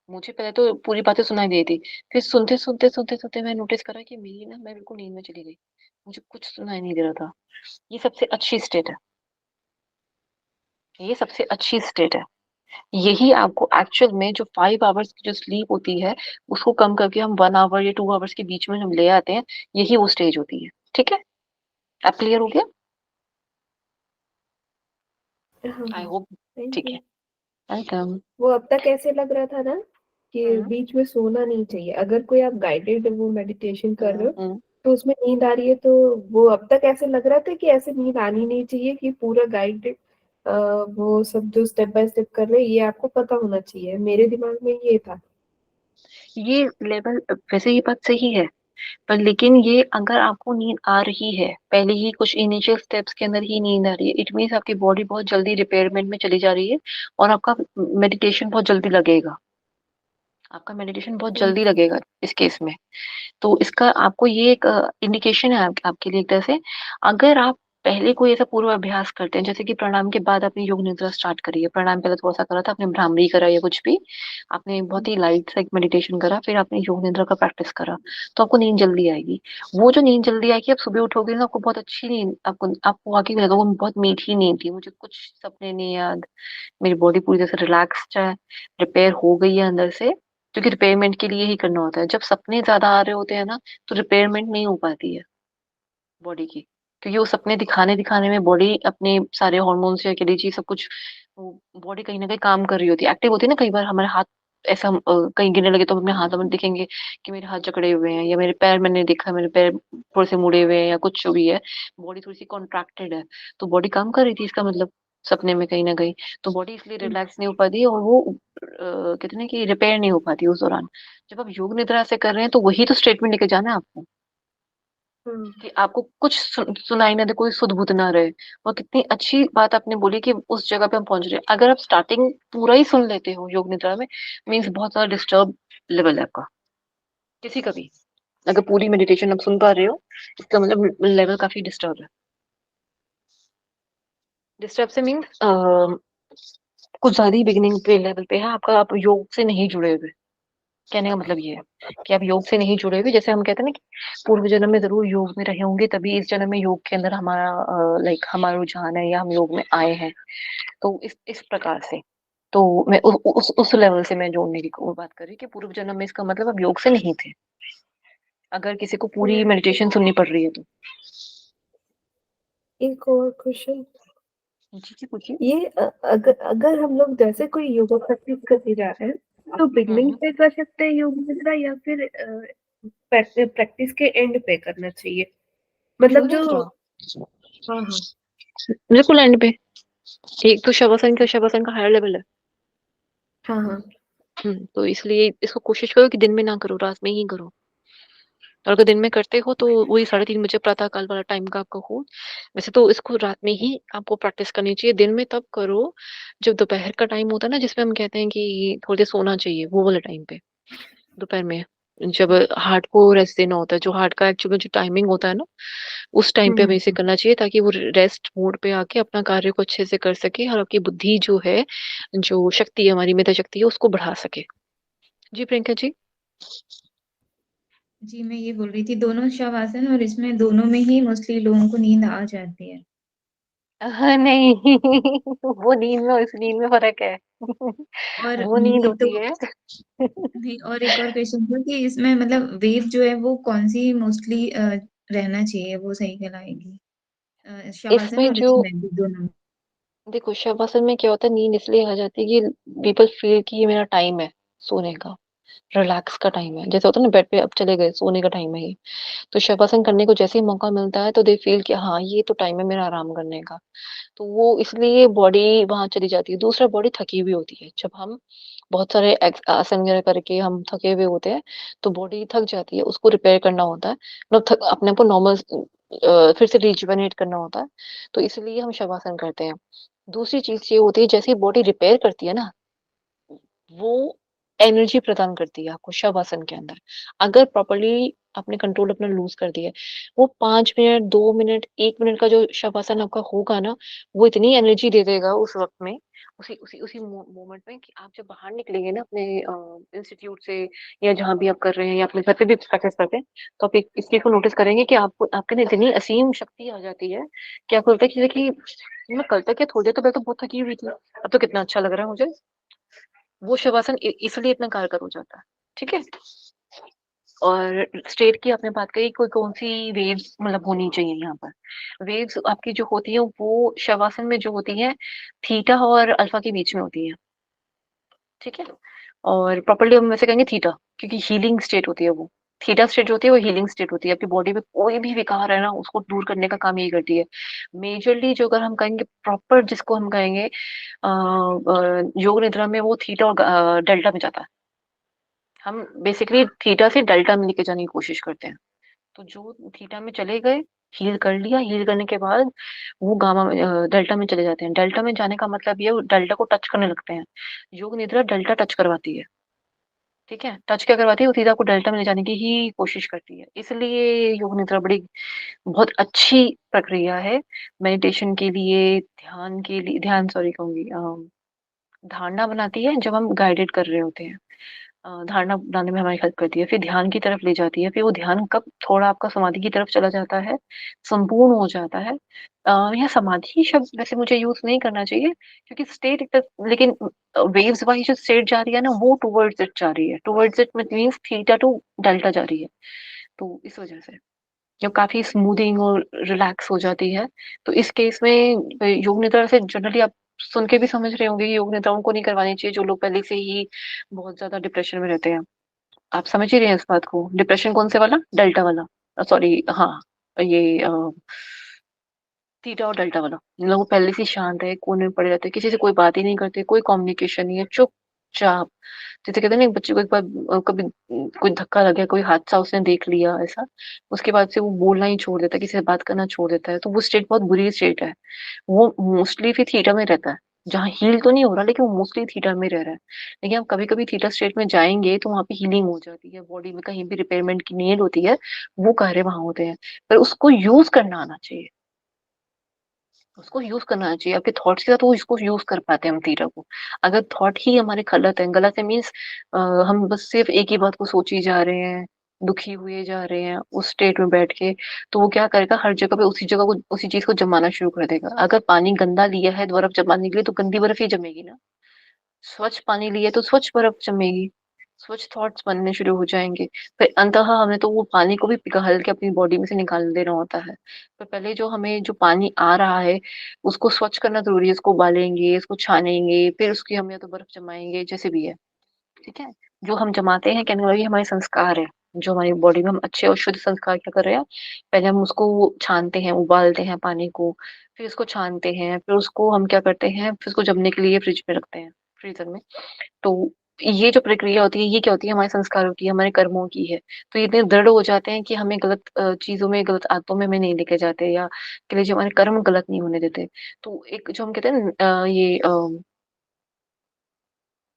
मुझे पहले तो पूरी बातें सुनाई दी थी, फिर सुनते सुनते सुनते सुनते मैं नोटिस करा कि मेरी ना, मैं बिल्कुल नींद में चली गई, मुझे कुछ सुनाई नहीं दे रहा था। ये सबसे अच्छी स्टेट है, ये सबसे अच्छी स्टेट है। यही आपको एक्चुअल में जो 5 आवर्स की जो स्लीप होती है, उसको कम करके हम 1 आवर या 2 आवर्स के बीच में हम ले आते हैं, यही वो स्टेज होती है, ठीक है। अब क्लियर हो गया, हाँ आई हाँ। होप। थैंक ठीक है, यू। वेलकम। वो अब तक ऐसे लग रहा था ना कि हम्म बीच में सोना नहीं चाहिए, अगर कोई आप गाइडेड वो मेडिटेशन कर रहे हम्म हो हम्म तो उसमें नींद आ रही है, तो वो अब तक ऐसे लग रहा था कि ऐसे नींद आनी नहीं चाहिए, कि पूरा गाइडेड वो सब जो स्टेप बाय स्टेप कर रहे हैं ये आपको पता होना चाहिए। मेरे दिमाग में ये था। ये लेवल वैसे ये बात सही है, पर लेकिन ये अगर आपको नींद आ रही है, पहले ही कुछ इनिशियल स्टेप्स के अंदर ही नींद आ रही है, इट मीन्स आपकी बॉडी बहुत जल्दी रिपेयरमेंट में चली जा रही है, और आपका मेडिटेशन बहुत जल्दी लगेगा। आपका मेडिटेशन बहुत हम्म, जल्दी लगेगा इस केस में। तो इसका आपको ये एक इंडिकेशन है आपके लिए एक तरह से। अगर आप पहले कोई ऐसा पूर्व अभ्यास करते हैं, जैसे कि प्राणायाम के बाद आपने योग निद्रा स्टार्ट करी है, प्राणायाम पहले थोड़ा सा करा था आपने, भ्रामरी करा या कुछ भी, आपने बहुत ही लाइट सा एक मेडिटेशन करा, फिर आपने योग निद्रा का प्रैक्टिस करा, तो आपको नींद जल्दी आएगी। वो जो नींद जल्दी आएगी, आप सुबह उठोगे ना, आपको बहुत अच्छी नींद, आपको वाकई में लगेगा वो बहुत मीठी नींद थी, मुझे कुछ सपने नहीं याद, मेरी बॉडी पूरी तरह से रिलैक्स्ड है, रिपेयर हो गई है अंदर से। क्योंकि रिपेयरमेंट के लिए ही करना होता है, जब सपने ज्यादा आ रहे होते हैं ना, तो रिपेयरमेंट नहीं हो पाती है बॉडी की। क्योंकि वो सपने दिखाने दिखाने में बॉडी अपने सारे हॉर्मोन्स या कह लीजिए सब कुछ, बॉडी कहीं ना कहीं काम कर रही होती है, एक्टिव होती है ना। कई बार हमारे हाथ ऐसा कहीं गिरने लगे तो हम अपने हाथ में दिखेंगे कि मेरे हाथ जकड़े हुए हैं, या मेरे पैर मैंने देखा मेरे पैर थोड़े से मुड़े हुए हैं, या कुछ जो भी है, बॉडी थोड़ी सी कॉन्ट्रैक्टेड है, तो बॉडी काम कर रही थी इसका मतलब, सपने में कहीं ना कहीं। तो बॉडी इसलिए रिलैक्स नहीं हो पाती है, और वो कहते हैं कि रिपेयर नहीं हो पाती उस दौरान। जब आप योग निद्रा से कर रहे हैं, तो वही तो स्टेटमेंट लेके जाना है आपको, हम्म, कि आपको कुछ सुनाई ना दे, कोई सुध बुध ना रहे। और कितनी अच्छी बात आपने बोली कि उस जगह पे हम पहुंच रहे हैं। अगर आप स्टार्टिंग पूरा ही सुन लेते हो योग निद्रा में, मीन्स बहुत सारा डिस्टर्ब लेवल है आपका, किसी का भी। अगर पूरी मेडिटेशन आप सुन पा रहे हो, इसका मतलब लेवल काफी डिस्टर्ब है। डिस्टर्ब से मीन्स कुछ ज्यादा ही बिगिनिंग पे लेवल पे है आपका, आप योग से नहीं जुड़े हुए। कहने का मतलब ये है कि आप योग से नहीं जुड़े हुए। जैसे हम कहते हैं ना कि पूर्व जन्म में जरूर योग में रहे होंगे, तभी इस जन्म में योग के अंदर हमारा लाइक हमारा रुझान है, या हम योग में आए हैं। तो इस प्रकार से, तो मैं उस लेवल से मैं जोड़ने की बात कर रही कि पूर्व जन्म में, इसका मतलब आप योग से नहीं थे, अगर किसी को पूरी हम्म। मेडिटेशन सुननी पड़ रही है तो। एक और क्वेश्चन, जी जी पूछिए। ये अगर अगर हम लोग जैसे कोई योगा प्रैक्टिस करने जा रहे हैं, तो बिगनिंग हम्म। पे कर सकते हैं योग मुद्रा, या फिर प्रैक्टिस के एंड पे करना चाहिए? मतलब योग जो, निद्रा हाँ हाँ बिल्कुल एंड पे। एक तो शवासन का हायर लेवल है। हाँ हाँ। तो इसलिए इसको कोशिश करो कि दिन में ना करो, रात में ही करो। और अगर दिन में करते हो तो वही 3:30 बजे प्रातः काल वाला टाइम का आपका हो। वैसे तो इसको रात में ही आपको प्रैक्टिस करनी चाहिए, दिन में तब करो जब दोपहर का टाइम होता है ना, जिसमें हम कहते हैं कि थोड़ी देर सोना चाहिए, वो वाले टाइम पे, दोपहर में, जब हार्ट को रेस्ट देना होता है, जो हार्ट का एक्चुअली जो टाइमिंग होता है ना, उस टाइम पे हमें इसे हम्म। करना चाहिए, ताकि वो रेस्ट मोड पे आके अपना कार्य को अच्छे से कर सके, और आपकी बुद्धि जो है, जो शक्ति है, हमारी मेधा शक्ति है, उसको बढ़ा सके। जी प्रियंका जी। जी, मैं ये बोल रही थी, दोनों शवासन और इसमें दोनों में ही मोस्टली लोगों को नींद आ जाती है। हाँ नहीं वो नींद में और इस नींद में फर्क है और वो नींद नहीं तो होती है नहीं, और एक और क्वेश्चन था कि इसमें मतलब वेव जो है वो कौन सी मोस्टली रहना चाहिए, वो सही कहलाएगी? शवासन इसमें और जो, इसमें भी दोनों में। देखो शवासन में क्या होता है, नींद इसलिए आ जाती है कि पीपल फील कि ये मेरा टाइम है सोने का, रिलैक्स का टाइम है, जैसे होता है ना बेड पे अब चले गए, सोने का टाइम है ये। तो शवासन करने को जैसे ही मौका मिलता है, तो दे फील कि हाँ ये तो टाइम है मेरा आराम करने का। तो वो इसलिए बॉडी वहां चली जाती है। दूसरा, बॉडी थकी हुई होती है, जब हम बहुत सारे आसन वगैरह करके हम थके हुए होते हैं, तो बॉडी थक जाती है, उसको रिपेयर करना होता है, मतलब अपने आप को नॉर्मल फिर से रिजुवेनेट करना होता है। तो इसलिए हम शवासन करते हैं। दूसरी चीज ये होती है, जैसे बॉडी रिपेयर करती है ना, वो एनर्जी प्रदान करती है आपको शवासन के अंदर। अगर प्रॉपरली आपने कंट्रोल अपना लूज कर दिया है, वो 5 मिनट, 2 मिनट, 1 मिनट का जो शवासन आपका होगा ना, वो इतनी एनर्जी दे देगा उस वक्त में, उसी उसी उसी मोमेंट में, कि आप जब बाहर निकलेंगे ना अपने इंस्टीट्यूट से, या जहाँ भी आप कर रहे हैं, या अपने घर पे भी प्रैक्टिस करते हैं, तो आप इस चीज को नोटिस करेंगे कि आपको आपके अंदर इतनी असीम शक्ति आ जाती है, कि आपको लगता है कि जैसे कि मैं कल तक या थोड़ी देर तो मैं तो बहुत थकी हुई थी, अब तो कितना अच्छा लग रहा है मुझे। वो शवासन इसलिए इतना कारगर हो जाता है। ठीक है। और स्टेट की आपने बात करी, कोई कौन सी वेव्स मतलब होनी चाहिए यहाँ पर। वेव्स आपकी जो होती है, वो शवासन में जो होती है, थीटा और अल्फा के बीच में होती है। ठीक है। और प्रॉपरली हम वैसे कहेंगे थीटा, क्योंकि हीलिंग स्टेट होती है वो। थीटा स्टेट जो होती है वो हीलिंग स्टेट होती है। आपकी बॉडी में कोई भी विकार है ना, उसको दूर करने का काम यही करती है। मेजरली जो अगर हम कहेंगे प्रॉपर, जिसको हम कहेंगे योग निद्रा में, वो थीटा और डेल्टा में जाता है। हम बेसिकली थीटा से डेल्टा में लेके जाने की कोशिश करते हैं। तो जो थीटा में चले गए, हील कर लिया, हील करने के बाद वो डेल्टा में चले जाते हैं। डेल्टा में जाने का मतलब ये, वो डेल्टा को टच करने लगते हैं। योग निद्रा डेल्टा टच करवाती है। ठीक है, टच क्या करवाती है, वो सीधा आपको डेल्टा में ले जाने की ही कोशिश करती है। इसलिए योग निद्रा बड़ी बहुत अच्छी प्रक्रिया है मेडिटेशन के लिए, ध्यान के लिए, ध्यान सॉरी कहूंगी, धारणा बनाती है जब हम गाइडेड कर रहे होते हैं। धारणा बनाने में हमारी हेल्प करती है, फिर ध्यान की तरफ ले जाती है। फिर वो ध्यान कब थोड़ा आपका समाधि की तरफ चला जाता है, संपूर्ण हो जाता है। यह समाधि शब्द वैसे मुझे यूज नहीं करना चाहिए, क्योंकि स्टेट तक, लेकिन वेव्स वाइज जो स्टेट जा रही है ना, वो टुवर्ड्स इट जा रही है। Towards it means theta two delta जा रही है। तो इस वजह से जब काफी स्मूथिंग और रिलैक्स हो जाती है, तो इस केस में योग निद्रा से जनरली आप सुन के भी समझ रहे होंगे कि योग निद्रा उनको नहीं करवानी चाहिए जो लोग पहले से ही बहुत ज्यादा डिप्रेशन में रहते हैं। आप समझ ही रहे हैं इस बात को। डिप्रेशन कौन से वाला, डेल्टा वाला, सॉरी, हाँ, ये थीटा और डेल्टा वाला। इन लोग पहले से ही शांत है, कोने में पड़े रहते हैं, किसी से कोई बात ही नहीं करते, कोई कम्युनिकेशन नहीं है, चुपचाप। जैसे कहते हैं ना, एक बच्चे को एक बार कभी कोई धक्का लग गया, कोई हादसा उसने देख लिया ऐसा, उसके बाद से वो बोलना ही छोड़ देता है, किसी से बात करना छोड़ देता है। तो वो स्टेट बहुत बुरी स्टेट है। वो मोस्टली फिर थीटा में रहता है, जहाँ हील तो नहीं हो रहा, लेकिन वो मोस्टली थीटा में रह रहा है। लेकिन हम कभी कभी थीटा स्टेट में जाएंगे तो वहां पे हीलिंग हो जाती है, बॉडी में कहीं भी रिपेयरमेंट की नीड होती है, वो कार्य वहां होते हैं। पर उसको यूज करना आना चाहिए, उसको यूज करना चाहिए। आपके थॉट्स के साथ वो इसको यूज कर पाते हैं हम थीटा को। अगर थॉट ही हमारे गलत है, गलत है मीन्स हम बस सिर्फ एक ही बात को सोची जा रहे हैं, दुखी हुए जा रहे हैं उस स्टेट में बैठ के, तो वो क्या करेगा, हर जगह पे उसी जगह को, उसी चीज को जमाना शुरू कर देगा। अगर पानी गंदा लिया है बर्फ जमाने के लिए, तो गंदी बर्फ ही जमेगी ना। स्वच्छ पानी लिए तो स्वच्छ बर्फ जमेगी। स्वच्छ थॉट्स बनने शुरू हो जाएंगे। फिर अंततः हमें तो वो पानी को भी पिघल के अपनी बॉडी में से निकाल देना होता है। तो पहले जो हमें जो पानी आ रहा है, उसको स्वच्छ करना जरूरी है। इसको उबालेंगे, इसको छानेंगे, फिर उसकी हम या तो बर्फ जमाएंगे, जैसे भी है। ठीक है। जो हम जमाते हैं, कहने लगे हमारे संस्कार है। जो हमारी बॉडी में हम अच्छे और शुद्ध संस्कार क्या कर रहे हैं, पहले हम उसको छानते हैं, उबालते हैं पानी को, फिर उसको छानते हैं, फिर उसको हम क्या करते हैं, फिर उसको जमने के लिए फ्रिज में रखते हैं, फ्रीजर में। तो ये जो प्रक्रिया होती है, ये क्या होती है, हमारे संस्कारों की, हमारे कर्मों की है। तो ये इतने दृढ़ हो जाते हैं कि हमें गलत चीजों में, गलत आदतों में हमें नहीं लेके जाते, या के लिए जो हमारे कर्म गलत नहीं होने देते। तो एक जो हम कहते हैं ये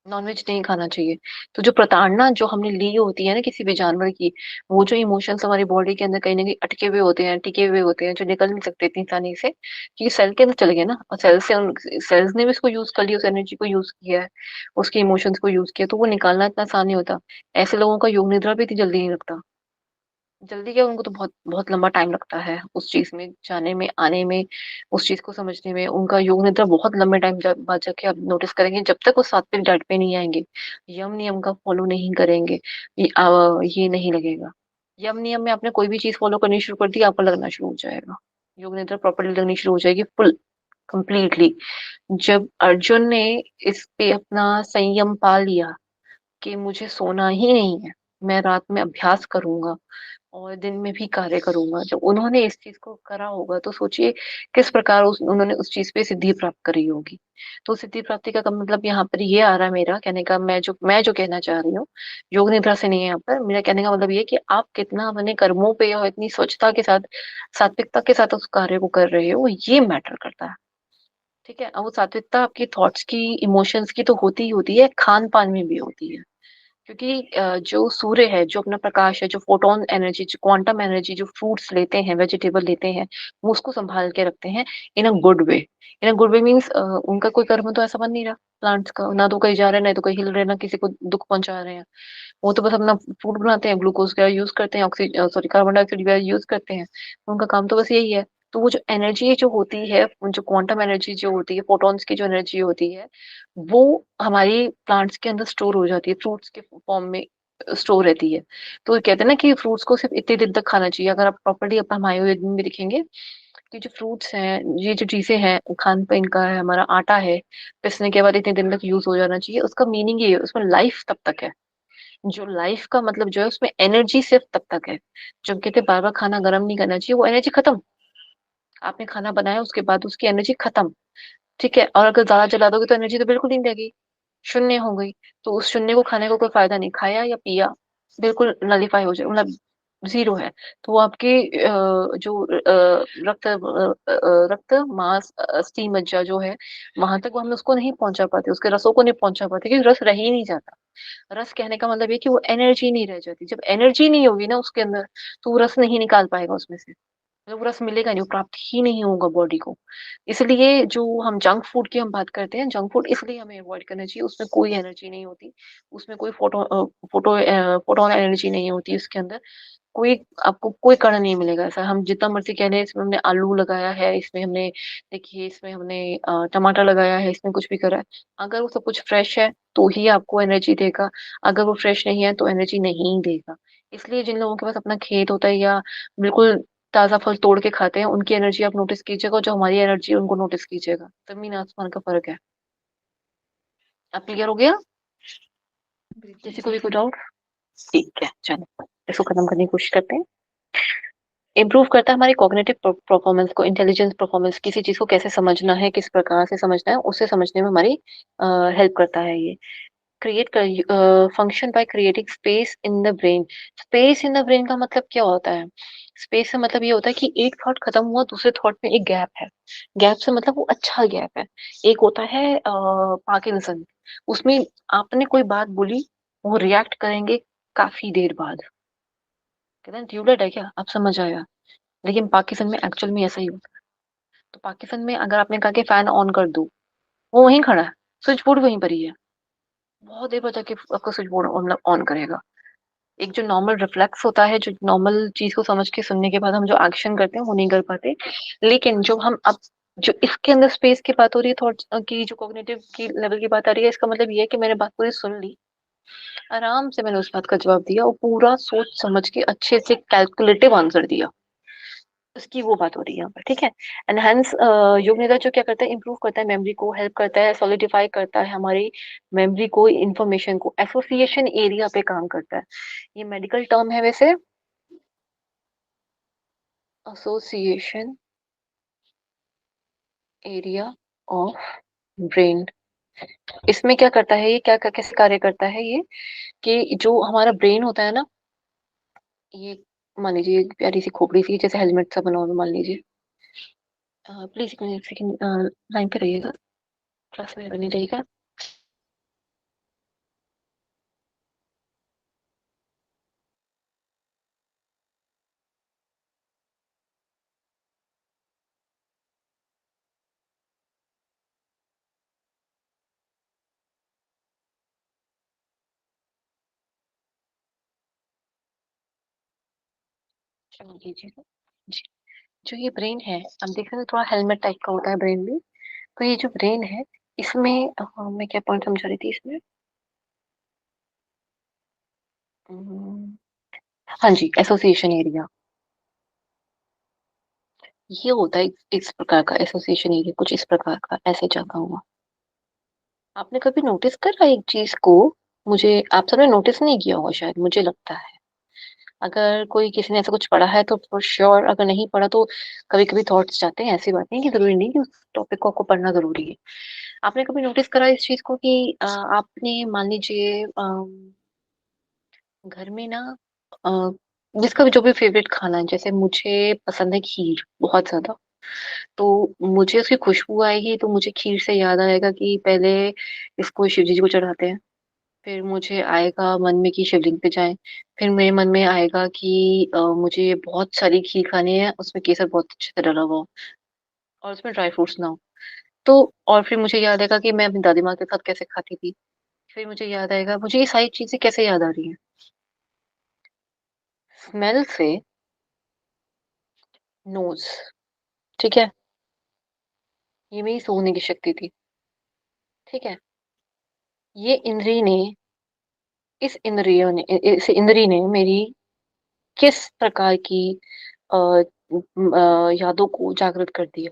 नॉनवेज नहीं खाना चाहिए। तो जो प्रताड़ना जो हमने ली होती है ना किसी भी जानवर की, वो जो इमोशंस हमारी बॉडी के अंदर कहीं ना कहीं अटके हुए होते हैं, टिके हुए होते हैं, जो निकल नहीं सकते इतनी आसानी से, क्योंकि सेल के अंदर चले गए ना, और सेल्स ने भी इसको यूज कर लिया, उस एनर्जी को यूज किया है, उसके इमोशंस को यूज किया, तो वो निकालना इतना आसान नहीं होता। ऐसे लोगों का योग निद्रा भी इतनी जल्दी नहीं लगता। जल्दी क्या, उनको तो बहुत बहुत लंबा टाइम लगता है उस चीज में जाने में, आने में, उस चीज को समझने में। उनका योग निद्रा बहुत लंबे टाइम बाद जाके आप नोटिस करेंगे, जब तक वो सात्विक डाइट पे नहीं आएंगे, यम नियम का फॉलो नहीं करेंगे, ये नहीं लगेगा। यम नियम में आपने कोई भी चीज फॉलो करनी शुरू कर दी, आपको लगना शुरू हो जाएगा, योग निद्रा प्रॉपरली लगनी शुरू हो जाएगी, फुल, कंप्लीटली। जब अर्जुन ने इस पे अपना संयम पा लिया कि मुझे सोना ही नहीं है, मैं रात में अभ्यास करूंगा और दिन में भी कार्य करूंगा, जब उन्होंने इस चीज को करा होगा, तो सोचिए किस प्रकार उन्होंने उस चीज पे सिद्धि प्राप्त करी होगी। तो सिद्धि प्राप्ति का मतलब यहाँ पर ये आ रहा है, मेरा कहने का, मैं जो कहना चाह रही हूँ, योग निद्रा से नहीं है यहाँ पर। मेरा कहने का मतलब ये कि आप कितना अपने कर्मों पे और इतनी स्वच्छता के साथ, सात्विकता के साथ उस कार्य को कर रहे हो, ये मैटर करता है। ठीक है। अब वो सात्विकता आपकी थॉट्स की, इमोशंस की तो होती ही होती है, खान पान में भी होती है। क्योंकि जो सूर्य है, जो अपना प्रकाश है, जो फोटोन एनर्जी, जो क्वांटम एनर्जी, जो फ्रूट्स लेते हैं, वेजिटेबल लेते हैं, वो उसको संभाल के रखते हैं in a good way. In a good way means उनका कोई कर्म तो ऐसा बन नहीं रहा प्लांट्स का, ना तो कहीं जा रहे हैं, ना तो कहीं हिल रहे हैं, ना किसी को दुख पहुंचा रहे हैं। वो तो बस अपना फूड बनाते हैं, ग्लूकोज का यूज करते हैं, ऑक्सीजन सॉरी कार्बन डाइऑक्साइड का यूज करते हैं। उनका काम तो बस यही है। तो वो जो एनर्जी जो होती है, वो जो क्वांटम एनर्जी जो होती है, फोटॉन्स की जो एनर्जी होती है, वो हमारी प्लांट्स के अंदर स्टोर हो जाती है, फ्रूट्स के फॉर्म में स्टोर रहती है। तो कहते हैं ना कि फ्रूट्स को सिर्फ इतने दिन तक खाना चाहिए। अगर आप प्रॉपर्ली अपना हम आयुर्वेद में भी देखेंगे कि जो फ्रूट्स हैं, ये जो चीजें हैं, खान पीन का है, हमारा आटा है, पिसने के बाद इतने दिन तक यूज हो जाना चाहिए, उसका मीनिंग ये है, उसमें लाइफ तब तक है। जो लाइफ का मतलब जो है उसमें एनर्जी सिर्फ तब तक है। जो हम कहते हैं बार बार खाना गर्म नहीं करना चाहिए, वो एनर्जी खत्म। आपने खाना बनाया उसके बाद उसकी एनर्जी खत्म। ठीक है, और अगर ज्यादा जला दोगे तो एनर्जी तो बिल्कुल नहीं रहेगी, शून्य हो गई। तो उस शून्य को खाने का कोई फायदा नहीं, खाया या पिया बिल्कुल नलीफाई हो जाए, मतलब जीरो है। तो वो आपके जो रक्त मांस अस्थि मज्जा जो है, वहां तक वो हम उसको नहीं पहुंचा पाते, उसके रसों को नहीं पहुंचा पाते, क्योंकि रस रह ही नहीं जाता। रस कहने का मतलब ये कि वो एनर्जी नहीं रह जाती। जब एनर्जी नहीं होगी ना उसके अंदर, तो वो रस नहीं निकाल पाएगा उसमें से, मतलब वो रस मिलेगा नहीं, वो प्राप्त ही नहीं होगा बॉडी को। इसलिए जो हम जंक फूड की हम बात करते हैं, जंक फूड इसलिए हमें अवॉइड करना चाहिए, उसमें कोई एनर्जी नहीं होती। उसमें कोई फोटोन एनर्जी नहीं होती उसके अंदर। कोई आपको कोई कण नहीं मिलेगा ऐसा। हम जितना मर्जी कह लें इसमें हमने आलू लगाया है, इसमें हमने, देखिए इसमें हमने टमाटर लगाया है, इसमें कुछ भी करा है, अगर वो सब कुछ फ्रेश है तो ही आपको एनर्जी देगा। अगर वो फ्रेश नहीं है तो एनर्जी नहीं देगा। इसलिए जिन लोगों के पास अपना खेत होता है या बिल्कुल ताजा फल तोड़ के खाते हैं, उनकी एनर्जी आप नोटिस कीजिएगा, और जो हमारी एनर्जी है उनको नोटिस कीजिएगा, जमीन आसमान का फर्क है। आप क्लियर हो गया? बिल्कुल किसी को जी। भी कोई डाउट? ठीक है, चलो इसको खत्म करने की कोशिश करते हैं। इम्प्रूव करता है हमारी कॉग्निटिव परफॉर्मेंस को, इंटेलिजेंस परफॉर्मेंस, किसी चीज को कैसे समझना है, किस प्रकार से समझना है, उसे समझने में हमारी हेल्प करता है ये। क्रिएट कर function by creating space in the brain. Space in the brain का मतलब क्या होता है? स्पेस का मतलब ये होता है कि एक थॉट खत्म हुआ, दूसरे थॉट में एक गैप है। गैप से मतलब वो अच्छा गैप है। एक होता है पार्किंसन, उसमें आपने कोई बात बोली, वो रिएक्ट करेंगे काफी देर बाद। कहते हैं ट्यूबलाइट है क्या, आप समझ आया। लेकिन पाकिस्तान में एक्चुअल में ऐसा ही होता है। तो पाकिस्तान में अगर आपने कहा कि फैन ऑन कर दो, वो वहीं खड़ा है, स्विच बोर्ड वहीं पर ही है, बहुत देर बाद जाके आपका स्विच बोर्ड मतलब ऑन करेगा। एक जो नॉर्मल रिफ्लेक्स होता है, जो नॉर्मल चीज को समझ के सुनने के बाद हम जो एक्शन करते हैं वो नहीं कर पाते। लेकिन जो हम अब, जो इसके अंदर स्पेस की बात हो रही है, थॉट्स की जो कॉग्निटिव की लेवल की बात आ रही है, इसका मतलब ये है कि मैंने बात पूरी सुन ली, आराम से मैंने उस बात का जवाब दिया और पूरा सोच समझ के अच्छे से कैलकुलेटिव आंसर दिया। उसकी वो बात हो रही है यहाँ पर, ठीक है। एनहांस योग निद्रा जो क्या करता है, इंप्रूव करता है मेमोरी को, हेल्प करता है, सॉलिडिफाई करता है हमारी मेमोरी को, इंफॉर्मेशन को, एसोसिएशन एरिया पे काम करता है। ये मेडिकल टर्म है वैसे, एसोसिएशन एरिया ऑफ ब्रेन। इसमें क्या करता है ये, कैसे कार्य करता है ये, कि जो हमारा ब्रेन होता है ना, ये मान लीजिए एक प्यारी सी खोपड़ी सी जैसे हेलमेट सा बना हुआ, मान लीजिए। प्लीज एक सेकंड लाइन पे रहिएगा, क्लास में बनी रहिएगा। चलो लीजिएगा जी। जो ये ब्रेन है, हम देख रहे हैं थोड़ा हेलमेट टाइप का होता है ब्रेन भी। तो ये जो ब्रेन है, इसमें मैं क्या पॉइंट समझा रही थी इसमें, हम्म, हाँ जी, एसोसिएशन एरिया। ये होता है इस प्रकार का एसोसिएशन एरिया, कुछ इस प्रकार का ऐसे जगा हुआ। आपने कभी नोटिस करा एक चीज को, मुझे आप सबने नोटिस नहीं किया होगा शायद, मुझे लगता है। अगर कोई किसी ने ऐसा कुछ पढ़ा है तो फॉर श्योर, अगर नहीं पढ़ा तो कभी कभी थॉट्स जाते हैं, ऐसी बात नहीं कि जरूरी नहीं कि उस टॉपिक को आपको पढ़ना जरूरी है। आपने कभी नोटिस करा इस चीज को कि आपने मान लीजिए घर में ना, अ, जिसका भी जो भी फेवरेट खाना है, जैसे मुझे पसंद है खीर बहुत ज्यादा, तो मुझे उसकी खुशबू आएगी तो मुझे खीर से याद आएगा कि पहले इसको शिव जी को चढ़ाते हैं। फिर मुझे आएगा मन में कि शिवलिंग पे जाएं। फिर मेरे मन में आएगा कि मुझे बहुत सारी खीर खानी है, उसमें केसर बहुत अच्छे से डला हुआ हो और उसमें ड्राई फ्रूट्स ना हो। तो और फिर मुझे याद आएगा कि मैं अपनी दादी माँ के साथ कैसे खाती थी। फिर मुझे याद आएगा, मुझे ये सारी चीजें कैसे याद आ रही हैं, स्मेल से, नोज, ठीक है। ये मेरी सूंघने की शक्ति थी, ठीक है। ये इंद्री ने, इस इंद्री ने मेरी किस प्रकार की यादों को जागृत कर दिया।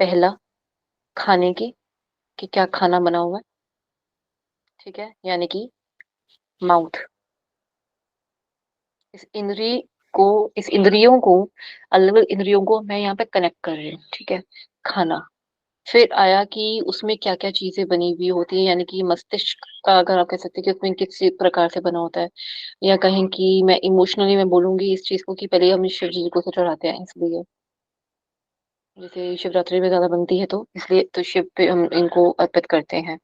पहला, खाने की, कि क्या खाना बना हुआ है, ठीक है, यानी कि माउथ। इस इंद्रियों को, अलग अलग इंद्रियों को मैं यहाँ पे कनेक्ट कर रही हूँ, ठीक है। खाना। फिर आया कि उसमें क्या क्या चीजें बनी हुई होती है, यानी कि मस्तिष्क का, अगर आप कह सकते हैं कि उसमें किस प्रकार से बना होता है, या कहें कि मैं इमोशनली मैं बोलूंगी इस चीज को कि पहले हम शिव जी को तो चढ़ाते हैं, इसलिए जैसे शिवरात्रि में ज्यादा बनती है तो इसलिए तो शिव पे हम इनको अर्पित करते हैं।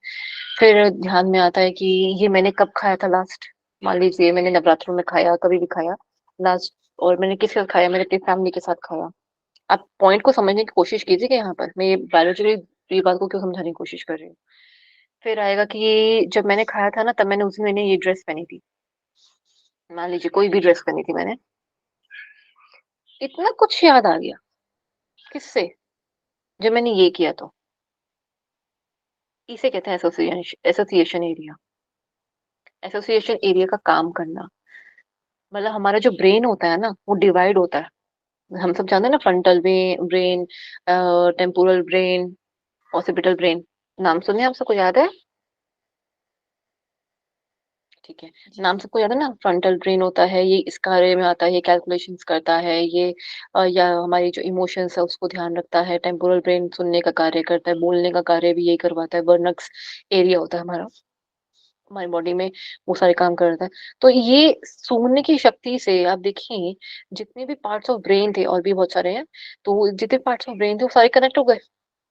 फिर ध्यान में आता है कि ये मैंने कब खाया था लास्ट। मान लीजिए मैंने नवरात्रों में खाया, कभी भी खाया लास्ट, और मैंने किसके साथ खाया, मैंने अपनी फैमिली के साथ खाया। आप पॉइंट को समझने की कोशिश कीजिए कि यहाँ पर मैं ये बायोलॉजिकली ये बात को क्यों समझाने की कोशिश कर रही हूँ। फिर आएगा कि ये जब मैंने खाया था ना, तब मैंने उसी मैंने ये ड्रेस पहनी थी। मान लीजिए कोई भी ड्रेस पहनी थी मैंने। इतना कुछ याद आ गया। किससे? जब मैंने ये किया तो। इसे कहते हैं association, association area. Association area का काम करना, मतलब हमारा जो ब्रेन होता है ना, वो डिवाइड होता है। हम सब जानते हैं ना, frontal brain, temporal brain, occipital brain. नाम सुने आप सबको याद है? ठीक है। जी। नाम सबको याद है ना, फ्रंटल ब्रेन होता है ये, इस कार्य में आता है, ये कैलकुलेशंस करता है ये, या हमारी जो इमोशंस है उसको ध्यान रखता है। टेम्पोरल ब्रेन सुनने का कार्य करता है, बोलने का कार्य भी यही करवाता है। वर्नक्स एरिया होता है हमारा, हमारी बॉडी में वो सारे काम करता है। तो ये सूंघने की शक्ति से आप देखिए, जितने भी पार्ट्स ऑफ ब्रेन थे, और भी बहुत सारे हैं, तो जितने पार्ट्स ऑफ ब्रेन थे वो सारे कनेक्ट हो गए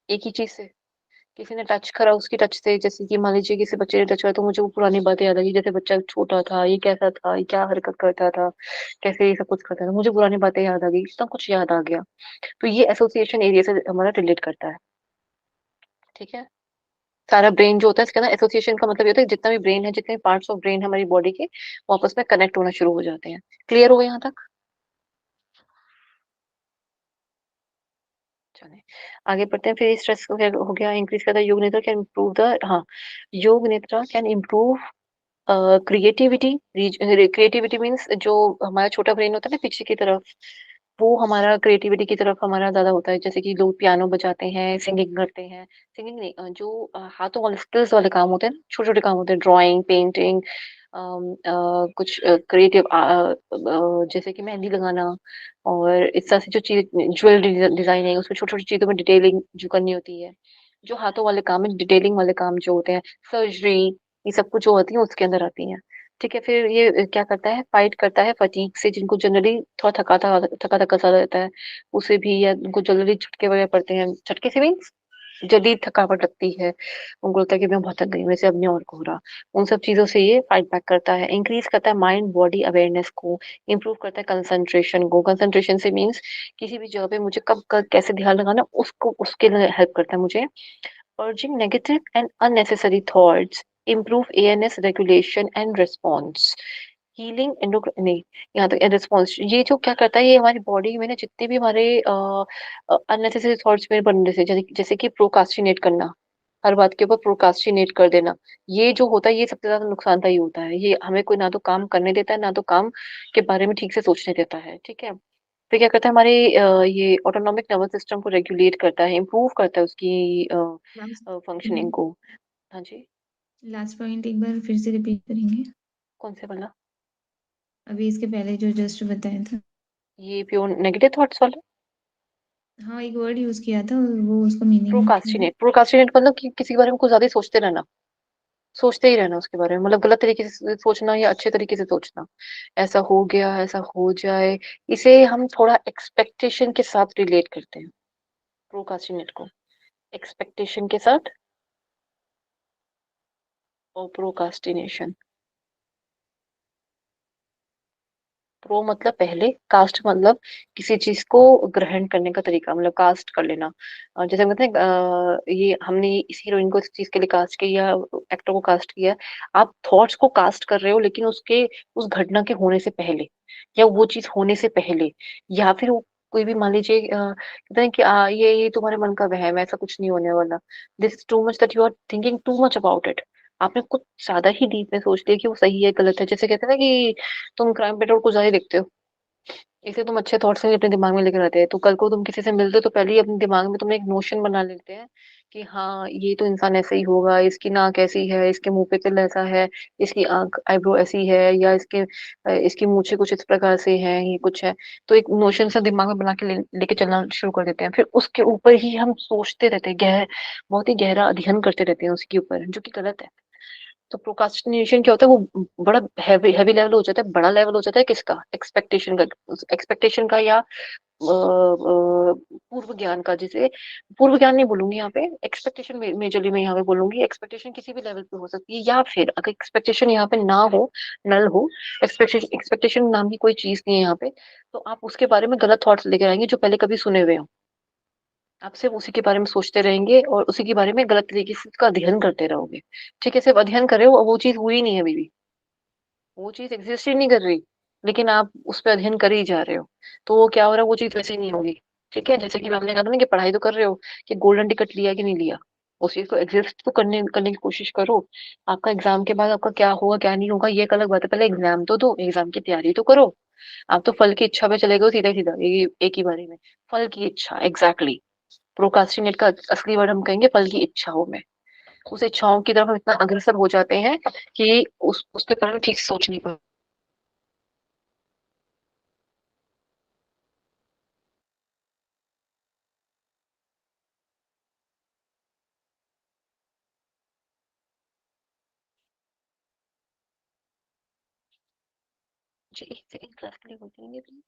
एक ही चीज से। किसी ने टच करा, उसकी टच से, जैसे कि मान लीजिए किसी बच्चे ने टच करा, तो मुझे वो पुरानी बातें याद आ गई, जैसे बच्चा छोटा था, ये कैसा था, ये क्या हरकत करता था, कैसे ये सब कुछ करता था, मुझे पुरानी बातें याद आ गई, इतना कुछ याद आ गया। तो ये एसोसिएशन एरिया से हमारा रिलेट करता है, ठीक है। सारा ब्रेन जो होता है, इसके अंदर एसोसिएशन का मतलब ये होता है, जितना भी ब्रेन है, जितने पार्ट्स ऑफ ब्रेन है हमारी बॉडी के, वो आपस में कनेक्ट होना शुरू हो जाते हैं। क्लियर हो गया यहाँ तक? चले आगे बढ़ते हैं। फिर स्ट्रेस हो गया, इंक्रीज करता है। योग निद्रा कैन इम्प्रूव द, हाँ, योग निद्रा can improve creativity. Creativity means जो हमारा छोटा ब्रेन होता है ना पीछे की तरफ, वो हमारा क्रिएटिविटी की तरफ हमारा ज्यादा होता है। जैसे कि लोग पियानो बजाते हैं, सिंगिंग करते हैं, सिंगिंग नहीं, जो हाथों वाले स्किल्स वाले काम होते हैं, छोटे छोटे काम होते हैं, ड्राइंग, पेंटिंग, कुछ क्रिएटिव, जैसे कि मेहंदी लगाना, और इस तरह से जो चीज, ज्वेलरी डिजाइनिंग है, उसमें छोटी छोटी चीजों में डिटेलिंग जो करनी होती है, जो हाथों वाले काम है, डिटेलिंग वाले काम जो होते हैं, सर्जरी, ये सब कुछ जो होती है उसके अंदर आती है। ठीक है। फिर ये क्या करता है, फाइट करता है फटीग से, जिनको जनरली थोड़ा थका थका सा रहता है उसे भी, या उनको जल्दी झटके वगैरह पड़ते हैं, झटके से मीन्स जल्दी थकावट लगती है, उनको लगता है कि मैं बहुत थक गई, मेरे से अब नहीं और को हो रहा, उन सब चीजों से ये फाइट बैक करता है। इंक्रीज करता है माइंड बॉडी अवेयरनेस को, इंप्रूव करता है कंसंट्रेशन को। कंसंट्रेशन से मीन्स किसी भी जगह पे मुझे कब कब कैसे ध्यान लगाना, उसको उसके लिए हेल्प करता है मुझे। Purging negative and unnecessary thoughts, improve ANS regulation and response, healing endocrine, नहीं, यहाँ तक रिस्पॉन्स, ये जो क्या करता है, ये हमारी बॉडी में ना जितने भी हमारे अननेसेसरी थॉट्स में बनने से, जैसे कि प्रोकास्टिनेट करना, हर बात के ऊपर प्रोकास्टिनेट कर देना, ये जो होता है ये सबसे ज्यादा नुकसानदायी होता है। ये हमें कोई ना तो काम करने देता है, ना तो काम के बारे में ठीक से सोचने देता है, ठीक है। फिर क्या करता है, हमारे ये ऑटोनॉमिक नर्वस सिस्टम को रेगुलेट करता है, इंप्रूव करता है उसकी लास्ट फंक्शनिंग को। हाँ जी। लास्ट पॉइंट एक बार फिर से रिपीट करेंगे? कौन से वाला? अभी इसके पहले जो जस्ट बताया था। ये प्योर नेगेटिव थॉट्स वाला। हाँ, एक वर्ड यूज किया था, वो उसका मीनिंग क्या है? प्रोकास्टिनेट, प्रोकास्टिनेट मतलब कि किसी के बारे में कुछ ज्यादा ही सोचते रहना, सोचते ही रहना उसके बारे में, मतलब गलत तरीके से सोचना या अच्छे तरीके से सोचना, ऐसा हो गया, ऐसा हो जाए, इसे हम थोड़ा एक्सपेक्टेशन के साथ रिलेट करते हैं, प्रोकास्टिनेट को एक्सपेक्टेशन के साथ, और प्रोकास्टिनेशन। प्रो मतलब पहले, कास्ट मतलब किसी चीज को ग्रहण करने का तरीका, मतलब कास्ट कर लेना। जैसे हम कहते हैं ये हमने इस हीरोइन को इस चीज के लिए कास्ट किया, एक्टर को कास्ट किया। आप थॉट्स को कास्ट कर रहे हो, लेकिन उसके उस घटना के होने से पहले, या वो चीज होने से पहले, या फिर वो कोई भी, मान लीजिए कहते हैं कि ये तुम्हारे मन का वहम है, ऐसा कुछ नहीं होने वाला, this is too much that you are thinking too much about it. आपने कुछ ज्यादा ही डीप में सोच लिया कि वो सही है गलत है। जैसे कहते हैं ना कि तुम क्राइम पेट्रोल को ज्यादा देखते हो, इसे तुम अच्छे थॉट्स से अपने दिमाग में लेकर आते हैं, तो कल को तुम किसी से मिलते हो तो पहले ही अपने दिमाग में तुमने एक नोशन बना लेते हैं कि हाँ, ये तो इंसान ऐसे ही होगा, इसकी नाक ऐसी है, इसके मुँह पे तिल ऐसा है, इसकी आँख आईब्रो ऐसी है, या इसकी मूंछें कुछ इस प्रकार से हैं, ये कुछ है। तो एक नोशन सा दिमाग में बना के लेके चलना शुरू कर देते हैं। फिर उसके ऊपर ही हम सोचते रहते हैं, बहुत ही गहरा अध्ययन करते रहते हैं उसके ऊपर, जो कि गलत है। तो प्रोक्रास्टिनेशन क्या होता है, वो बड़ा हैवी हैवी लेवल हो जाता है, बड़ा लेवल हो जाता है किसका, एक्सपेक्टेशन का, या पूर्व ज्ञान का। जिसे पूर्व ज्ञान नहीं बोलूंगी यहाँ पे, एक्सपेक्टेशन मेजरली मैं यहाँ पे बोलूंगी। एक्सपेक्टेशन किसी भी लेवल पे हो सकती है, या फिर अगर एक्सपेक्टेशन यहाँ पे ना हो, नल हो, एक्सपेक्टेशन नाम की कोई चीज नहीं है यहाँ पे, तो आप उसके बारे में गलत थॉट्स लेकर आएंगे जो पहले कभी सुने हुए हो। आप सिर्फ उसी के बारे में सोचते रहेंगे और उसी के बारे में गलत तरीके से उसका अध्ययन करते रहोगे। ठीक है, सिर्फ अध्ययन कर रहे हो, वो चीज हुई नहीं है अभी भी, वो चीज एग्जिस्ट ही नहीं कर रही, लेकिन आप उस पर अध्ययन कर ही जा रहे हो। तो वो क्या हो रहा है, वो चीज वैसे ही नहीं होगी। ठीक है, जैसे कि आपने कहा था ना कि पढ़ाई तो कर रहे हो, कि गोल्डन टिकट लिया कि नहीं लिया, उस चीज को एग्जिस्ट तो करने की कोशिश करो। आपका एग्जाम के बाद आपका क्या होगा क्या नहीं होगा ये एक अलग बात है, पहले एग्जाम तो दो, एग्जाम की तैयारी तो करो। आप तो फल की इच्छा पे चले गए हो सीधा सीधा, एक ही बारी में। फल की इच्छा, एग्जैक्टली। प्रोकास्टिनेट का असली वर्ड हम कहेंगे फल की इच्छाओं में। उस इच्छाओं की तरफ हम इतना अग्रसर हो जाते हैं कि उसके कारण ठीक से सोच नहीं पाते। जी, एक सेकंड क्लास के लिए हो जाएंगे प्लीज।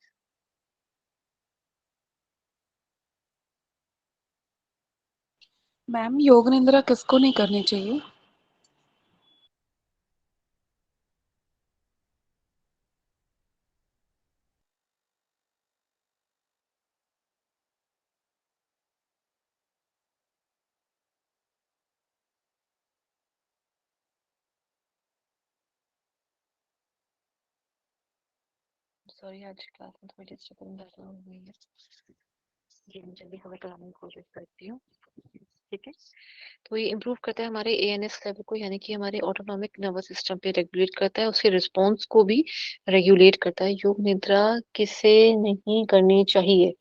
मैम, योग निंद्रा किसको नहीं करनी चाहिए? सॉरी, आज क्लास में थोड़ी डिस्टर्बेंस ज़्यादा हो गई है। जी, मैं जल्दी खबर कराने की कोशिश करती हूँ। ठीक है, तो ये इम्प्रूव करता है हमारे एएनएस लेवल को, यानी कि हमारे ऑटोनॉमिक नर्वस सिस्टम पे रेगुलेट करता है, उसके रिस्पॉन्स को भी रेगुलेट करता है। योग निद्रा किसे नहीं करनी चाहिए,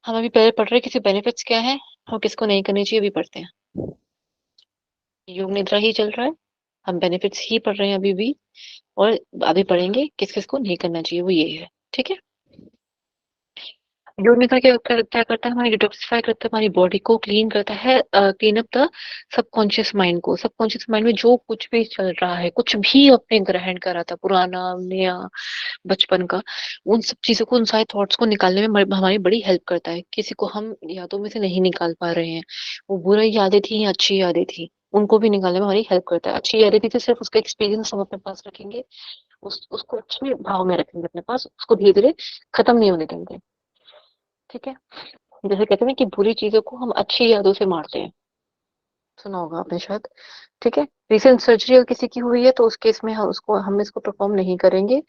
हम अभी पहले पढ़ रहे हैं किसी बेनिफिट्स क्या है और किसको नहीं करनी चाहिए, अभी पढ़ते हैं। योग निद्रा ही चल रहा है, हम बेनिफिट्स ही पढ़ रहे हैं अभी भी, और अभी पढ़ेंगे किस किस को नहीं करना चाहिए, वो ये है। ठीक है, योग निद्रा क्या करता है, हमारी डिटॉक्सिफाई करता है, हमारी बॉडी को क्लीन करता है, clean up the subconscious mind को। सबकॉन्शियस माइंड में जो कुछ भी चल रहा है, कुछ भी अपने ग्रहण करा था, पुराना नया, बचपन का, उन सब चीजों को, उन सारे थॉट्स को निकालने में हमारी बड़ी हेल्प करता है। किसी को हम यादों में से नहीं निकाल पा रहे हैं, वो बुरी यादें थी या अच्छी यादें थी, उनको भी निकालने में हमारी हेल्प करता है। अच्छी यादें थी तो सिर्फ उसका एक्सपीरियंस हम अपने पास रखेंगे, उसको अच्छे भाव में रखेंगे अपने पास, उसको धीरे धीरे खत्म नहीं होने देंगे। ठीक है, जैसे कहते हैं ना कि बुरी चीजों को हम अच्छी यादों से मारते हैं, सुना होगा आपने शायद। ठीक है, रिसेंट सर्जरी अगर किसी की हुई है तो उस केस में हम इसको परफॉर्म नहीं करेंगे।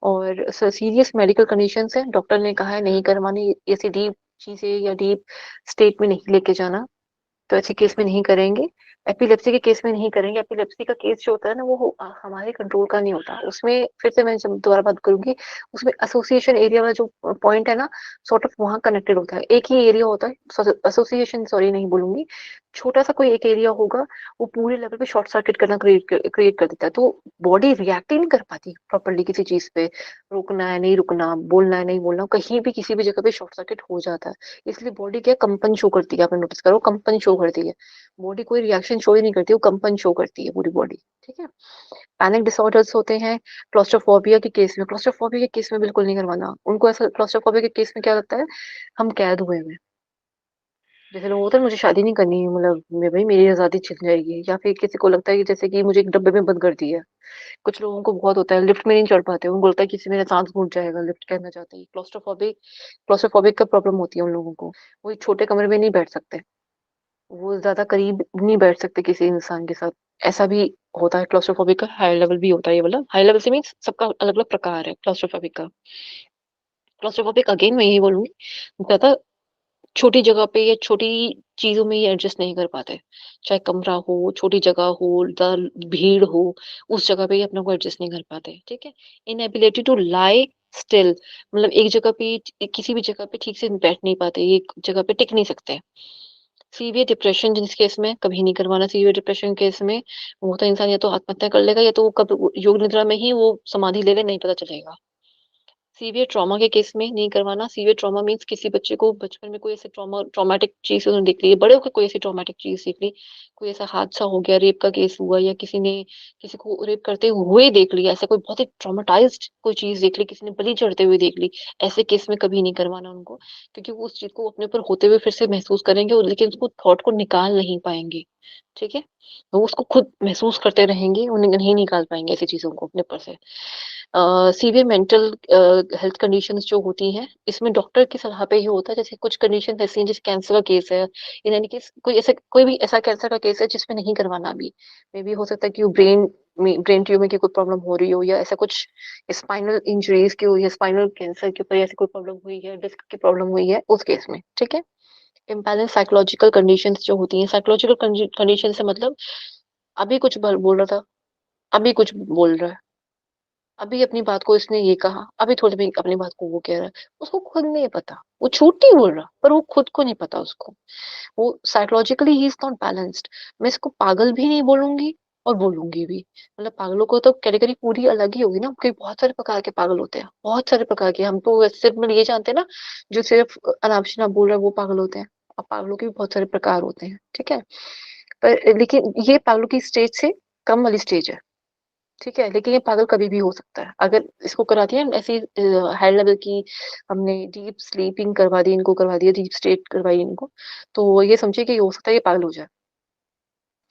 और सीरियस मेडिकल कंडीशंस है, डॉक्टर ने कहा है नहीं करवानी, ऐसी डीप चीजें या डीप स्टेट में नहीं लेके जाना, तो ऐसे केस में नहीं करेंगे। एपिलेप्सी के केस में नहीं करेंगे। एपिलेप्सी का केस जो होता है ना, वो हमारे कंट्रोल का नहीं होता, उसमें फिर से मैं जब दोबारा बात करूंगी, उसमें एसोसिएशन एरिया वाला जो पॉइंट है ना, सॉर्ट ऑफ वहां कनेक्टेड होता है, एक ही एरिया होता है। एसोसिएशन, सॉरी नहीं बोलूंगी, छोटा सा कोई एक एरिया होगा, वो पूरे लेवल पे शॉर्ट सर्किट करना क्रिएट कर देता है, तो बॉडी रिएक्ट ही नहीं कर पाती प्रॉपरली किसी चीज पे। रुकना है नहीं रुकना, बोलना है नहीं बोलना, कहीं भी किसी भी जगह पे शॉर्ट सर्किट हो जाता है। इसलिए बॉडी क्या कंपन शो करती है, आपने नोटिस करो, कंपन शो करती है। बॉडी कोई रिएक्शन शो ही नहीं करती, वो कंपन शो करती है पूरी बॉडी। ठीक है, पैनिक डिसऑर्डर्स होते हैं क्लॉस्ट्रोफोबिया के केस में। क्लॉस्ट्रोफोबिया के केस में बिल्कुल नहीं करवाना उनको, ऐसा क्लॉस्ट्रोफोबिया के केस में क्या लगता है, हम कैद हुए हैं। जैसे लोग होते हैं मुझे शादी नहीं करनी है, मतलब मैं भाई मेरी आजादी छिन जाएगी, या फिर किसी को लगता है कि जैसे कि मुझे एक डब्बे में बंद कर दिया है। कुछ लोगों को बहुत होता है, लिफ्ट में नहीं चढ़ पाते, उनको लगता है किसी मेरा सांस घुट जाएगा, लिफ्ट कहना चाहते हैं। क्लॉस्ट्रोफोबिक का प्रॉब्लम होती है उन लोगों को, वो एक छोटे कमरे में नहीं बैठ सकते, वो ज्यादा करीब नहीं बैठ सकते किसी इंसान के साथ। ऐसा भी होता है क्लॉस्ट्रोफोबिक का, हाई लेवल भी होता है ये वाला। हाई लेवल से मीन्स सबका अलग अलग प्रकार है क्लॉस्ट्रोफोबिक का। क्लॉस्ट्रोफोबिक अगेन मैं यही बोलूंगी, ज्यादा छोटी जगह पे या छोटी चीजों में ये एडजस्ट नहीं कर पाते, चाहे कमरा हो, छोटी जगह हो, भीड़ हो, उस जगह पे ये अपने को एडजस्ट नहीं कर पाते। ठीक है, इनएबिलिटी टू लाई स्टिल, मतलब एक जगह पे किसी भी जगह पे ठीक से बैठ नहीं पाते, एक जगह पे टिक नहीं सकते। सीवियर डिप्रेशन जिस केस में कभी नहीं करवाना। सीवियर डिप्रेशन केस में वो तो इंसान या तो आत्महत्या कर लेगा या तो वो कब योग निद्रा में ही वो समाधि ले ले, नहीं पता चलेगा। सीवियर ट्रॉमा के केस में नहीं करवाना। सीवियर ट्रॉमा मीन्स किसी बच्चे को बचपन में कोई ऐसे ट्रॉमेटिक चीज उन्होंने देख ली है, बड़े होकर कोई ऐसी ट्रॉमेटिक चीज देख ली, कोई ऐसा हादसा हो गया, रेप का केस हुआ, या किसी ने किसी को रेप करते हुए देख लिया, ऐसा कोई बहुत ही ट्रॉमेटाइज्ड कोई चीज देख ली, किसी ने बलि चढ़ते हुए देख ली, ऐसे केस में कभी नहीं करवाना उनको, क्योंकि वो उस चीज को अपने ऊपर होते हुए फिर से महसूस करेंगे लेकिन उसको थॉट को निकाल नहीं पाएंगे। ठीक है, वो उसको खुद महसूस करते रहेंगे, उन्हें नहीं निकाल पाएंगे ऐसी चीजों को अपने ऊपर से। सीवियर मेंटल हेल्थ कंडीशंस जो होती हैं, इसमें डॉक्टर की सलाह पे ही होता है। जैसे कुछ कंडीशन ऐसी हैं, जैसे कैंसर का केस है, इन एनी केस कोई भी ऐसा कैंसर का केस है जिसमें नहीं करवाना भी। मे बी हो सकता है कि वो ब्रेन ट्यूमर की कोई प्रॉब्लम हो रही हो, या ऐसा कुछ स्पाइनल इंजरीज की हो, या स्पाइनल कैंसर के ऊपर ऐसी कोई प्रॉब्लम हुई है, डिस्क की प्रॉब्लम हुई है उस केस में। ठीक है। इम्बैलेंस साइकोलॉजिकल कंडीशंस जो होती हैं, साइकोलॉजिकल कंडीशन से मतलब अभी कुछ बोल रहा था, अभी कुछ बोल रहा है, अभी अपनी बात को इसने ये कहा, अभी थोड़ी देर अपनी बात को वो कह रहा है, उसको खुद नहीं पता, वो झूठ नहीं बोल रहा पर वो खुद को नहीं पता उसको, वो psychologically he is not balanced. मैं इसको पागल भी नहीं बोलूंगी और बोलूंगी भी, मतलब पागलों को तो कैटेगरी पूरी अलग ही होगी ना, क्योंकि बहुत सारे प्रकार के पागल होते हैं, बहुत सारे प्रकार के। हम तो वैसे सिर्फ मतलब ये जानते हैं ना, जो सिर्फ अनाप शनाप बोल रहा है वो पागल होते हैं, और पागलों के भी बहुत सारे प्रकार होते हैं। ठीक है, पर लेकिन ये पागलों की स्टेज से कम वाली स्टेज है। ठीक है, लेकिन ये पागल कभी भी हो सकता है अगर इसको करा दिया ना ऐसी हाई लेवल की, हमने डीप स्लीपिंग करवा दी इनको, करवा दिया डीप स्टेट करवाई इनको, तो ये समझिए कि ये हो सकता है ये पागल हो जाए।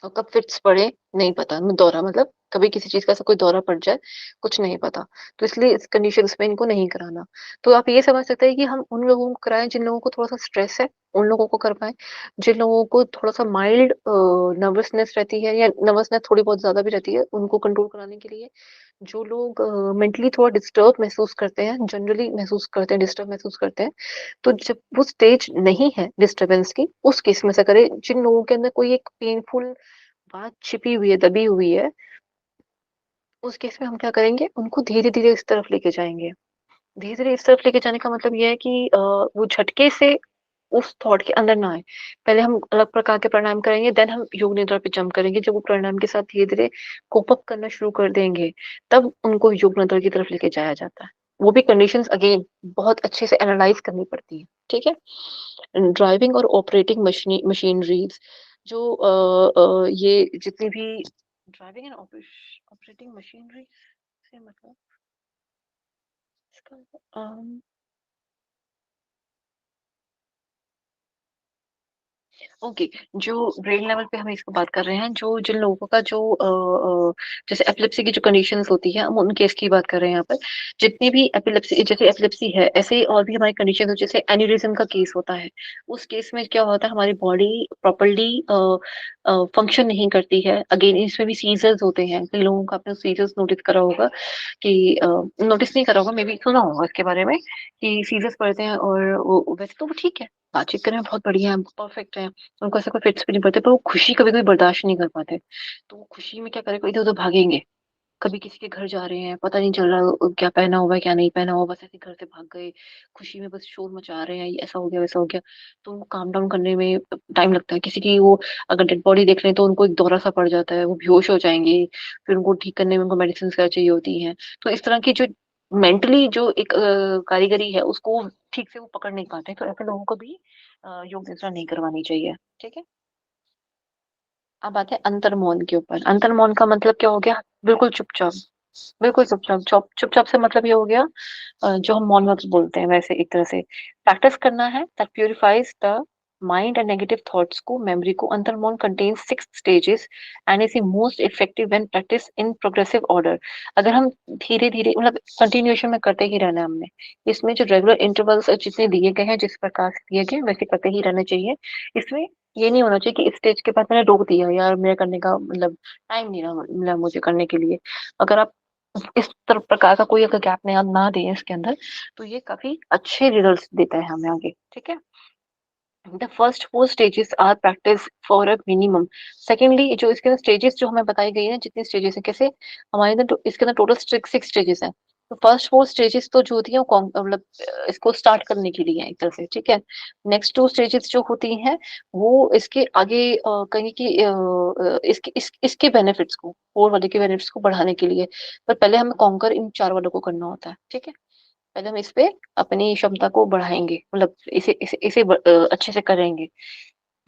और कब फिट्स पड़े नहीं पता, दौरा मतलब कभी किसी चीज का ऐसा कोई दौरा पड़ जाए, कुछ नहीं पता। तो इसलिए इस कंडीशंस में इनको नहीं कराना। तो आप ये समझ सकते हैं कि हम उन लोगों को कराएं जिन लोगों को थोड़ा सा स्ट्रेस है, उन लोगों को कर पाए। जिन लोगों को थोड़ा सा माइल्ड नर्वसनेस रहती है, या नर्वसनेस थोड़ी बहुत ज्यादा भी रहती है, उनको कंट्रोल कराने के लिए। जो लोग मेंटली थोड़ा डिस्टर्ब महसूस करते हैं, जनरली महसूस करते हैं, डिस्टर्ब महसूस करते हैं, तो जब वो स्टेज नहीं है डिस्टरबेंस की, उस केस में से करें। जिन लोगों के अंदर कोई एक पेनफुल बात छिपी हुई है, दबी हुई है, उस केस में हम क्या करेंगे, उनको धीरे धीरे इस तरफ लेके जाएंगे। धीरे धीरे इस तरफ लेके जाने का मतलब ये है कि वो झटके से उस थॉट के अंदर ना आए। पहले हम अलग प्रकार के प्राणायाम करेंगे, देन हम योग निद्रा पे जंप करेंगे। जब वो प्राणायाम के साथ धीरे धीरे कोप अप करना शुरू कर देंगे, तब उनको योग निद्रा की तरफ लेके जाया जाता है। वो भी कंडीशंस अगेन बहुत अच्छे से एनालाइज करनी पड़ती है। ठीक है। ड्राइविंग और ऑपरेटिंग मशीनरीज, जो ये जितनी भी ड्राइविंग एंड ऑपरेटिंग मशीनरी से मतलब इसका ओके, जो ब्रेन लेवल पे हम इसको बात कर रहे हैं, जो जिन लोगों का जो जैसे एपिलेप्सी की जो कंडीशंस होती है, हम उन केस की बात कर रहे हैं यहाँ पर। जितनी भी एपिलेप्सी, जैसे एपिलेप्सी है, ऐसे ही और भी हमारी कंडीशन हो, जैसे एन्यूरिज्म का केस होता है। उस केस में क्या होता है, हमारी बॉडी प्रॉपरली फंक्शन नहीं करती है। अगेन इसमें भी सीजर्स होते हैं, कई लोगों का आपने सीजर्स नोटिस करा होगा कि नोटिस नहीं करा होगा, मे बी सुना होगा इसके बारे में, कि सीजर्स पड़ते हैं। और वैसे तो वो ठीक है, बातचीत करने में बहुत बढ़िया है, परफेक्ट है, उनको ऐसा कोई फिट्स भी नहीं पड़ते, पर वो खुशी कभी कभी बर्दाश्त नहीं कर पाते। तो वो खुशी में क्या करेगा, इधर उधर भागेंगे। कभी किसी के घर जा रहे हैं, पता नहीं चल रहा क्या पहना हुआ है क्या नहीं पहना हुआ, बस ऐसे घर से भाग गए, खुशी में बस शोर मचा रहे हैं, ये ऐसा हो गया वैसा हो गया। तो उनको काम डाउन करने में टाइम लगता है। किसी की वो अगर डेड बॉडी देख रहे हैं तो उनको एक दौरा सा पड़ जाता है, वो बेहोश हो जाएंगे, फिर उनको ठीक करने में उनको मेडिसिन चाहिए होती है। तो इस तरह की जो मेंटली जो एक कारीगरी है, उसको ठीक से वो पकड़ नहीं पाते, तो ऐसे लोगों को भी योग निद्रा नहीं करवानी चाहिए। ठीक है। अब आते हैं अंतर्मौन के ऊपर। अंतर्मौन का मतलब क्या हो गया, बिल्कुल चुपचाप। बिल्कुल चुपचाप, चुपचाप से मतलब ये हो गया जो हम मौन व्रत बोलते हैं, वैसे एक तरह से प्रैक्टिस करना है। That purifies the mind and negative thoughts को, मेमोरी को। Antarmouna contains 6 stages and is the most effective when practice in progressive order. अगर हम धीरे धीरे मतलब कंटिन्यूएशन में करते ही रहना है हमने, इसमें जो रेगुलर इंटरवल्स जितने दिए गए हैं, जिस प्रकार से दिए गए वैसे करते ही रहना चाहिए। इसमें ये नहीं होना चाहिए कि इस स्टेज के बाद मैंने रोक दिया, यार मेरे करने का मतलब टाइम नहीं रहा मिला मुझे करने के लिए। अगर आप इस प्रकार का कोई अगर गैप नहीं ना दें इसके अंदर, तो ये काफी अच्छे रिजल्ट्स देता है हमें आगे। ठीक है। The first 4 stages are practice for a minimum. Secondly, जो इसके अंदर स्टेजेस जो हमें बताई गई है, जितनी स्टेजेस है कैसे हमारे अंदर इसके अंदर टोटल 6 स्टेजेस है। तो फर्स्ट 4 स्टेजेस तो जो होती है वो मतलब इसको स्टार्ट करने के लिए है एक तरह से, ठीक है। नेक्स्ट 2 स्टेजेस जो होती हैं वो इसके आगे कहेंगे कि इसके बेनिफिट्स को, 4 वाले के बेनिफिट्स को बढ़ाने के लिए। पर पहले हमें कॉन्कर इन 4 वालों को करना होता है, ठीक है। पहले हम इस पे अपनी क्षमता को बढ़ाएंगे, मतलब इसे अच्छे से करेंगे।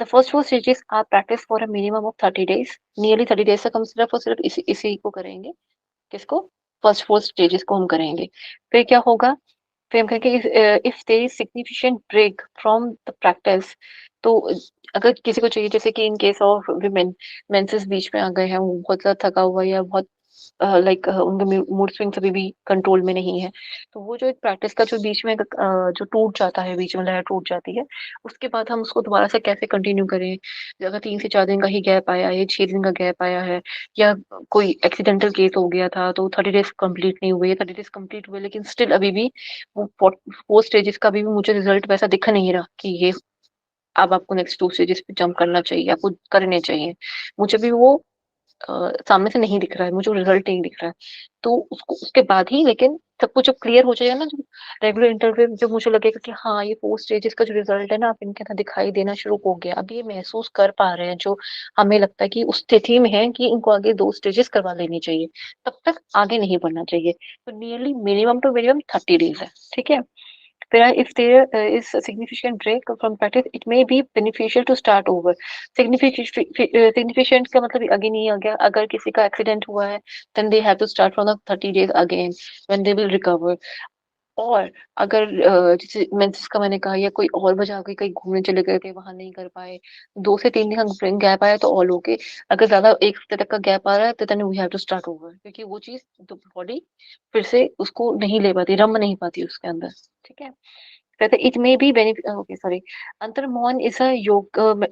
The first 4 stages are practice for a minimum of 30 days. Nearly 30 days तक हम सिर्फ और सिर्फ इसी को करेंगे। किसको? फर्स्ट 4 स्टेजेस को हम करेंगे। फिर क्या होगा? फिर हम कहेंगे if there is significant break from the practice, तो अगर किसी को चाहिए, जैसे कि in case of women, menses बीच में आ गए हैं, वो बहुत ज्यादा थका हुआ है या बहुत लाइक उनके मूड स्विंग्स अभी भी कंट्रोल में नहीं है, तो वो जो एक प्रैक्टिस का जो बीच में जो टूट जाता है, बीच में लहर टूट जाती है, उसके बाद हम उसको दोबारा से कैसे कंटिन्यू करें। अगर 3 से 4 दिन का ही गैप आया है, 6 दिन का गैप आया है, या कोई एक्सीडेंटल केस हो गया था तो 30 डेज कंप्लीट नहीं हुए, 30 डेज कंप्लीट हुए लेकिन स्टिल अभी भी वो 4 स्टेजेस का भी मुझे रिजल्ट वैसा दिख नहीं रहा कि ये अब आपको नेक्स्ट 2 स्टेजेस पे जंप करना चाहिए, आपको करने चाहिए, मुझे भी वो सामने से नहीं दिख रहा है, मुझे रिजल्ट नहीं दिख रहा है। तो उसको उसके बाद ही, लेकिन सब कुछ जब क्लियर हो जाएगा ना, जो रेगुलर इंटरवल, जब मुझे लगेगा कि हाँ ये 4 स्टेजेस का जो रिजल्ट है ना, अब इनके अंदर दिखाई देना शुरू हो गया, अब ये महसूस कर पा रहे हैं, जो हमें लगता है कि उस स्थिति में है कि इनको आगे 2 स्टेजेस करवा लेनी चाहिए, तब तक आगे नहीं बढ़ना चाहिए। तो nearly minimum to minimum 30 days है, ठीक है। फिर if there is a significant break from practice, it may be beneficial to start over. Significant का मतलब अगेन नहीं आ गया, अगर किसी का एक्सीडेंट हुआ है then they have to start from the 30 days again when they will recover. और अगर जैसे मेंसेस का मैंने कहा, या कोई और वजह आ गई, कहीं घूमने चले गए थे वहां नहीं कर पाए, 2 से 3 दिन का गैप आया तो ऑल ओके। अगर ज्यादा एक हफ्ते तक का गैप आ रहा है तो then we have to start over, क्योंकि वो चीज तो बॉडी फिर से उसको नहीं ले पाती, रम नहीं पाती उसके अंदर, ठीक है। कहते it may be benefit, okay sorry. Antarmouna is a yoga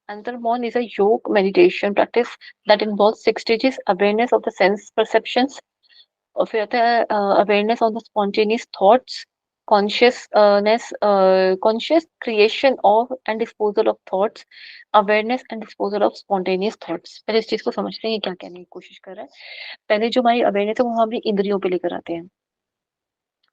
Antarmon is a yoga meditation practice that involves 6 stages: awareness of the sense perceptions, और फिर आता है awareness of the spontaneous thoughts, conscious creation of and disposal of thoughts, awareness and disposal of spontaneous thoughts। पहले इस चीज को समझते हैं ये क्या कहने की कोशिश कर रहा है। पहले जो हमारी अवेयरनेस है वो हम अपनी इंद्रियों पे लेकर आते हैं।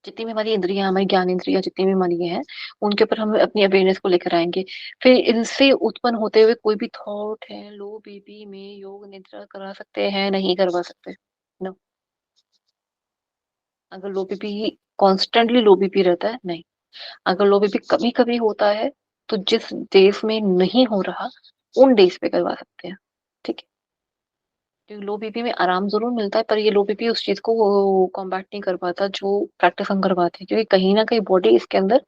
जितनी भी हमारी इंद्रियां, हमारी ज्ञान इंद्रियां जितनी भी हमारी हैं, उनके ऊपर हम अपनी अवेयरनेस को लेकर आएंगे। फिर इनसे उत्पन्न होते हुए कोई भी थॉट है, लो बीपी में योग निद्रा करा सकते हैं? नहीं करवा सकते, नो। अगर लो बीपी कॉन्स्टेंटली लो बीपी रहता है, नहीं। अगर लो बीपी कभी कभी होता है, तो जिस डेज में नहीं हो रहा उन डेज पे करवा सकते हैं, ठीक है। क्योंकि लो बीपी में आराम जरूर मिलता है, पर ये लो बीपी उस चीज को कॉम्बैट नहीं कर पाता जो प्रैक्टिस हम करवाते हैं, क्योंकि कहीं ना कहीं बॉडी इसके अंदर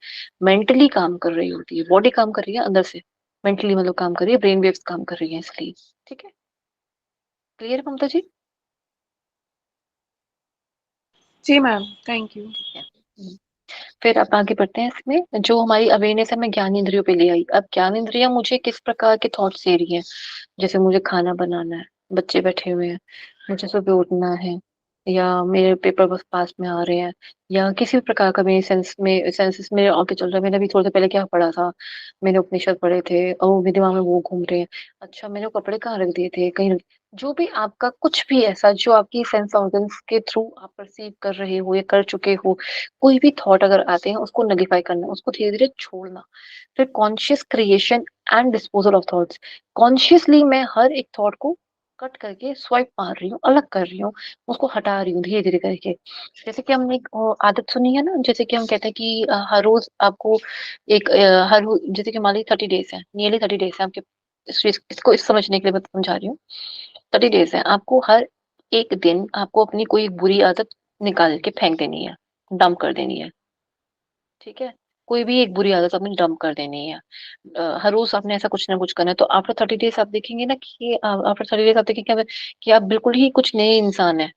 मेंटली काम कर रही होती है, बॉडी काम कर रही है अंदर से, मेंटली मतलब काम कर रही है, ब्रेन वेव्स काम कर रही है, इसलिए। ठीक है, क्लियर है ममता जी? जी मैम, थैंक यू। ठीक है। फिर अब आगे बढ़ते हैं। इसमें जो हमारी अवेयरनेस है, मैं ज्ञान इंद्रियों पे ले आई। अब ज्ञान इंद्रियां मुझे किस प्रकार के थॉट्स दे रही हैं, जैसे मुझे खाना बनाना है, बच्चे बैठे हुए हैं, मुझे सुबह उठना है, या मेरे पेपर बस पास में आ रहे हैं, या किसी भी प्रकार का मेरे सेंसेस मेरे आगे चल रहा है। मैंने अभी थोड़ी देर पहले क्या पढ़ा था, मैंने उपनिषद पढ़े थे और मेरे दिमाग में वो घूम रहे हैं। अच्छा, मैंने वो कपड़े कहाँ रख दिए थे, कहीं जो भी आपका कुछ भी ऐसा जो आपकी सेंस ऑर्गन्स के थ्रू आप परसीव कर रहे हो या कर चुके हो, कोई भी थॉट अगर आते हैं उसको नलिफाई करना, उसको धीरे धीरे छोड़ना। फिर conscious creation and disposal of thoughts. Consciously मैं हर एक थॉट को कट करके स्वाइप मार रही हूँ, अलग कर रही हूँ, उसको हटा रही हूँ धीरे धीरे करके। जैसे कि हमने एक आदत सुनी है ना, जैसे कि हम कहते हैं कि हर रोज आपको एक जैसे कि मान लीजिए 30 डेज है, नियरली 30 डेज है आपके। इसको इस समझने के लिए मैं समझा रही हूँ। 30 डेज है, आपको हर एक दिन आपको अपनी कोई बुरी आदत निकाल के फेंक देनी है, डंप कर देनी है, ठीक है। कोई भी एक बुरी आदत आपने डंप कर देनी है। हर रोज आपने ऐसा कुछ ना कुछ करना है, तो आफ्टर 30 डेज आप देखेंगे ना कि आफ्टर 30 डेज आप देखेंगे कि आप बिल्कुल ही कुछ नए इंसान है,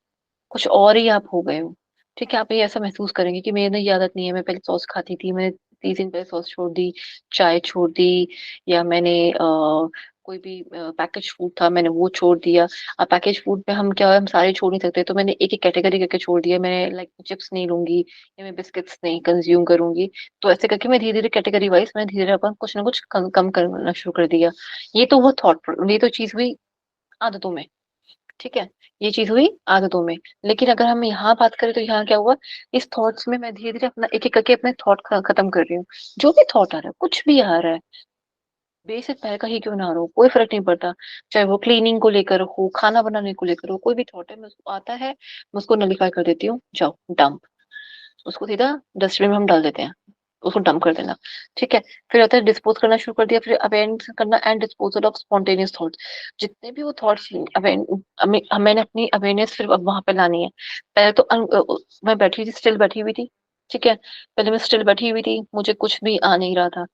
कुछ और ही आप हो गए हो। ठीक है, आप ये ऐसा महसूस करेंगे कि मेरी ये आदत नहीं है, मैं पहले सॉस खाती थी, मैंने 30 दिन पहले सॉस छोड़ दी, चाय छोड़ दी, या मैंने कोई भी पैकेज फूड था मैंने वो छोड़ दिया। अब पैकेज फूड में हम क्या है, हम सारे छोड़ नहीं सकते, तो मैंने एक एक कैटेगरी करके छोड़ दिया। मैं लाइक चिप्स नहीं लूंगी, या मैं बिस्किट्स नहीं कंज्यूम करूंगी। तो ऐसे करके मैं धीरे धीरे कैटेगरी वाइज मैं धीरे धीरे अपन कुछ ना कुछ कम करना शुरू कर दिया। ये तो वो थॉट, ये तो चीज हुई आदतों में। ठीक है, ये चीज हुई आदतों में। लेकिन अगर हम यहाँ बात करें तो यहाँ क्या हुआ, इस थॉट्स में मैं धीरे धीरे अपना एक एक करके अपने थॉट खत्म कर रही हूँ। जो भी थॉट आ रहा है, कुछ भी आ रहा है, बेसिक पैर का ही क्यों ना हो, कोई फर्क नहीं पड़ता। चाहे वो क्लीनिंग को लेकर हो, खाना बनाने को लेकर हो, कोई भी थॉट है, मैं उसको आता है, मैं उसको नलीफाई कर देती हूँ, जाओ डंप, उसको सीधा डस्टबिन में हम डाल देते हैं, उसको डंप कर देना। ठीक है, फिर आता है डिस्पोज करना शुरू कर दिया, फिर अवेयरनेस करना and disposal of spontaneous thoughts. जितने भी वो थॉट्स, मैंने अपनी अवेयरनेस फिर अब वहां पे लानी है। पहले तो मैं बैठी थी, स्टिल बैठी हुई थी। ठीक है, पहले मैं स्टिल बैठी हुई थी, मुझे कुछ भी आ नहीं रहा था।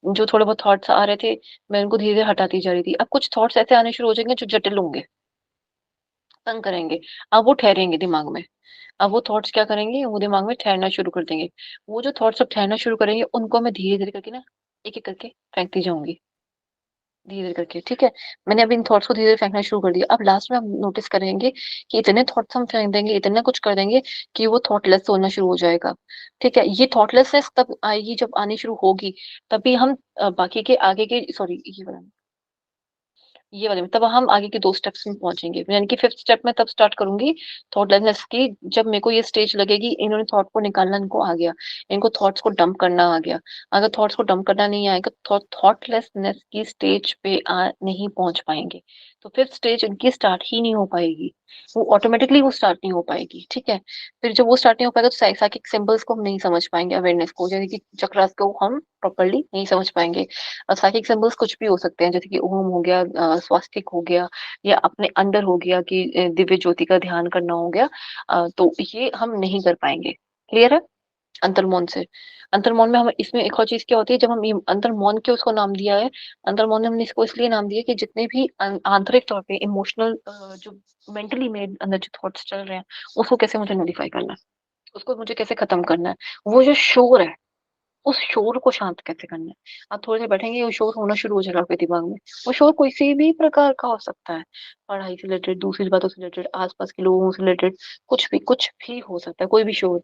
जो थोड़े बहुत थॉट्स आ रहे थे, मैं उनको धीरे धीरे हटाती जा रही थी। अब कुछ थॉट्स ऐसे आने शुरू हो जाएंगे जो जटिल होंगे, तंग करेंगे। अब वो ठहरेंगे दिमाग में। अब वो थॉट्स क्या करेंगे, वो दिमाग में ठहरना शुरू कर देंगे। वो जो थॉट्स अब ठहरना शुरू करेंगे, उनको मैं धीरे धीरे करके ना, एक एक करके फेंकती जाऊंगी, धीरे धीरे करके। ठीक है, मैंने अभी इन थॉट्स को धीरे धीरे फेंकना शुरू कर दिया। अब लास्ट में हम नोटिस करेंगे कि इतने थॉट्स हम फेंक देंगे, इतना कुछ कर देंगे कि वो थॉटलेस होना शुरू हो जाएगा। ठीक है, ये थॉटलेसनेस तब आएगी जब आनी शुरू होगी, तभी हम बाकी के आगे के, सॉरी ये वाला, ये वाले में, तब हम आगे के 2 स्टेप्स में पहुंचेंगे। यानी कि 5th स्टेप में तब स्टार्ट करूंगी थॉटलेसनेस की, जब मेरे को ये स्टेज लगेगी, इन्होंने थॉट को निकालना इनको आ गया, इनको थॉट्स को डंप करना आ गया। अगर थॉट्स को डंप करना नहीं आएगा तो थॉटलेसनेस की स्टेज पे नहीं पहुंच पाएंगे। तो 5th स्टेज उनकी स्टार्ट ही नहीं हो पाएगी, वो ऑटोमेटिकली वो स्टार्ट नहीं हो पाएगी। ठीक है, फिर जब वो स्टार्ट नहीं हो पाएगा तो साइकिक सिंबल्स को हम नहीं समझ पाएंगे, अवेयरनेस को, जैसे कि चक्रास को हम प्रॉपरली नहीं समझ पाएंगे। साइकिक सिंबल्स कुछ भी हो सकते हैं, जैसे कि ओम हो गया, स्वास्तिक हो गया, या अपने अंदर हो गया कि दिव्य ज्योति का ध्यान करना हो गया। तो ये हम नहीं कर पाएंगे। क्लियर है? अंतर्मौन से, अंतर्मौन में हम, इसमें एक और चीज क्या होती है, जब हम ये अंतर्मौन क्यों उसको नाम दिया है, अंतर्मौन ने हमने इसको इसलिए नाम दिया कि जितने भी आंतरिक तौर पे इमोशनल, जो मेंटली मेरे अंदर जो थॉट्स चल रहे हैं, उसको कैसे मुझे नोटिफाई करना है, उसको मुझे कैसे खत्म करना है। वो जो शोर है, उस शोर को शांत कैसे करना है। आप थोड़ी देर बैठेंगे, वो शोर होना शुरू हो जाएगा आपके दिमाग में। वो शोर कोई सी भी प्रकार का हो सकता है, पढ़ाई से रिलेटेड, दूसरी बातों से रिलेटेड, आसपास के लोगों से रिलेटेड, कुछ भी हो सकता है, कोई भी शोर।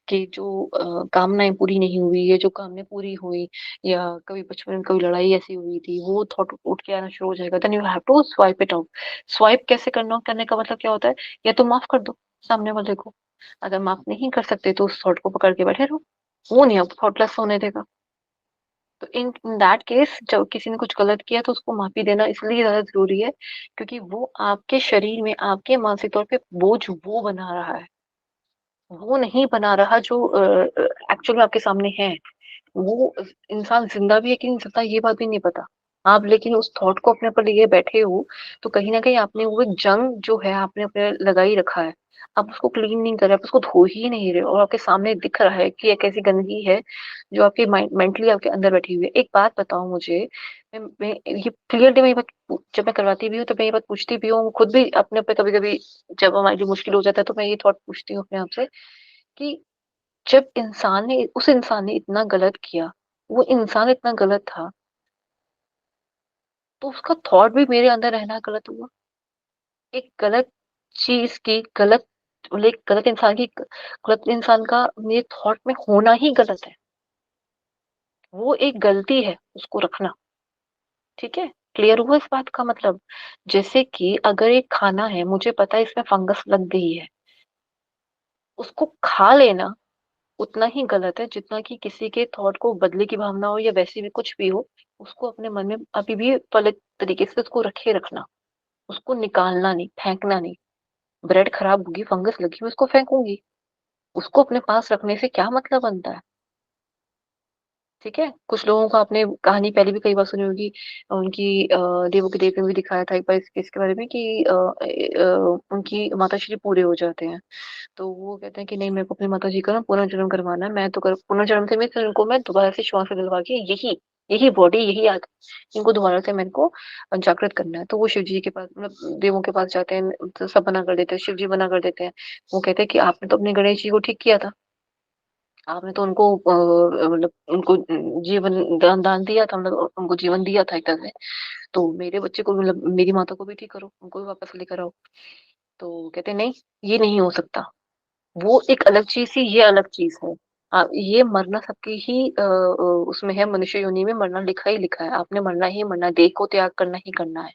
कि जो कामनाएं पूरी नहीं हुई, या जो कामनाएं पूरी हुई, या कभी बचपन में कभी लड़ाई ऐसी हुई थी, वो थॉट उठ के आना शुरू हो जाएगा। Then you have to swipe it out. Swipe कैसे करना, करने का मतलब क्या होता है, या तो माफ कर दो सामने वाले को। अगर माफ नहीं कर सकते तो उस थॉट को पकड़ के बैठे रहो, वो नहीं आपको थॉटलेस होने देगा। तो इन इन दैट केस, जब किसी ने कुछ गलत किया तो उसको माफी देना इसलिए ज्यादा जरूरी है, क्योंकि वो आपके शरीर में, आपके मानसिक तौर पे बोझ वो बना रहा है, वो नहीं बना रहा जो एक्चुअल में आपके सामने है। वो इंसान जिंदा भी है कि नहीं जिंदा, ये बात भी नहीं पता। आप लेकिन उस थॉट को अपने ऊपर लिए बैठे हो, तो कहीं ना कहीं आपने वो एक जंग जो है आपने अपने लगा ही रखा है। आप उसको क्लीन नहीं कर रहे, आप उसको धो ही नहीं रहे, और आपके सामने दिख रहा है कि एक ऐसी गंदगी है जो आपके माइंड मेंटली आपके अंदर बैठी हुई है। एक बात बताओ मुझे, मैं ये क्लियरली, मैं ये बात जब मैं करवाती भी हूँ तो मैं ये बात पूछती भी हूँ खुद भी अपने पे, कभी कभी जब हमारे लिए मुश्किल हो जाता है तो मैं ये थॉट पूछती हूँ अपने आप से, कि जब इंसान ने, उस इंसान ने इतना गलत किया, वो इंसान इतना गलत था, तो उसका थॉट भी मेरे अंदर रहना गलत हुआ। एक गलत चीज की गलत, मतलब एक गलत इंसान की, गलत इंसान का मेरे थॉट में होना ही गलत है। वो एक गलती है उसको रखना। ठीक है, क्लियर हुआ इस बात का मतलब? जैसे कि अगर एक खाना है, मुझे पता है इसमें फंगस लग गई है, उसको खा लेना उतना ही गलत है जितना कि किसी के थॉट को बदले की भावना हो, या वैसे भी कुछ भी हो, उसको अपने मन में अभी भी पलट तरीके से उसको रखे रखना, उसको निकालना नहीं, फेंकना नहीं। ब्रेड खराब होगी, फंगस लगी, मैं उसको फेंकूंगी, उसको अपने पास रखने से क्या मतलब बनता है। ठीक है, कुछ लोगों को आपने कहानी पहले भी कई बार सुनी होगी, उनकी देवों के देव में भी दिखाया था एक बार इसके बारे में, कि उनकी माता श्री पूरे हो जाते हैं, तो वो कहते हैं कि नहीं, मेरे को अपनी माता जी का ना पुनर्जन्म करवाना है, मैं तो कर पुनर्जन्म से मैं, फिर उनको मैं दोबारा से श्वास दिलवा के यही, यही बॉडी, यही आत्मा, इनको दोबारा से मेरे को जागृत करना है। तो वो शिव जी के पास, मतलब देवों के पास जाते हैं, तो सब मना कर देते हैं, शिव जी मना कर देते हैं। वो कहते हैं कि आपने तो अपने गणेश जी को ठीक किया था, आपने तो उनको मतलब उनको जीवन दान दान दिया था, मतलब उनको जीवन दिया था एक तरह से, तो मेरे बच्चे को, मतलब मेरी माता को भी ठीक करो, उनको भी वापस लेकर आओ। तो कहते नहीं, ये नहीं हो सकता, वो एक अलग चीज थी, ये अलग चीज है। ये मरना सबकी ही उसमें है, मनुष्य योनि में मरना लिखा ही लिखा है, आपने मरना ही मरना है, देह को त्याग करना ही करना है।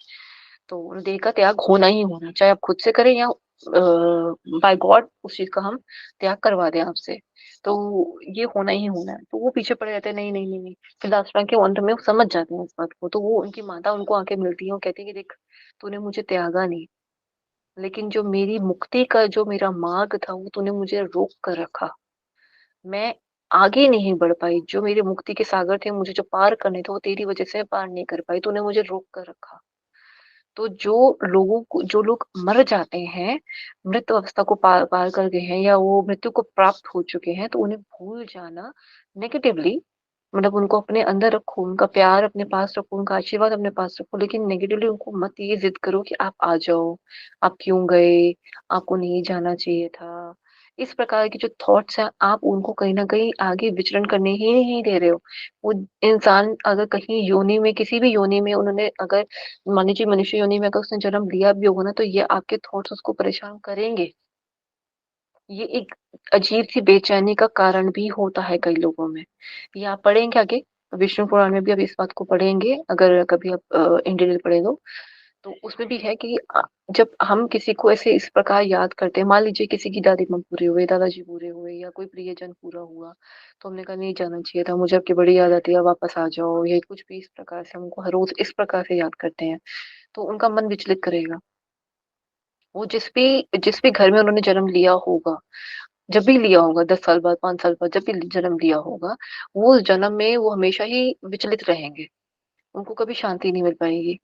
तो देह का त्याग होना ही होना, चाहे आप खुद से करें या बाय गॉड उस चीज का हम त्याग करवा दें आपसे, तो ये होना ही होना है। तो वो पीछे पड़े रहते हैं, नहीं नहीं नहीं नहीं। फिर लास्ट के अंत में वो समझ जाते हैं इस बात को, तो वो उनकी माता उनको आके मिलती है और कहती है कि देख, तूने मुझे त्यागा नहीं, लेकिन जो मेरी मुक्ति का जो मेरा मार्ग था वो तूने मुझे रोक कर रखा। मैं आगे नहीं बढ़ पाई, जो मेरे मुक्ति के सागर थे मुझे जो पार करने थे वो तेरी वजह से पार नहीं कर पाई, तूने मुझे रोक कर रखा। तो जो लोग मर जाते हैं, मृत अवस्था को पार कर गए हैं या वो मृत्यु को प्राप्त हो चुके हैं, तो उन्हें भूल जाना नेगेटिवली, मतलब उनको अपने अंदर रखो, उनका प्यार अपने पास रखो, उनका आशीर्वाद अपने पास रखो, लेकिन नेगेटिवली उनको मत ये जिद करो कि आप आ जाओ, आप क्यों गए, आपको नहीं जाना चाहिए था। इस प्रकार के जो थॉट्स हैं, आप उनको कहीं ना कहीं आगे विचरण करने ही नहीं दे रहे हो। वो इंसान अगर कहीं योनि में, किसी भी योनि में उन्होंने अगर, मान लीजिए मनुष्य योनि में अगर उसने जन्म लिया भी होगा ना, तो ये आपके थॉट्स उसको परेशान करेंगे। ये एक अजीब सी बेचैनी का कारण भी होता है कई लोगों में। ये आप पढ़ेंगे आगे, विष्णु पुराण में भी आप इस बात को पढ़ेंगे, अगर कभी आप इन डिटेल पढ़े तो उसमें भी है कि जब हम किसी को ऐसे इस प्रकार याद करते हैं, मान लीजिए किसी की दादी माँ पूरे हुए, दादाजी पूरे हुए, या कोई प्रियजन पूरा हुआ, तो हमने कहा नहीं जाना चाहिए था, मुझे आपकी बड़ी याद आती है, वापस आ जाओ, या कुछ भी इस प्रकार से हमको हर रोज इस प्रकार से याद करते हैं, तो उनका मन विचलित करेगा। वो जिस भी घर में उन्होंने जन्म लिया होगा, जब भी लिया होगा, 10 साल बाद, 5 साल बाद, जब भी जन्म लिया होगा, वो उस जन्म में वो हमेशा ही विचलित रहेंगे, उनको कभी शांति नहीं मिल पाएगी।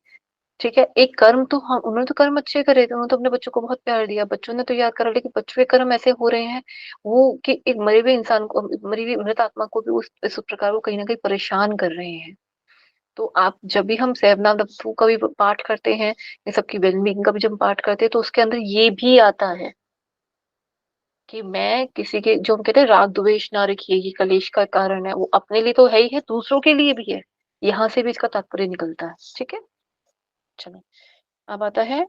ठीक है, एक कर्म तो हम, उन्होंने तो कर्म अच्छे करे थे, उन्होंने तो अपने बच्चों को बहुत प्यार दिया, बच्चों ने तो याद करा, लेकिन बच्चों के कर्म ऐसे हो रहे हैं वो कि एक मरे हुए इंसान को, मरी हुई मृत आत्मा को भी उस इस प्रकार वो कहीं ना कहीं परेशान कर रहे हैं। तो आप जब भी हम सेवनाथ दप्तू का भी पाठ करते हैं, ये सबकी वेलबींग का भी जब पाठ करते हैं, तो उसके अंदर ये भी आता है कि मैं किसी के, जो हम कहते हैं राग द्वेष ना रखिए, ये कलेश का कारण है, वो अपने लिए तो है ही है, दूसरों के लिए भी है। यहाँ से भी इसका तात्पर्य निकलता है। ठीक है, चलो अब आता है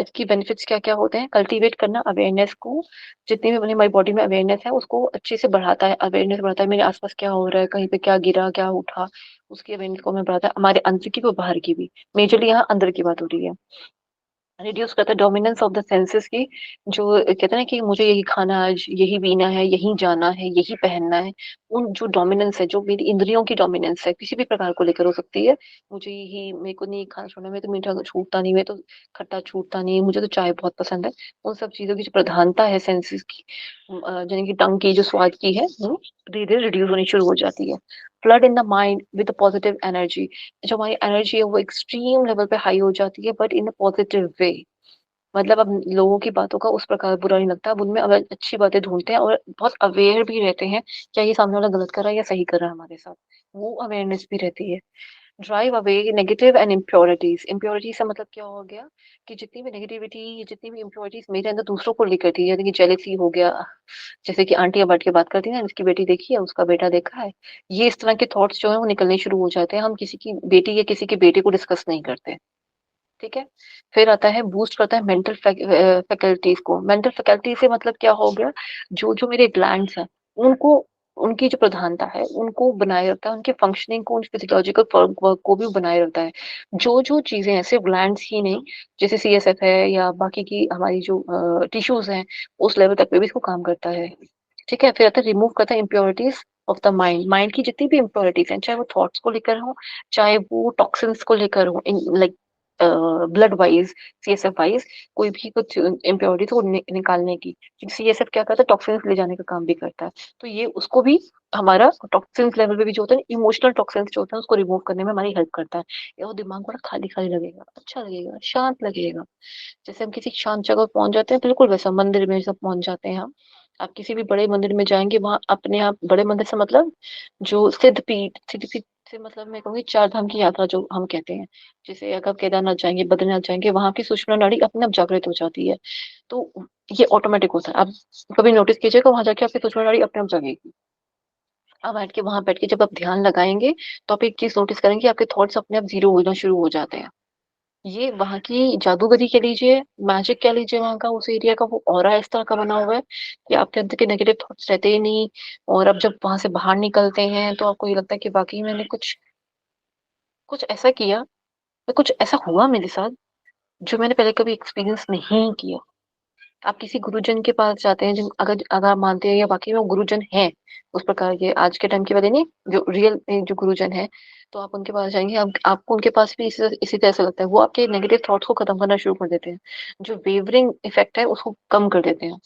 इसकी बेनिफिट्स क्या क्या होते हैं। कल्टीवेट करना अवेयरनेस को, जितनी भी हमारी बॉडी में अवेयरनेस है उसको अच्छे से बढ़ाता है, अवेयरनेस बढ़ाता है, मेरे आसपास क्या हो रहा है, कहीं पे क्या गिरा क्या उठा, उसकी अवेयरनेस को हमें बढ़ाता है, हमारे अंदर की भी बाहर की भी, मेजरली यहाँ अंदर की बात हो रही है। रिड्यूस करता है डोमिनेंस ऑफ द सेंसेस की, जो कहते हैं ना कि मुझे यही खाना, आज यही पीना है, यही जाना है, यही पहनना है, उन जो डोमिनेंस है, जो मेरी इंद्रियों की डोमिनेंस है, किसी भी प्रकार को लेकर हो सकती है, मुझे यही, मेरे को नहीं खाना छोड़ना, मैं तो मीठा छूटता नहीं, मैं तो खट्टा छूटता नहीं, मुझे तो चाय बहुत पसंद है, उन सब चीजों की जो प्रधानता है सेंसेस की, यानी कि टंग की जो स्वाद की है, वो धीरे धीरे रिड्यूस होनी शुरू हो जाती है। Flood in the mind with positive energy, जो हमारी एनर्जी है वो एक्सट्रीम लेवल पे हाई हो जाती है, but in a positive way. मतलब अब लोगों की बातों का उस प्रकार बुरा नहीं लगता, अब उनमें अब अच्छी बातें ढूंढते हैं और बहुत अवेयर भी रहते हैं, क्या ये सामने वाला गलत कर रहा है या सही कर रहा है हमारे साथ, वो अवेयरनेस भी रहती है। Drive away negative and impurities, impurities से मतलब क्या हो गया कि जितनी भी नेगेटिविटी, जितनी भी इम्प्योरिटीज मेरे अंदर दूसरों को लेकर थी, यानी कि जेलेसी हो गया, जैसे कि आंटियां बैठ के बात करती है ना, इसकी बेटी देखी है, उसका बेटा देखा है, ये इस तरह के थॉट्स जो है वो निकलने शुरू हो जाते हैं, हम किसी की बेटी या किसी के बेटे को डिस्कस नहीं करते। ठीक है, फिर आता है बूस्ट करता है मेंटल फैकल्टीज को। मेंटल फैकल्टी से मतलब क्या हो गया, जो जो मेरे ग्लैंड्स हैं उनको, उनकी जो प्रधानता है उनको बनाए रखता है, उनके फंक्शनिंग को, उनके फिजियोलॉजिकल वर्क को भी बनाए रखता है। जो जो चीजें हैं, सिर्फ ग्लैंड्स ही नहीं, जैसे सीएसएफ है या बाकी की हमारी जो टिश्यूज हैं, उस लेवल तक पे भी इसको काम करता है। ठीक है, फिर आता है रिमूव करता है impurities of the mind, mind की जितनी भी इम्प्योरिटीज हैं, चाहे वो थॉट्स को लेकर हो, चाहे वो टॉक्सिन्स को लेकर हो, like blood wise, CSF wise, कोई भी कुछ इम्प्योरिटीज को निकालने की, सीएसएफ क्या करता है, टॉक्सिन्स ले जाने का काम भी करता है। तो ये उसको भी, हमारा टॉक्सिन्स लेवल पे भी जो होता है, इमोशनल टॉक्सिन्स जो होता है उसको रिमूव करने में हमारी हेल्प करता है। ये वो दिमाग बड़ा खाली खाली लगेगा, अच्छा लगेगा, शांत लगेगा। जैसे हम किसी शांत जगह पहुंच जाते हैं, बिल्कुल वैसा मंदिर में सब पहुंच जाते हैं हम। आप किसी भी बड़े मंदिर में जाएंगे, वहां अपने आप, बड़े मंदिर से मतलब जो सिद्ध पीठ से मतलब मैं कहूँगी 4 धाम की यात्रा जो हम कहते हैं, जैसे अगर केदारनाथ जाएंगे, बद्रीनाथ जाएंगे, वहां की सुषुम्ना नाड़ी अपने आप जागृत हो जाती है। तो ये ऑटोमेटिक होता है, आप कभी नोटिस कीजिएगा, वहां जाके आपकी सुषुम्ना नाड़ी अपने आप जगेगी। अब बैठ के जब आप ध्यान लगाएंगे, तो आप एक चीज नोटिस करेंगे, आपके थॉट्स अपने आप जीरो होना शुरू हो जाते हैं। ये वहां की जादूगरी कह लीजिए, मैजिक कह लीजिए, वहां का उस एरिया का वो ऑरा इस तरह का बना हुआ है कि आपके अंदर के नेगेटिव थॉट्स रहते ही नहीं। और अब जब वहां से बाहर निकलते हैं, तो आपको ये लगता है कि वाकई मैंने कुछ कुछ ऐसा किया, कुछ ऐसा हुआ मेरे साथ जो मैंने पहले कभी एक्सपीरियंस नहीं किया। आप किसी गुरुजन के पास जाते हैं, जिन अगर अगर आप मानते हैं या वाकई में वो गुरुजन हैं उस प्रकार के, आज के टाइम के वाले नहीं, जो रियल जो गुरुजन है, तो आप उनके पास जाएंगे, आपको उनके पास भी इसी तरह से लगता है। वो आपके नेगेटिव थॉट्स को खत्म करना शुरू कर देते हैं, जो वेवरिंग इफेक्ट है उसको कम कर देते हैं।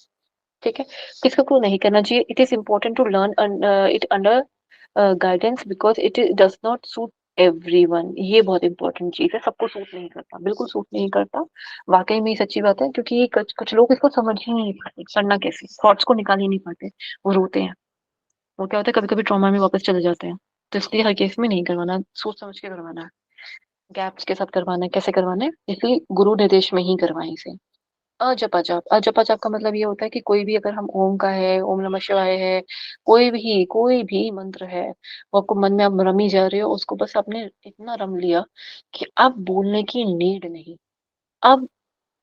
ठीक है, किसको को नहीं करना चाहिए। It is important to learn it under guidance because it does not suit everyone. ये बहुत इंपॉर्टेंट चीज है, सबको सूट नहीं करता, बिल्कुल सूट नहीं करता। वाकई में ये सच्ची बात है, क्योंकि ये कुछ कुछ लोग इसको समझ ही नहीं पाते, करना कैसे, थॉट्स को निकाल ही नहीं पाते, वो रोते हैं। वो क्या होता है, कभी कभी ट्रॉमा में वापस चले जाते हैं। तो इसलिए हर केस में नहीं करवाना, सोच समझ के करवाना है, गैप्स के साथ करवाना है। कैसे करवाना है, इसलिए गुरु निर्देश में ही करवाएं इसे। अजपा जाप, अजपा जाप का मतलब ये होता है कि कोई भी, अगर हम ओम का है, ओम नमः शिवाय है, कोई भी मंत्र है, वो आपको मन में आप रमी जा रहे हो, उसको बस आपने इतना रम लिया कि अब बोलने की नीड नहीं, अब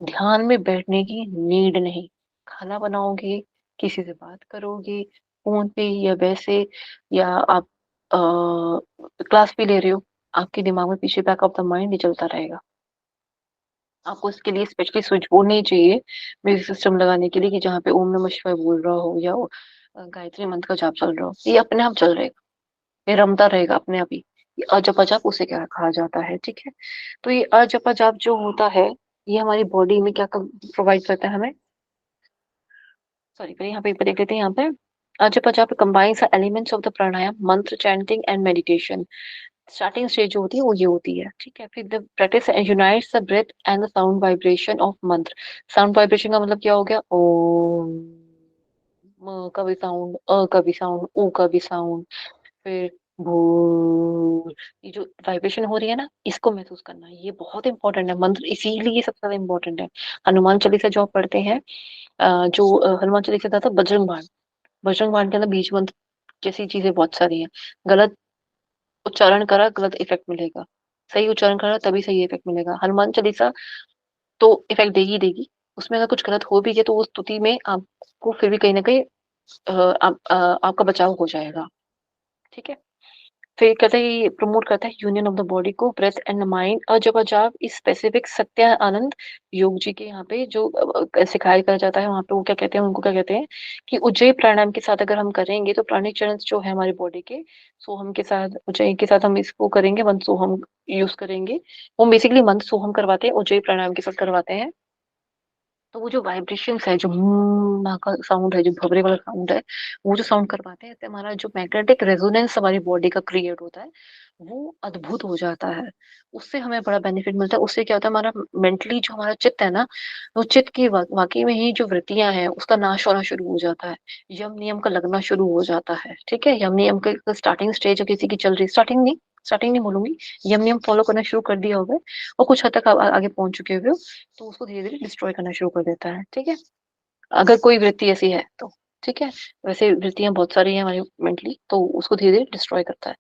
ध्यान में बैठने की नीड नहीं। खाना बनाओगे, किसी से बात करोगे फोन पे या वैसे, या आप क्लास भी ले रहे हो, आपके दिमाग में पीछे बैक ऑफ द माइंड ही चलता रहेगा। आपको इसके लिए स्पेशली स्विच बोर्ड नहीं चाहिए म्यूजिक सिस्टम लगाने के लिए, कि जहाँ पे ओम नमः शिवाय बोल रहा हो या गायत्री मंत्र का जाप चल रहा हो। ये अपने आप चल रहेगा, ये रमता रहेगा अपने आप ही। ये अजप अजाप उसे क्या कहा जाता है, ठीक है। तो ये अजप अजाप जो होता है, ये हमारी बॉडी में क्या प्रोवाइड करता है हमें। सॉरी, पहले यहाँ पे एक बार देख लेते हैं। यहाँ पे अजप अजाप कंबाइंस एलिमेंट्स ऑफ द प्राणायाम, मंत्र chanting and meditation. Starting stage जो होती है वो ये होती है, ठीक है। फिर the practice unites the breath and the sound vibration of mantra. Sound vibration का मतलब क्या हो गया, ओम, म का भी साउंड, अ का भी साउंड, ऊ का भी साउंड, फिर भू। ये जो वाइब्रेशन हो रही है ना, इसको महसूस करना, ये बहुत इंपॉर्टेंट है मंत्र, इसीलिए सबसे ज्यादा इंपॉर्टेंट है। हनुमान चालीसा जो आप पढ़ते हैं, हनुमान चालीसा था बजरंग बाण, बजरंग बाण के अंदर बीज मंत्र जैसी चीजें बहुत सारी हैं। गलत उच्चारण करा, गलत इफेक्ट मिलेगा, सही उच्चारण करा तभी सही इफेक्ट मिलेगा। हनुमान चालीसा तो इफेक्ट देगी ही देगी, उसमें अगर कुछ गलत हो भी गया तो उस स्तुति में आपको फिर भी कहीं ना कहीं आपका बचाव हो जाएगा, ठीक है। फिर कहते हैं, ये प्रमोट करता है यूनियन ऑफ द बॉडी को, ब्रेथ एंड माइंड। और जब अजाब इस स्पेसिफिक सत्य आनंद योग जी के यहाँ पे जो सिखाया करा जाता है, वहाँ पे वो क्या कहते हैं, उनको क्या कहते हैं कि उज्जयी प्राणायाम के साथ अगर हम करेंगे तो प्राणिक चरण जो है हमारे बॉडी के, सोहम के साथ, उज्जयी के साथ हम इसको करेंगे, मंत्र सोहम यूज करेंगे। वो बेसिकली मंत्र सोहम करवाते हैं, उज्जयी प्राणायाम के साथ करवाते हैं। तो वो जो वाइब्रेशंस है, जो का साउंड है, जो भवरे वाला साउंड है, वो जो साउंड करवाते हैं, इससे हमारा जो मैग्नेटिक रेजोनेंस हमारी बॉडी का क्रिएट होता है, वो अद्भुत हो जाता है। उससे हमें बड़ा बेनिफिट मिलता है। उससे क्या होता है, हमारा मेंटली जो हमारा चित्त है ना, वो चित्त की वाकई में ही जो वृत्तियां हैं उसका नाश होना शुरू हो जाता है, यम नियम का लगना शुरू हो जाता है, ठीक है। यम नियम का स्टार्टिंग स्टेज किसी की चल रही, स्टार्टिंग नहीं बोलूंगी, यम नियम फॉलो करना शुरू कर दिया होगा और कुछ हद तक आप आगे पहुंच चुके हुए हो, तो उसको धीरे धीरे डिस्ट्रॉय करना शुरू कर देता है, ठीक है। अगर कोई वृत्ति ऐसी है तो, ठीक है। वैसे वृत्तियां बहुत सारी हैं हमारी मेंटली, तो उसको धीरे धीरे डिस्ट्रॉय करता है।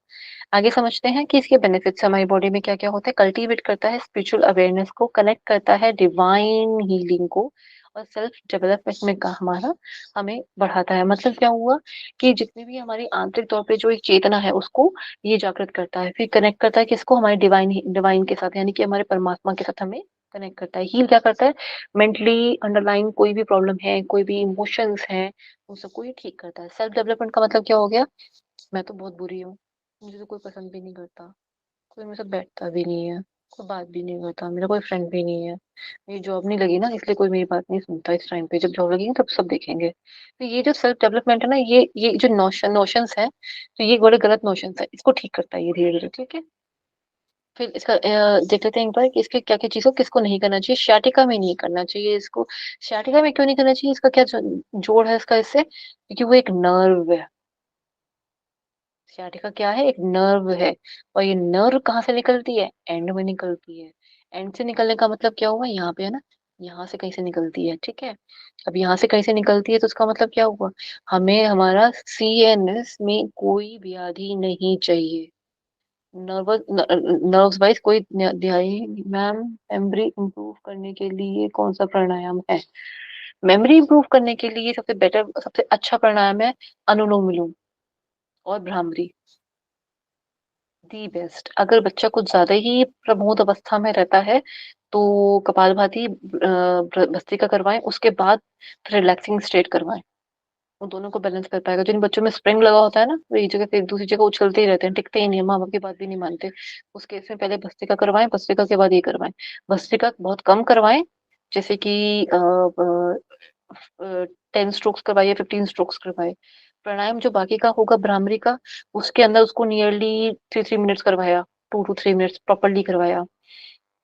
आगे समझते हैं कि इसके बेनिफिट्स हमारी बॉडी में क्या क्या होता है। कल्टीवेट करता है स्पिरिचुअल अवेयरनेस को, कनेक्ट करता है डिवाइन हीलिंग को, और सेल्फ डेवलपमेंट में का हमारा हमें बढ़ाता है। मतलब क्या हुआ कि जितनी भी हमारी आंतरिक तौर पे जो एक चेतना है उसको ये जागृत करता है। फिर कनेक्ट करता है किसको, हमारे डिवाइन के साथ, यानी कि हमारे परमात्मा के साथ हमें कनेक्ट करता है। हील क्या करता है, मेंटली अंडरलाइन कोई भी प्रॉब्लम है, कोई भी इमोशंस है, उन सबको ये ठीक करता है। सेल्फ डेवलपमेंट का मतलब क्या हो गया, मैं तो बहुत बुरी हूँ, मुझे तो कोई पसंद भी नहीं करता, कोई मेरे साथ बैठता भी नहीं है, कोई बात भी नहीं करता, मेरा कोई फ्रेंड भी नहीं है, मेरी जॉब नहीं लगी ना इसलिए कोई मेरी बात नहीं सुनता, इस टाइम पे जब जॉब लगेगी तब सब देखेंगे। तो ये जो सेल्फ डेवलपमेंट है ना, ये जो नोशंस है, तो ये बड़े गलत नोशंस है, इसको ठीक करता है ये धीरे धीरे, ठीक है। फिर इसका देख लेते हैं एक बार कि इसके क्या क्या चीजों किसको नहीं करना चाहिए। sciatica में नहीं करना चाहिए इसको। sciatica में क्यों नहीं करना चाहिए, इसका क्या जोड़ है इसका इससे, क्योंकि वो एक नर्व है। sciatica क्या है, एक नर्व है, और ये नर्व कहाँ से निकलती है, एंड में निकलती है। एंड से निकलने का मतलब क्या हुआ, यहाँ पे है ना, यहाँ से कहीं से निकलती है, ठीक है। अब यहाँ से कहीं से निकलती है तो उसका मतलब क्या हुआ, हमें हमारा सीएनएस में कोई व्याधि नहीं चाहिए। नर्वस नर्व्स वाइज कोई ध्यान। मैम, मेमोरी इंप्रूव करने के लिए कौन सा प्राणायाम है, मेमोरी इंप्रूव करने के लिए सबसे बेटर, सबसे अच्छा प्राणायाम है अनुलोम विलोम और भ्रामरी। The best. अगर बच्चा कुछ ज्यादा ही प्रमोद अवस्था में रहता है तो कपालभाति भस्त्रिका करवाएं, उसके बाद रिलैक्सिंग स्ट्रेट करवाएं। वो दोनों को बैलेंस कर पाएगा। जिन बच्चों में स्प्रिंग लगा होता है ना, वो एक जगह से एक दूसरी जगह उछलते ही रहते हैं, टिकते ही नहीं है, माँ बाप की बात भी नहीं मानते, उस केस में पहले भस्त्रिका करवाएं, भस्त्रिका के बाद ये करवाएं। भस्त्रिका बहुत कम करवाएं, जैसे कि 10 स्ट्रोक्स करवाइए, 15 स्ट्रोक्स करवाए। प्राणायाम जो बाकी का होगा भ्रामरी का, उसके अंदर उसको नियरली 3 3 मिनट्स करवाया, 2 to 3 मिनट्स प्रॉपरली करवाया।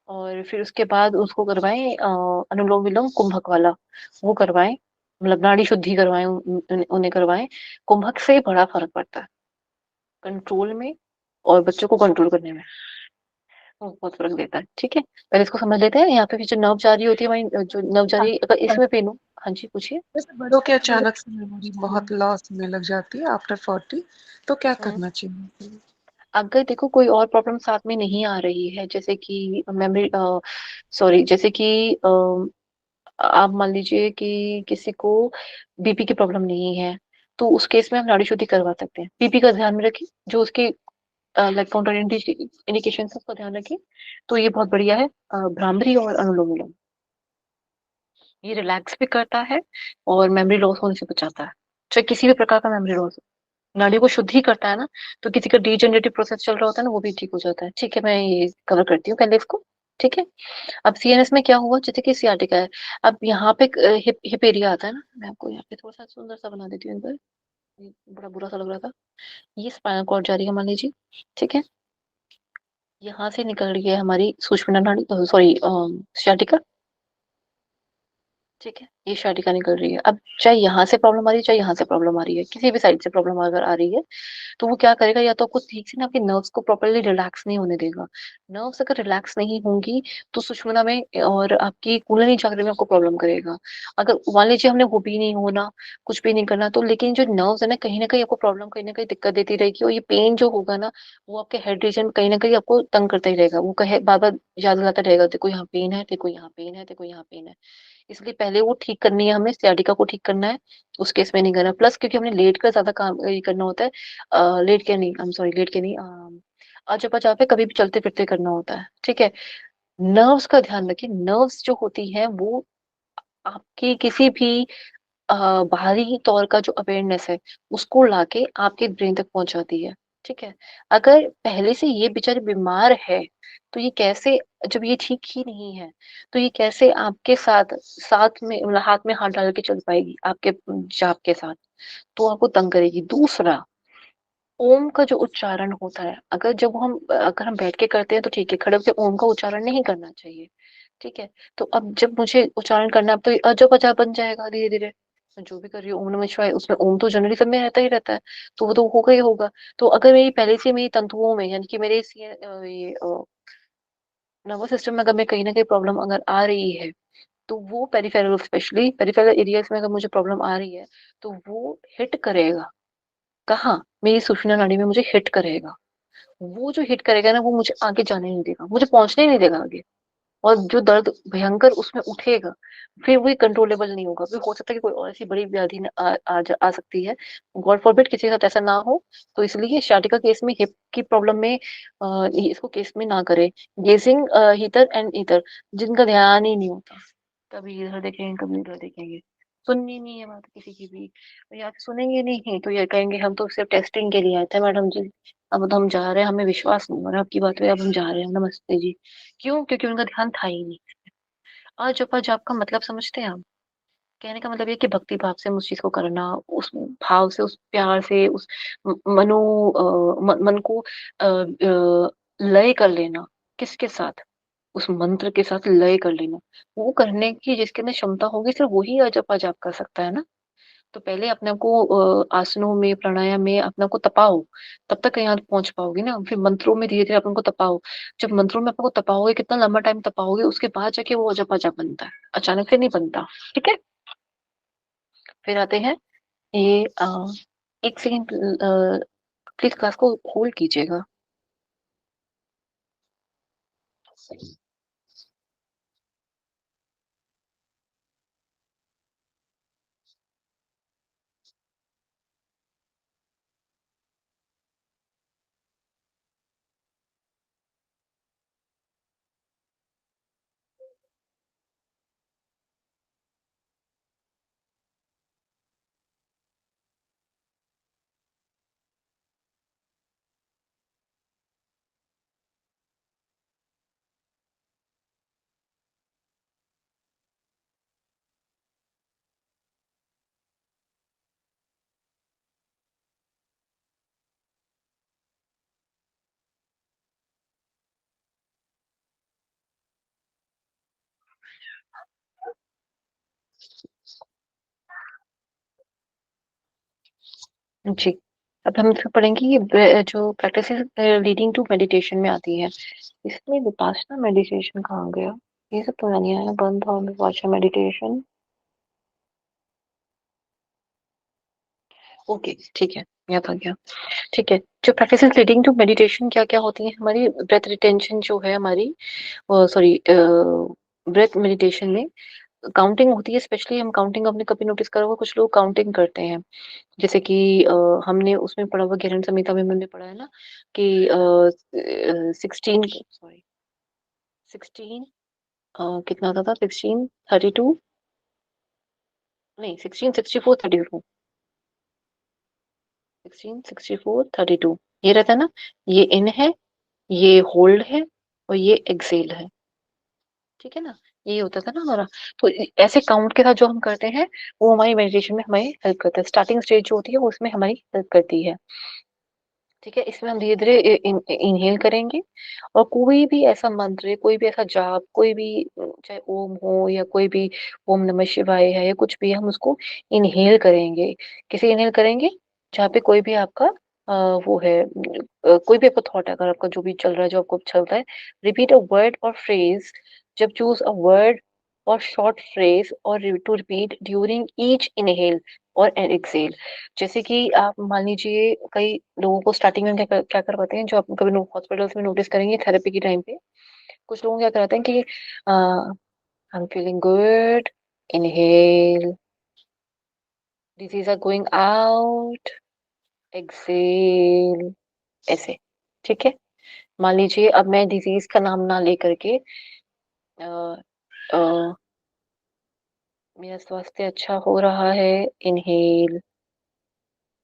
और फिर उसके बाद उसको करवाएं अनुलोम विलोम कुंभक वाला, वो करवाएं, मतलब नाड़ी शुद्धि करवाएं, उन्हें करवाएं। कुंभक से बड़ा फर्क पड़ता है कंट्रोल में और बच्चों को कंट्रोल करने में, वो बहुत फर्क देता है। ठीक है, पहले इसको समझ लेते हैं। यहाँ पे जो नर्व जारी होती है, वही जो नर्व जारी अगर इसमें पेन हो। हाँ जी, पूछिए। जैसे बड़ों के अचानक से मेमोरी बहुत लॉस में लग जाती है आफ्टर 40, तो क्या हम्म, करना चाहिए? अगर देखो कोई और प्रॉब्लम साथ में नहीं आ रही है, जैसे कि मेमोरी, सॉरी, जैसे कि आप मान लीजिए कि किसी को बीपी की प्रॉब्लम नहीं है, तो उस केस में हम नाड़ी शुद्धि करवा सकते हैं। बीपी का ध्यान में रखें, जो उसके लाइक काउंटर इंडिकेशन है उसका ध्यान रखें। तो ये बहुत बढ़िया है, भ्रामरी और अनुलोम विलोम। ये रिलैक्स भी करता है और मेमोरी लॉस होने से बचाता है, चाहे किसी भी प्रकार का मेमोरी लॉस। नाड़ी को शुद्ध ही करता है ना, तो किसी का डिजेनरेटिव प्रोसेस चल रहा होता है ना, वो भी ठीक हो जाता है। ठीक है, मैं ये कवर करती हूँ पहले इसको। ठीक है, अब सीएनएस में क्या हुआ, जैसे कि सियाटिका है। अब यहाँ पे हिप एरिया आता है ना, मैं आपको यहाँ पे थोड़ा सा सुंदर सा बना देती हूँ एक बार। ये बड़ा बुरा सा लग रहा था। ये स्पाइनल कॉर्ड जा रही है मान लीजिए। ठीक है, यहाँ से निकल रही है हमारी सुषुम्ना नाड़ी, सॉरी सियाटिका। ठीक है, ये शाटिका निकल रही है। अब चाहे यहाँ से प्रॉब्लम आ रही है, चाहे यहाँ से प्रॉब्लम आ रही है, किसी भी साइड से प्रॉब्लम अगर आ रही है, तो वो क्या करेगा, या तो आपको ठीक से ना आपके नर्व्स को प्रॉपरली रिलैक्स नहीं होने देगा। नर्व्स अगर रिलैक्स नहीं होंगी तो सुषुम्ना में और आपकी कुंडलिनी चक्र में आपको प्रॉब्लम करेगा। अगर मान लीजिए हमने वो भी नहीं होना, कुछ भी नहीं करना, तो लेकिन जो नर्व्स है ना कहीं आपको प्रॉब्लम, कहीं ना कहीं दिक्कत देती रहेगी। और ये पेन जो होगा ना, वो आपके हेड रीजन कहीं ना कहीं आपको तंग करता ही रहेगा। वो कहे बार बार याद दिलाता रहेगा, देखो यहाँ पेन है, देखो यहाँ पेन है, देखो यहाँ पेन है। इसलिए पहले वो ठीक करनी है, हमें sciatica को ठीक करना है। उस केस में नहीं करना, प्लस क्योंकि हमने लेट कर ज्यादा काम ये करना होता है। लेट के नहीं, आई एम सॉरी, लेट के नहीं, अजब अजब पे कभी भी चलते फिरते करना होता है। ठीक है, नर्व्स का ध्यान रखिए। नर्व्स जो होती है वो आपकी किसी भी बाहरी तौर का जो अवेयरनेस है, उसको लाके आपके ब्रेन तक पहुंचाती है। ठीक है, अगर पहले से ये बेचारी बीमार है, तो ये कैसे, जब ये ठीक ही नहीं है, तो ये कैसे आपके साथ साथ में, मतलब हाथ में हाथ डाल के चल पाएगी आपके जाप के साथ? तो आपको तंग करेगी। दूसरा, ओम का जो उच्चारण होता है, अगर हम बैठ के करते हैं तो ठीक है, खड़े होकर ओम का उच्चारण नहीं करना चाहिए। ठीक है, तो अब जब मुझे उच्चारण करना है, अब तो ये अजब अजब बन जाएगा धीरे धीरे। मैं जो भी कर रही हूँ ओम नमः शिवाय, उसमें ओम तो जनरली सब में रहता ही रहता है, तो वो तो होगा ही होगा। तो अगर मेरी पहले से मेरी तंतुओं में, यानी कि मेरे ये नर्वस सिस्टम में अगर मैं कहीं ना कहीं प्रॉब्लम अगर आ रही है, तो वो पेरिफेरल, स्पेशली पेरिफेरल एरियाज में अगर मुझे प्रॉब्लम आ रही है, तो वो हिट करेगा। कहाँ? मेरी सुषुम्ना नाड़ी में मुझे हिट करेगा। वो जो हिट करेगा ना, वो मुझे आगे जाने नहीं देगा, मुझे पहुंचने नहीं देगा आगे। और जो दर्द भयंकर उसमें उठेगा, फिर वो कंट्रोलेबल नहीं होगा। फिर हो सकता है कि कोई और ऐसी बड़ी व्याधि आ सकती है। गॉड फॉरबिड किसी के साथ ऐसा ना हो। तो इसलिए शाटिका केस में, हिप की प्रॉब्लम में इसको केस में ना करे। गेजिंग हीटर एंड ईथर, जिनका ध्यान ही नहीं होता, कभी इधर देखेंगे कभी उधर देखेंगे, सुननी नहीं है बात किसी की भी। या तो सुनेंगे नहीं तो ये कहेंगे हम तो सिर्फ टेस्टिंग के लिए आए थे मैडम जी, अब तो हम जा रहे हैं, हमें विश्वास नहीं हो रहा आपकी बात पे, अब हम जा रहे हैं, नमस्ते जी। क्यों? क्योंकि उनका ध्यान था ही नहीं। आज आज आपका मतलब समझते हैं आप? कहने का मतलब ये कि भक्ति भाव से उस चीज को करना, उस भाव से, उस प्यार से, उस मनो मन को लय कर लेना। किसके साथ? उस मंत्र के साथ लय कर लेना। वो करने की जिसके अंदर क्षमता होगी, सिर्फ वही अजप अजाप कर सकता है ना। तो पहले अपने आप को आसनों में, प्राणायाम में अपने आप को तपाओ, तब तक यहाँ पहुंच पाओगे ना। फिर मंत्रों में धीरे धीरे अपने को तपाओ। जब मंत्रों में अपने को तपाओगे, कितना लंबा टाइम तपाओगे, उसके बाद जाके वो अजप अजाप बनता है, अचानक से नहीं बनता। ठीक है, फिर आते हैं ये एक सेकेंड, प्लीज क्लास को होल्ड कीजिएगा। जी, अब हम इसमें पढ़ेंगे ये जो प्रैक्टिसेस लीडिंग टू मेडिटेशन में आती है। इसमें विपासना मेडिटेशन कहाँ गया? ये सब तो नहीं आया। बंद और विपासना मेडिटेशन। ओके, ठीक है, याद आ गया। ठीक है, जो प्रैक्टिसेस लीडिंग टू मेडिटेशन क्या-क्या होती हैं? हमारी ब्रेथ रिटेंशन जो है हमारी, सॉरी, ब्रेथ मेडिटेशन में काउंटिंग होती है। स्पेशली हम काउंटिंग, आपने कभी नोटिस करा होगा कुछ लोग काउंटिंग करते हैं। जैसे कि हमने उसमें पढ़ा हुआ गहन संहिता में हमने पढ़ा है ना कि 16, सॉरी 16, कितना होता था? 16 32, नहीं 16 64 32, 16 64 32, ये रहता है ना। ये इन है, ये होल्ड है, और ये एक्सेल है। ठीक है ना, ये होता था ना हमारा। तो ऐसे काउंट के साथ जो हम करते हैं वो हमारी मेडिटेशन में हमें हेल्प करता है। स्टार्टिंग स्टेज जो होती है वो उसमें हमारी हेल्प करती है। ठीक है, इसमें हम धीरे धीरे इनहेल करेंगे, और कोई भी ऐसा मंत्र, कोई भी ऐसा जाप, कोई भी चाहे ओम हो या कोई भी ओम नमः शिवाय है या कुछ भी, हम उसको इनहेल करेंगे। किसे इनहेल करेंगे? जहाँ पे कोई भी आपका वो है, कोई भी आपका थॉट है, अगर आपका जो भी चल रहा है, जो आपको चलता है, रिपीट अ वर्ड और फ्रेज। जब चूज अ वर्ड और शॉर्ट फ्रेज और to repeat during each inhale और एक्सेल। जैसे कि आप मान लीजिए, कई लोगों को स्टार्टिंग में क्या करवाते हैं, जो आप कभी हॉस्पिटल्स में नोटिस करेंगे थेरेपी के टाइम पे, कुछ लोग क्या कराते हैं कि I am feeling good, inhale, disease are going out, exhale, ऐसे। ठीक है, मान लीजिए अब मैं डिजीज का नाम ना लेकर के, अ, अ, मेरा स्वास्थ्य अच्छा हो रहा है, इनहेल,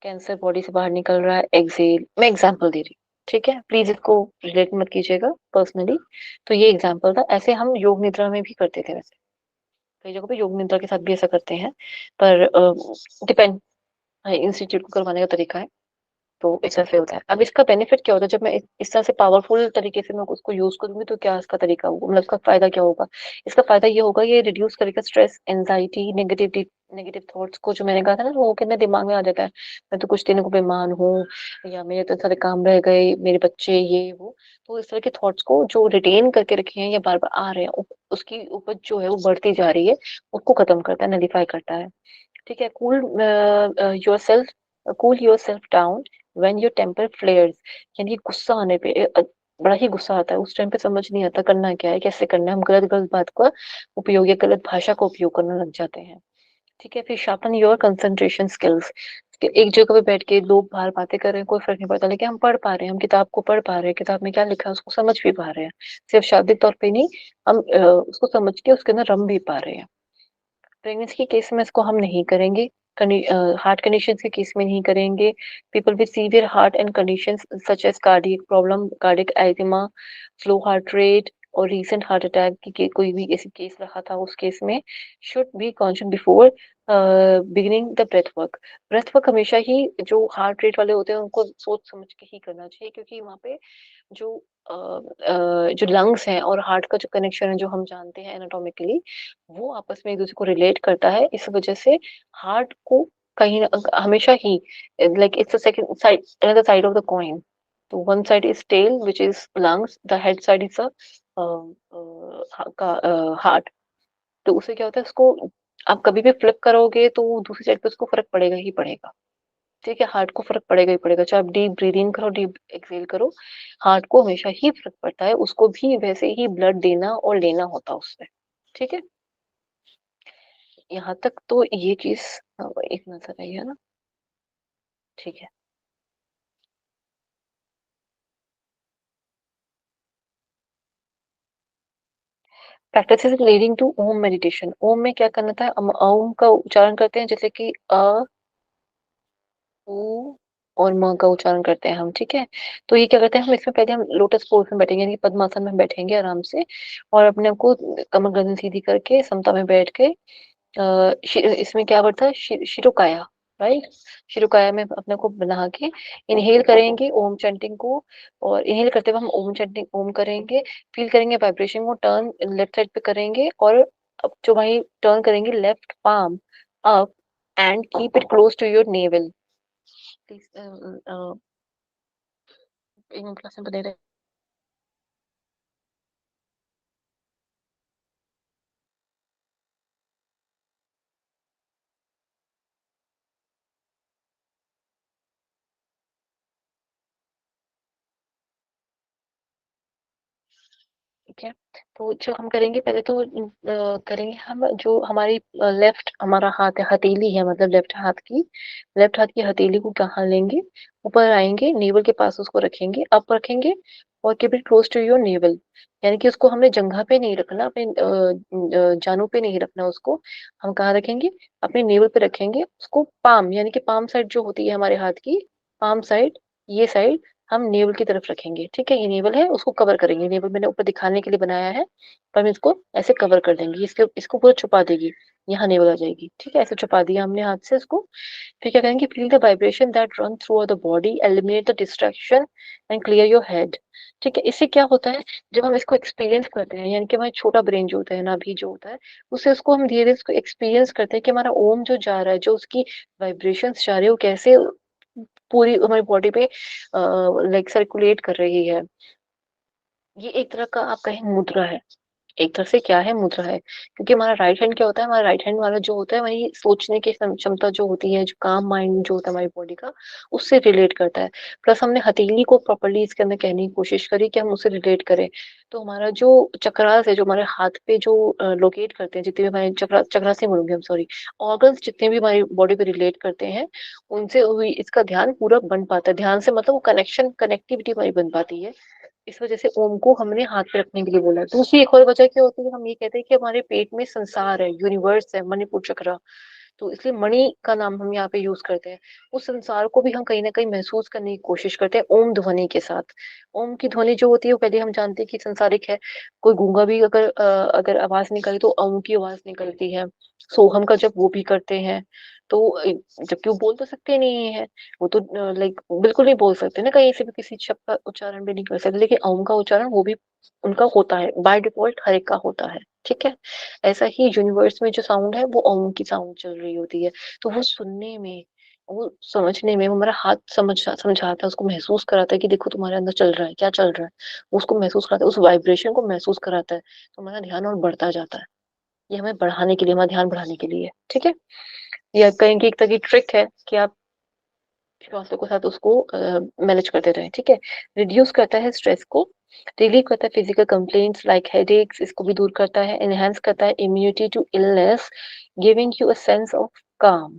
कैंसर बॉडी से बाहर निकल रहा है, एक्सेल। मैं एग्जांपल दे रही हूँ, ठीक है, प्लीज इसको रिलेट मत कीजिएगा पर्सनली। तो ये एग्जांपल था। ऐसे हम योग निद्रा में भी करते थे वैसे, कई जगहों पे योग निद्रा के साथ भी ऐसा करते हैं, पर डिपेंड, इंस्टीट्यूट को करवाने का तरीका है। तो इस तरह से होता है। अब इसका बेनिफिट क्या होता है? जब मैं इस तरह से पावरफुल तरीके से मैं उसको यूज करूंगी तो क्या इसका तरीका होगा, मतलब इसका फायदा क्या होगा? इसका फायदा ये होगा, ये रिड्यूस करेगा स्ट्रेस, एंजाइटी, नेगेटिव थॉट्स को, जो मैंने कहा था ना, लोगों के अंदर दिमाग में आ जाता है, मैं तो कुछ दिनों को बीमार हूँ, या मेरे तो सारे काम रह गए, मेरे बच्चे, ये वो। तो इस तरह के थॉट्स को जो रिटेन करके रखे हैं या बार बार आ रहे हैं, उसकी उपज जो है वो बढ़ती जा रही है, उसको खत्म करता है, नलीफाई करता है। ठीक है, cool yourself down when your temper flares. यानी गुस्सा आने पे, बड़ा ही गुस्सा आता है उस टाइम पे, समझ नहीं आता करना क्या है, कैसे करना है, हम गलत गलत बात का उपयोग या गलत भाषा का उपयोग करने लग जाते हैं। ठीक है, फिर शार्पन योर कंसंट्रेशन स्किल्स। एक जगह पे बैठ के लोग बाहर बातें कर रहे हैं, कोई फर्क नहीं पड़ता, लेकिन हम पढ़ पा रहे हैं, हम किताब को पढ़ पा रहे हैं, किताब में क्या लिखा है उसको समझ भी पा रहे हैं। सिर्फ शाब्दिक तौर पे नहीं, हम उसको समझ के उसके अंदर रम भी पा रहे हैं। प्रेगनेंसी के केस में इसको हम नहीं करेंगे, हार्ट कंडीशन के केस में नहीं करेंगे। People with severe heart and conditions such as cardiac problem, cardiac arrhythmia, slow heart rate, और रीसेंट हार्ट अटैक की कोई भी ऐसी केस रहा था, उस केस में should be conscious before beginning the breath work. Breath work हमेशा ही जो हार्ट रेट वाले होते हैं उनको सोच समझ के ही करना चाहिए, क्योंकि वहाँ पे जो जो लंग्स हैं और हार्ट का जो कनेक्शन है, जो हम जानते हैं एनाटॉमिकली, वो आपस में एक दूसरे को रिलेट करता है। इस वजह से हार्ट को कहीं हमेशा ही, like it's a second side, another side of the coin. तो one side is tail which is lungs, the head side is a heart. तो उससे क्या होता है, उसको आप कभी भी फ्लिप करोगे तो दूसरी साइड पे उसको फर्क पड़ेगा ही पड़ेगा। ठीक है, हार्ट को फर्क पड़ेगा ही पड़ेगा, चाहे आप डीप ब्रीदिंग करो, डीप एक्सेल करो, हार्ट को हमेशा ही फर्क पड़ता है, उसको भी वैसे ही ब्लड देना और लेना होता है उससे। ठीक है, यहाँ तक तो ये चीज एक नजर आई है ना। ठीक है, practice leading to Om meditation. Om में क्या करना था, हम ओम का उच्चारण करते हैं, जैसे कि अ, उ और म का उच्चारण करते हैं हम। ठीक है, तो ये क्या करते हैं, हम इसमें पहले हम लोटस पोज में बैठेंगे, यानी कि पद्मासन में बैठेंगे आराम से, और अपने आप को कमर गर्दन सीधी करके समता में बैठ के, इसमें क्या वर्ड था, शिरोकाया, राइट। शिरोकाया में अपने को बना के इनहेल करेंगे ओम चैंटिंग को, और इनहेल करते हुए हम ओम चैंटिंग ओम करेंगे, फील करेंगे वाइब्रेशन को, टर्न लेफ्ट साइड पे करेंगे, और अब जो वही टर्न करेंगे left palm up, and keep it close to your navel. Please in class में बने रहे। ठीक है, तो जो हम करेंगे पहले तो करेंगे हम जो हमारी लेफ्ट हमारा हाथ है, हथेली है, मतलब लेफ्ट हाथ की हथेली को कहाँ लेंगे, ऊपर आएंगे, नेवल के पास उसको रखेंगे, अप रखेंगे और keep it close to your navel. यानी कि उसको हमने जंघा पे नहीं रखना, अपने जानू पे नहीं रखना उसको। हम कहाँ रखेंगे, अपने नेवल पे रखेंगे उसको। पाम यानी कि पाम साइड जो होती है हमारे हाथ की, पाम साइड, ये साइड हम नेवल की तरफ रखेंगे। ठीक है, ये नेवल है, उसको कवर करेंगे। नेवल मैंने ऊपर दिखाने के लिए बनाया है, पर हम इसको ऐसे कवर कर देंगे, इसके इसको पूरा छुपा देगी। यहाँ नेवल आ जाएगी। ठीक है, ऐसे छुपा दिया हमने हाथ से इसको। फिर क्या करेंगे, feel the vibration that run through the body, eliminate the distraction and clear your head. ठीक है, इससे क्या होता है, जब हम इसको एक्सपीरियंस करते हैं, यानी कि हमारा छोटा ब्रेन जो होता है, नाभि जो होता है, उससे उसको हम धीरे धीरे उसको एक्सपीरियंस करते हैं कि हमारा ओम जो जा रहा है, जो उसकी वाइब्रेशंस जा रही है, वो कैसे पूरी हमारी बॉडी पे लाइक सर्कुलेट कर रही है। ये एक तरह का आप कहें मुद्रा है, एक तरह से क्या है, मुद्रा है। क्योंकि हमारा राइट हैंड क्या होता है, हमारा राइट हैंड वाला जो होता है, वही सोचने की क्षमता जो होती है, जो काम माइंड जो होता है हमारी बॉडी का, उससे रिलेट करता है। प्लस हमने हथेली को प्रॉपर्ली इसके अंदर कहने की कोशिश करी कि हम उससे रिलेट करें। तो हमारा जो चक्रास है, जो हमारे हाथ पे जो लोकेट करते हैं, जितने भी हमारे चक्रास नहीं बोलूंगी हम, सॉरी, ऑर्गन्स जितने भी हमारी बॉडी पे रिलेट करते हैं, उनसे इसका ध्यान पूरा बन पाता है। ध्यान से मतलब वो कनेक्टिविटी हमारी बन पाती है। इस वजह से ओम को हमने हाथ पे रखने के लिए बोला है। दूसरी एक और वजह क्या होती है, हम ये कहते हैं कि हमारे पेट में संसार है, यूनिवर्स है, मणिपुर चक्र। तो इसलिए मणि का नाम हम यहाँ पे यूज करते हैं। उस संसार को भी हम कहीं ना कहीं महसूस करने की कोशिश करते हैं ओम ध्वनि के साथ। ओम की ध्वनि जो होती है, वो पहले हम जानते हैं कि संसारिक है। कोई गूंगा भी अगर आवाज निकाले तो ओम की आवाज निकलती है। सोहम का जब वो भी करते हैं, तो जबकि वो बोल तो सकते नहीं है, वो तो लाइक बिल्कुल नहीं बोल सकते ना, कहीं से भी किसी शब्द का उच्चारण भी नहीं कर सकते, लेकिन ओम का उच्चारण वो भी उनका होता है, बाय डिफॉल्ट हर एक का होता है। ठीक है, ऐसा ही यूनिवर्स में जो साउंड है, वो ओम की साउंड चल रही होती है। तो वो सुनने में, वो समझने में, वो हमारा हाथ समझाता है, उसको महसूस कराता है कि देखो तुम्हारे अंदर चल रहा है, क्या चल रहा है। वो उसको महसूस कराता है, उस वाइब्रेशन को महसूस कराता है, तो हमारा ध्यान और बढ़ता जाता है। ये हमें बढ़ाने के लिए, हमारा ध्यान बढ़ाने के लिए है। ठीक है, ये आप कहेंगे एक तरह की ट्रिक है कि आप श्वासों के साथ उसको मैनेज करते रहें। ठीक है, रिड्यूस करता है स्ट्रेस को, रिलीव करता है फिजिकल कंप्लेंट्स लाइक हेडेक्स, इसको भी दूर करता है, एनहांस करता है immunity to illness, giving you a sense of calm,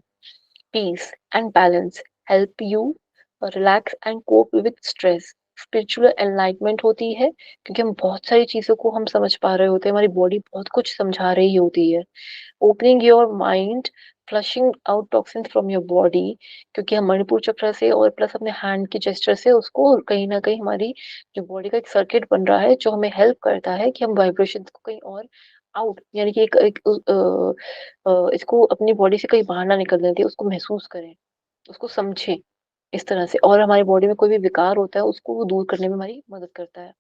peace and balance, help you relax and cope with stress. Spiritual enlightenment होती है, क्योंकि हम बहुत सारी चीजों को हम समझ पा रहे होते हैं, हमारी बॉडी बहुत कुछ समझा रही होती है। Opening your mind, flushing out toxins from your body, क्योंकि हम मणिपुर चक्र से और प्लस अपने हैंड के जेस्चर से उसको कहीं ना कहीं हमारी जो बॉडी का एक सर्किट बन रहा है, जो हमें हेल्प करता है कि हम वाइब्रेशन को कहीं और आउट, यानी कि इसको अपनी बॉडी से कहीं बाहर ना निकलने दें, उसको महसूस करें, उसको समझें इस तरह से। और हमारी बॉडी में कोई भी विकार होता है, उसको वो दूर करने में हमारी मदद करता है।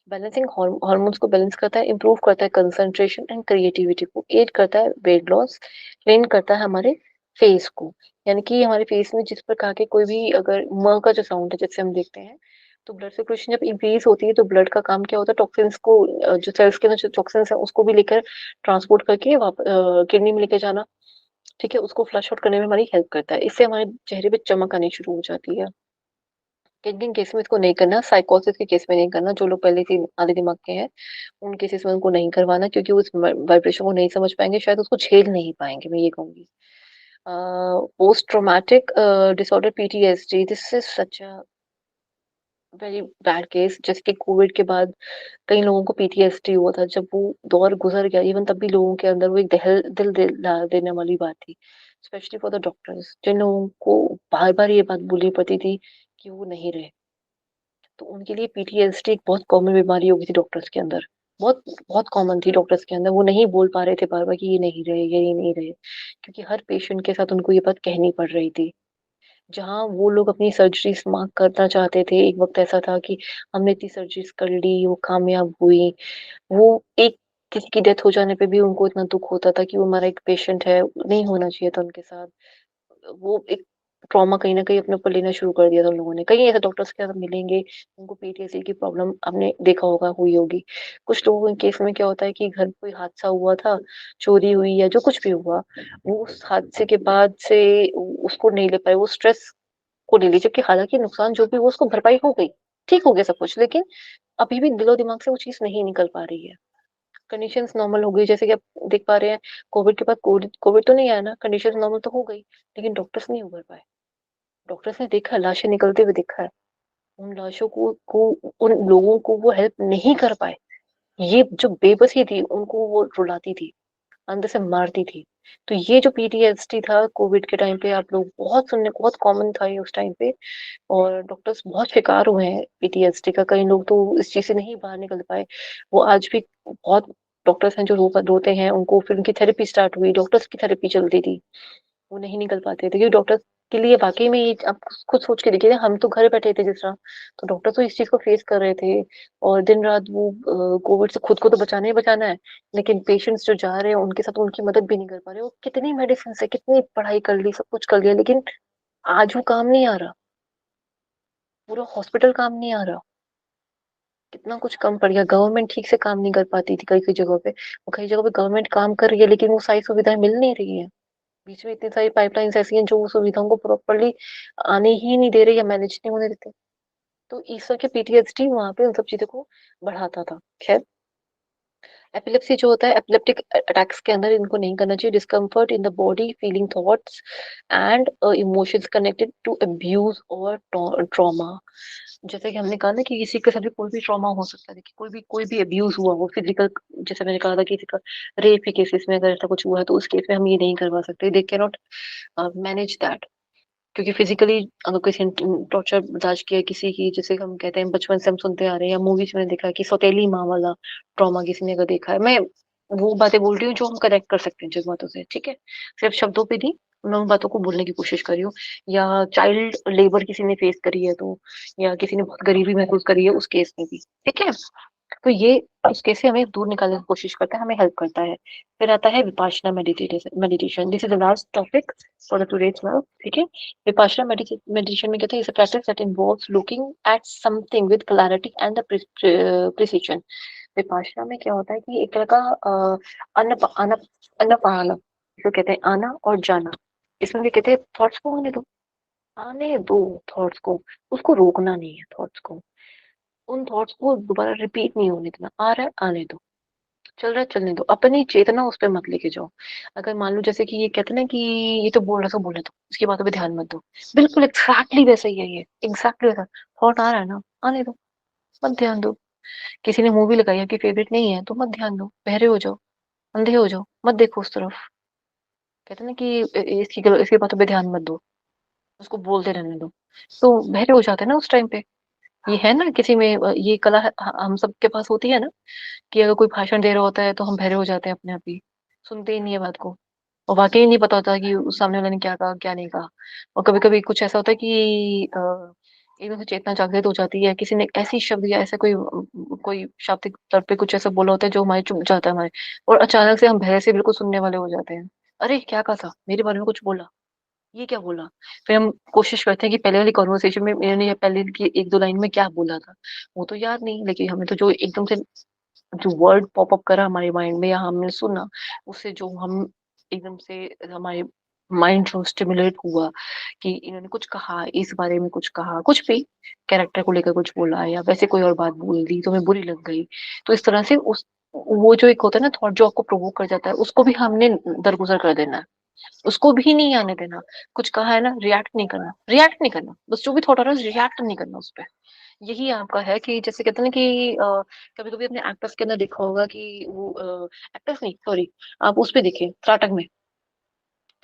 बैलेंसिंग हार्मोन्स को बैलेंस करता है, इंप्रूव करता है कंसंट्रेशन एंड क्रिएटिविटी को, एड करता है वेट लॉस, ट्रेन करता है हमारे फेस को। यानी कि हमारे फेस में जिस प्रकार के कोई भी अगर म का जो साउंड है, जैसे हम देखते हैं, तो ब्लड सर्कुलेशन जब इंक्रीज होती है, तो ब्लड का काम क्या होता है, टॉक्सिन्स को जो सेल्स के अंदर जो टॉक्सिन्स है, उसको भी लेकर ट्रांसपोर्ट करके किडनी में लेके जाना। ठीक है, उसको फ्लश आउट करने में हमारी हेल्प करता है। इससे हमारे चेहरे पे चमक आनी शुरू हो जाती है। किन किन केस में इसको नहीं करना, साइकोसिस के केस में नहीं करना, जो लोग पहले से आधे दिमाग के हैं, उन केसेस में उनको नहीं करवाना, क्योंकि उस वाइब्रेशन को नहीं समझ पाएंगे, शायद उसको झेल नहीं पाएंगे, मैं ये कहूंगी। Post traumatic disorder, PTSD, this is such a very bad case. जैसे कि कोविड के बाद कई लोगों को पीटीएसडी हुआ था, जब वो दौर गुजर गया, इवन तब भी लोगों के अंदर वो एक दिल देने वाली बात थी, स्पेशली फॉर द डॉक्टर्स, जिन लोगों को बार बार ये बात बोलनी पड़ती थी कि वो नहीं रहे। तो उनके लिए पीटीएसडी एक बहुत कॉमन बीमारी हो गई थी डॉक्टर्स के अंदर, बहुत बहुत कॉमन थी डॉक्टर्स के अंदर। वो नहीं बोल पा रहे थे बार बार कि ये नहीं रहे, ये नहीं रहे, क्योंकि हर पेशेंट के साथ उनको ये बात कहनी पड़ रही थी। जहाँ वो लोग अपनी सर्जरी मार्क करना चाहते थे, एक वक्त ऐसा था कि हमने इतनी सर्जरीज कर ली, वो कामयाब हुई, वो एक किसी की डेथ हो जाने पे भी उनको इतना दुख होता था कि वो हमारा एक पेशेंट है, नहीं होना चाहिए था उनके साथ। वो एक ट्रॉमा कहीं न कहीं अपने ऊपर लेना शुरू कर दिया था उन लोगों ने। कई ऐसे डॉक्टर्स के साथ मिलेंगे, उनको पीटीएसडी की प्रॉब्लम आपने देखा होगा हुई होगी। कुछ लोगों के केस में क्या होता है कि घर में कोई हादसा हुआ था, चोरी हुई या जो कुछ भी हुआ, वो उस हादसे के बाद से उसको नहीं ले पाए, वो स्ट्रेस को ले ली, जबकि हालाँकि नुकसान जो भी हुआ उसको भरपाई हो गई, ठीक हो गया सब कुछ, लेकिन अभी भी दिलो-दिमाग से वो चीज़ नहीं निकल पा रही है। कंडीशंस नॉर्मल हो गई, जैसे कि आप देख पा रहे हैं, कोविड के बाद कोविड कोविड तो नहीं आया ना, कंडीशंस नॉर्मल तो हो गई, लेकिन डॉक्टर्स नहीं उभर पाए। डॉक्टर्स ने देखा, लाशें निकलते हुए देखा है, उन लाशों को उन लोगों को वो हेल्प नहीं कर पाए। ये जो बेबसी थी, उनको वो रुलाती थी, अंदर से मारती थी। तो ये जो पीटीएसडी था कोविड के टाइम पे, आप लोग बहुत कॉमन था ये उस टाइम पे, और डॉक्टर्स बहुत शिकार हुए हैं पीटीएसडी का। कई लोग तो इस चीज़ से नहीं बाहर निकल पाए। वो आज भी बहुत डॉक्टर्स हैं जो रोते हैं, उनको फिर उनकी थेरेपी स्टार्ट हुई, डॉक्टर्स की थेरेपी चलती थी। वो नहीं निकल पाते थे, क्योंकि डॉक्टर्स के लिए वाक़ई में ये आप खुद सोच के देखिए ना, हम तो घर बैठे थे जिस तरह, तो डॉक्टर तो इस चीज़ को फेस कर रहे थे, और दिन-रात वो कोविड से खुद को तो बचाना ही बचाना है, लेकिन पेशेंट्स जो जा रहे हैं उनके साथ उनकी मदद भी नहीं कर पा रहे। वो कितनी मेडिसिन है, कितनी पढ़ाई कर ली, सब कुछ कर लिया, लेकिन आज वो काम नहीं आ रहा, पूरा हॉस्पिटल काम नहीं आ रहा। कितना कुछ कम पड़ गया, गवर्नमेंट ठीक से काम नहीं कर पाती थी कई-कई जगहों पे, और कई जगहों पे गवर्नमेंट काम कर रही है, लेकिन वो सारी सुविधाएँ मिल नहीं रही हैं। बीच में इतनी सारी पाइपलाइन्स ऐसी हैं जो सुविधाओं को प्रॉपर्ली आने ही नहीं दे रही या मैनेज नहीं होने देते। तो इस तरह के पीटीएसडी वहाँ पे उन सब चीज़ों को बढ़ाता था। ख़ैर, एपिलेप्सी जो होता है, एपिलेप्टिक अटैक्स के अंदर इनको नहीं करना चाहिए। Discomfort in the body, feeling thoughts and emotions connected to abuse और ट्रॉमा। जैसे कि हमने कहा ना कि किसी के साथ भी कोई भी ट्रॉमा हो सकता है। देखिए, कोई भी अब्यूज़ हुआ हो, फिज़िकल, जैसे मैंने कहा था, किसी का रेप के केसेस में अगर ऐसा कुछ हुआ है, तो उस केस में हम ये नहीं करवा सकते। They can not manage that. क्योंकि फिजिकली अगर किसी ने टॉर्चर बर्दाश्त किया किसी की, जैसे हम कहते हैं बचपन से हम सुनते आ रहे हैं, या मूवीज में देखा है कि सौतेली माँ वाला ट्रॉमा किसी ने अगर देखा है, मैं वो बातें बोल रही हूँ जो हम कनेक्ट कर सकते हैं जिन बातों से, ठीक है, सिर्फ शब्दों पे नहीं, मैं उन बातों को बोलने की कोशिश कर रही हूँ। या चाइल्ड लेबर किसी ने फेस करी है तो, या किसी ने बहुत गरीबी महसूस करी है उस केस में भी, ठीक है, तो ये इस केस से हमें दूर निकालने की कोशिश करता है, हमें हेल्प करता है। फिर आता है Vipassana meditation, this is the last topic for the today's class, ठीक है। विपाशना मेडिटेशन में कहते हैं, is a practice that involves looking at something with clarity and the precision. Vipassana में क्या होता है कि एक तरह का अनप अनप अनपाना, जो कहते हैं आना और जाना, इसमें भी कहते हैं थॉट्स को आने दो थॉट्स को, उसको रोकना नहीं है थॉट्स को, उन थॉट्स को दोबारा रिपीट नहीं होने देना, आ रहा है आने दो, चल रहा है चलने दो, अपनी चेतना उस पे मत लेके जाओ। अगर मान लो जैसे कि ये कहते हैं ना कि ये तो बोल रहा था बोलने दो, इसकी बातों पे ध्यान मत दो, बिल्कुल एग्जैक्टली वैसा ही है ये, एग्जैक्टली वैसा। थॉट आ रहा है ना, आने दो, मत ध्यान दो। किसी ने मूवी लगाई आपकी फेवरेट नहीं है तो मत ध्यान दो, बहरे हो जाओ, अंधे हो जाओ, मत देखो उस तरफ। कहते हैं ना कि इसकी बातों पे ध्यान मत दो, उसको बोलते रहने दो, तो बहरे हो जाते हैं ना उस टाइम पे। ये है ना किसी में ये कला हम सबके पास होती है ना, कि अगर कोई भाषण दे रहा होता है तो हम बहरे हो जाते हैं अपने आप ही, सुनते ही नहीं है बात को, और वाक़ई नहीं पता होता कि उस सामने वाले ने क्या कहा, क्या नहीं कहा। और कभी-कभी कुछ ऐसा होता है कि एकदम से चेतना जागृत हो जाती है, किसी ने ऐसी शब्द या ऐसा कोई शाब्दिक तौर पे कुछ ऐसा बोला होता है जो हमारे चुभ जाता है हमारे, और अचानक से हम बहरे से बिल्कुल सुनने वाले हो जाते हैं। अरे! क्या कहा था? मेरे बारे में कुछ बोला, ये क्या बोला? फिर हम कोशिश करते हैं कि पहले वाली कन्वर्सेशन में मैंने ये पहले की 1-2 लाइन में क्या बोला था? वो तो याद नहीं, लेकिन हमें तो जो एकदम से जो वर्ड पॉप अप करा हमारे माइंड में या हमने सुना, उससे जो हम एकदम से हमारे माइंड जो स्टिमुलेट हुआ कि इन्होंने कुछ कहा, इस बारे में कुछ कहा, कुछ भी कैरेक्टर को लेकर कुछ बोला या वैसे कोई और बात बोल दी, तुम्हें बुरी लग गई। तो इस तरह से उस वो जो एक होता है ना थॉट जो आपको प्रोवोक कर जाता है, उसको भी हमने दरगुजर कर देना है। उसको भी नहीं आने देना। कुछ कहा है ना, रिएक्ट नहीं करना। बस जो भी थॉट आ रहा है रिएक्ट नहीं करना उस पे। यही आपका है कि जैसे कहते हैं ना कि कभी-कभी अपने एक्टर्स के अंदर देखा होगा कि वो एक्टर्स नहीं सॉरी, आप उस पे देखिए त्राटक में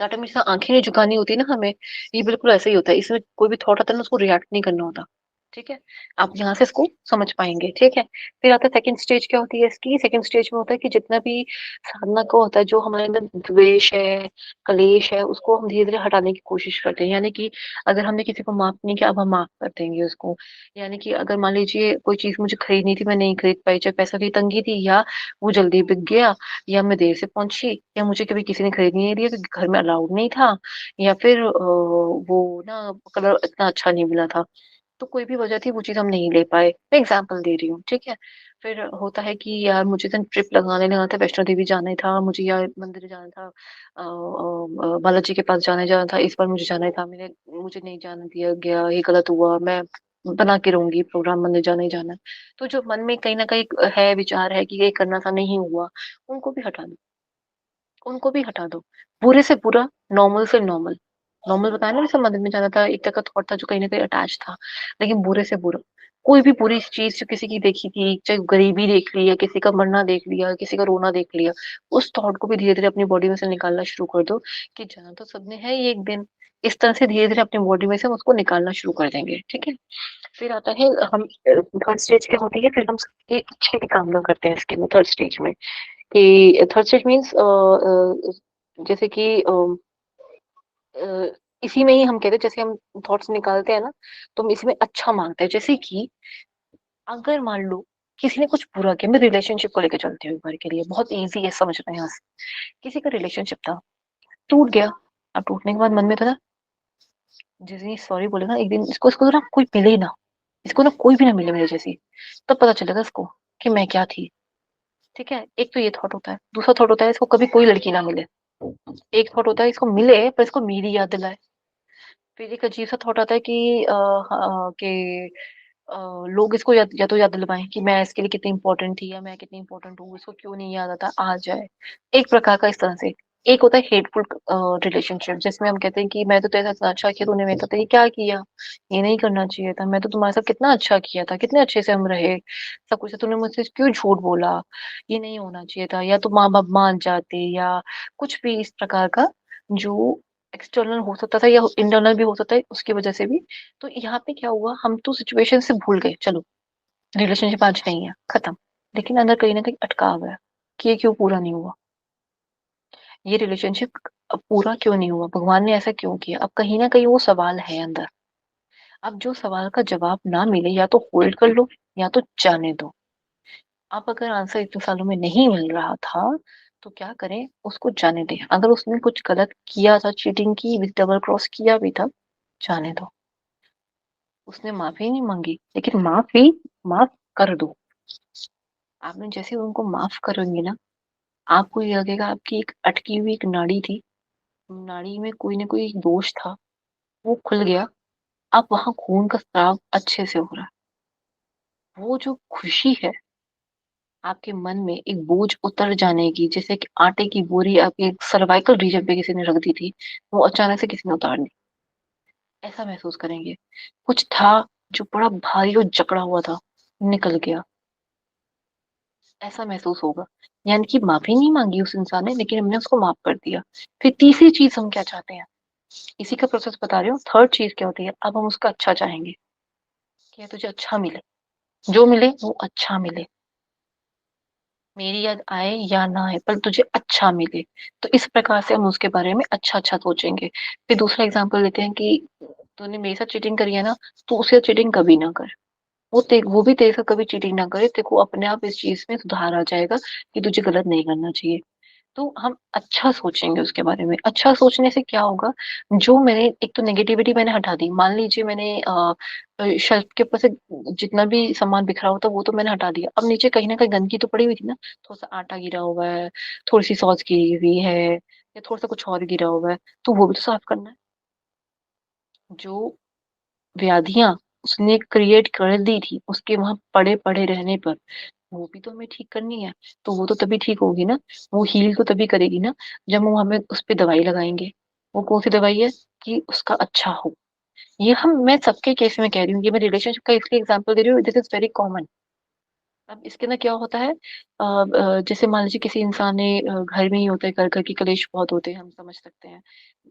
जैसे आँखें नहीं झुकानी होती ना हमें, ये बिल्कुल ऐसा ही होता है। इसमें कोई भी थॉट आता है ना उसको रिएक्ट नहीं करना होता। ठीक है? आप यहाँ से इसको समझ पाएँगे, ठीक है? फिर आता है सेकंड स्टेज, क्या होती है इसकी? सेकंड स्टेज में होता है कि जितना भी साधना का होता है, जो हमारे अंदर द्वेष है, क्लेश है, उसको हम धीरे-धीरे हटाने की कोशिश करते हैं। यानी कि अगर हमने किसी को माफ़ नहीं किया, अब हम माफ़ कर देंगे उसको। यानी कि अगर मान लीजिए कोई चीज़ मुझे खरीदनी थी, मैं नहीं खरीद पाई, चाहे पैसों की तंगी थी, या वो जल्दी बिक गया, या मैं देर से पहुँची, या मुझे कभी किसी ने खरीदने नहीं दिया क्योंकि घर में अलाउड नहीं था, या फिर वो ना कलर इतना अच्छा नहीं मिला था। तो कोई भी वजह थी, वो चीज़ हम नहीं ले पाए। मैं एग्ज़ाम्पल दे रही हूँ, ठीक है? फिर होता है कि यार मुझे तो ट्रिप लगाने लगा था, वैष्णो देवी जाना ही था, मुझे यार मंदिर जाना था, बालाजी के पास जाना था, इस बार मुझे जाना ही था, मुझे नहीं जाने दिया गया, ये गलत हुआ, मैं बना के रहूँगी प्रोग्राम, मंदिर जाना ही जाना है। तो जो मन में कहीं न कहीं है, विचार है कि ये करना था, नहीं हुआ, उनको भी हटा दो। उनको भी हटा दो। बुरे से बुरा, नॉर्मल से नॉर्मल। नॉर्मल बताया ना, जैसे मंदिर में जाना था, एक तरह का थॉट था जो कहीं न कहीं अटैच था। लेकिन बुरे से बुरा, कोई भी बुरी चीज़ जो किसी की देखी थी, चाहे गरीबी देख ली, या किसी का मरना देख लिया, किसी का रोना देख लिया, उस थॉट को भी धीरे-धीरे अपनी बॉडी में से निकालना शुरू कर दो कि जाना तो सबने है ही एक दिन। इस तरह से धीरे-धीरे अपनी बॉडी में से हम उसको निकालना शुरू कर देंगे, ठीक है? फिर आता है हम थर्ड स्टेज क्या होती है, फिर हम सबके अच्छे की कामना करते हैं इसके में, थर्ड स्टेज में। कि थर्ड स्टेज मीन्स जैसे कि अ, इसी में ही हम कहते हैं, जैसे हम थॉट्स निकालते हैं ना, तो हम इसी में अच्छा मांगते हैं। जैसे कि अगर मान लो किसी ने कुछ बुरा किया, मैं रिलेशनशिप को लेकर चलती हूँ एक बार के लिए, बहुत ईज़ी है समझना यहाँ से। किसी का रिलेशनशिप था, टूट गया। अब टूटने के बाद मन में था ना, जिस दिन सॉरी बोलेगा एक दिन, इसको इसको ना कोई मिले ही ना, इसको ना कोई भी ना मिले मेरे जैसी, तब पता चलेगा इसको कि मैं क्या थी, ठीक है? एक तो ये थॉट होता है। दूसरा थॉट होता है इसको कभी कोई लड़की ना मिले। एक थॉट होता है इसको मिले पर इसको मेरी याद दिलाए। फिर एक अजीब सा थॉट आता है कि अ, लोग इसको या तो याद दिलवाएं कि मैं इसके लिए कितनी इंपॉर्टेंट थी, या मैं कितनी इंपॉर्टेंट हूँ, इसको क्यों नहीं याद आता, आ जाए। एक प्रकार का इस तरह से। एक होता है हेटफुल रिलेशनशिप, जिसमें हम कहते हैं कि मैं तो तेरे साथ इतना अच्छा किया, तूने मेरे साथ ये क्या किया, ये नहीं करना चाहिए था, मैं तो तुम्हारे साथ कितना अच्छा किया था, कितने अच्छे से हम रहे, सब कुछ, तूने मुझसे क्यों झूठ बोला, ये नहीं होना चाहिए था, या तो माँ बाप मान जाते, या कुछ भी इस प्रकार का, जो एक्सटर्नल हो सकता था या इंटरनल भी हो सकता है उसकी वजह से भी। तो यहाँ पे क्या हुआ, हम तो सिचुएशन से भूल गए, चलो रिलेशनशिप आज नहीं है, खत्म। लेकिन अंदर कहीं ना कहीं अटका हुआ है कि ये क्यों पूरा नहीं हुआ, ये रिलेशनशिप अब पूरा क्यों नहीं हुआ, भगवान ने ऐसा क्यों किया। अब कहीं ना कहीं वो सवाल है अंदर। अब जो सवाल का जवाब ना मिले, या तो होल्ड कर लो, या तो जाने दो। अब अगर आंसर इतने सालों में नहीं मिल रहा था, तो क्या करें, उसको जाने दें। अगर उसने कुछ गलत किया था, चीटिंग की, डबल क्रॉस किया भी था, जाने दो। उसने माफी नहीं मांगी, लेकिन माफ कर दो। आपने जैसे उनको माफ करोगे ना, आपको ये लगेगा आपकी एक अटकी हुई एक नाड़ी थी, नाड़ी में कोई ना कोई दोष था, वो खुल गया। अब वहां खून का स्राव अच्छे से हो रहा है। वो जो खुशी है आपके मन में, एक बोझ उतर जाने की, जैसे कि आटे की बोरी आपके सर्वाइकल रीजन पे किसी ने रख दी थी, वो अचानक से किसी ने उतार दी, ऐसा महसूस करेंगे। कुछ था जो बड़ा भारी और जकड़ा हुआ था, निकल गया, ऐसा महसूस होगा। यानी कि माफी नहीं मांगी उस इंसान ने, लेकिन हमने उसको माफ कर दिया। फिर तीसरी चीज हम क्या चाहते हैं, इसी का प्रोसेस बता रही हूँ। थर्ड चीज क्या होती है, अब हम उसका अच्छा चाहेंगे कि तुझे अच्छा मिले, जो मिले वो अच्छा मिले, मेरी याद आए या ना आए पर तुझे अच्छा मिले। तो इस प्रकार से हम उसके बारे में अच्छा अच्छा सोचेंगे। फिर दूसरा एग्जाम्पल लेते हैं कि तूने मेरे साथ चीटिंग करी है ना, तो उससे चीटिंग कभी ना कर। वो भी तेरे साथ कभी चीटिंग ना करे, तेरे को अपने आप इस चीज में सुधार आ जाएगा कि तुझे गलत नहीं करना चाहिए। तो हम अच्छा सोचेंगे उसके बारे में। अच्छा सोचने से क्या होगा, जो मैंने एक तो नेगेटिविटी मैंने हटा दी। मान लीजिए मैंने शेल्फ के ऊपर से जितना भी सामान बिखरा हुआ था वो तो मैंने हटा दिया, अब नीचे कहीं ना कहीं गंदगी तो पड़ी हुई थी ना, थोड़ा सा आटा गिरा हुआ है, थोड़ी सी सॉस गिरी हुई है, या थोड़ा सा कुछ और गिरा हुआ है, तो वो भी तो साफ करना है। जो व्याधियां उसने क्रिएट कर दी थी उसके वहां पड़े पड़े रहने पर, वो भी तो हमें ठीक करनी है। तो वो तो तभी ठीक होगी ना, वो हील तो तभी करेगी ना, जब हम हमें उस पे दवाई लगाएंगे। वो कौन सी दवाई है, कि उसका अच्छा हो। ये हम मैं सबके केस में कह रही हूँ, ये मैं रिलेशनशिप का इसलिए एग्जांपल दे रही हूँ, दिस इज वेरी कॉमन। अब इसके ना क्या होता है, जैसे मान लीजिए किसी इंसान ने घर में ही होता है, घर घर की कलेश बहुत होते हैं, हम समझ सकते हैं।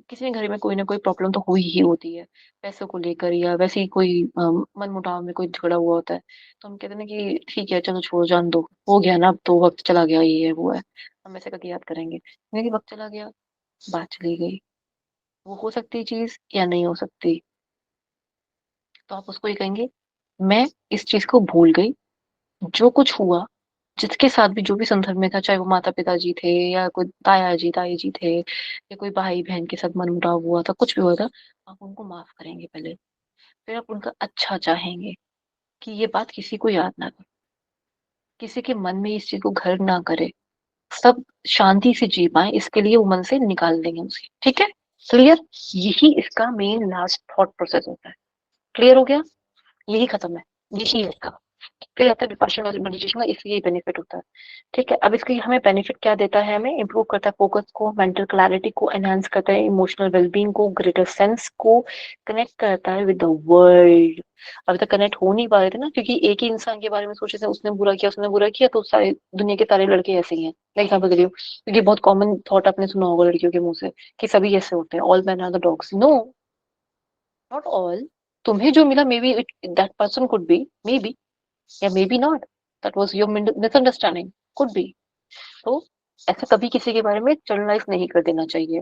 किसी ने घर में कोई ना कोई प्रॉब्लम तो हुई ही होती है, पैसों को लेकर या वैसे ही कोई मनमुटाव में कोई झगड़ा हुआ होता है। तो हम कहते हैं ना कि ठीक है चलो छोड़ो जान दो, हो गया ना, अब तो वक्त चला गया, ये है वो है, हम ऐसे करके याद करेंगे। लेकिन वक्त चला गया, बात चली गई, वो हो सकती चीज या नहीं हो सकती। तो आप उसको ये कहेंगे, मैं इस चीज को भूल गई, जो कुछ हुआ, जिसके साथ भी जो भी संदर्भ में था, चाहे वो माता पिताजी थे या कोई ताया जी ताई जी थे या कोई भाई बहन के साथ मनमुटाव हुआ था, कुछ भी हुआ था, आप उनको माफ करेंगे पहले। फिर आप उनका अच्छा चाहेंगे कि ये बात किसी को याद ना करे, किसी के मन में इस चीज को घर ना करे, सब शांति से जी पाए, इसके लिए वो मन से निकाल देंगे उसे। ठीक है, क्लियर? यही इसका मेन लास्ट थॉट प्रोसेस होता है। क्लियर हो गया? यही खत्म है, यही है इसका। फिर आता है विपाशना मेडिटेशन का, इसलिए ये बेनिफिट होता है। ठीक है, अब इसके हमें बेनिफिट क्या देता है, हमें इंप्रूव करता है फोकस को, मेंटल क्लैरिटी को एनहांस करता है, इमोशनल वेलबींग को, ग्रेटर सेंस को, कनेक्ट करता है विद द वर्ल्ड। अभी तक कनेक्ट हो नहीं पा रहे थे ना, क्योंकि एक ही इंसान के बारे में सोचे थे, उसने बुरा किया उसने बुरा किया, तो सारे दुनिया के सारे लड़के ऐसे ही हैं। मैं एग्जाम्पल दे रही हूँ, क्योंकि बहुत कॉमन थॉट आपने सुना होगा लड़कियों के मुंह से कि सभी ऐसे होते हैं, all man are the dogs. No, not all. तुम्हें जो मिला, maybe that person could be, maybe, या maybe not, that was your misunderstanding, could be. तो ऐसा कभी किसी के बारे में जनरलाइज नहीं कर देना चाहिए।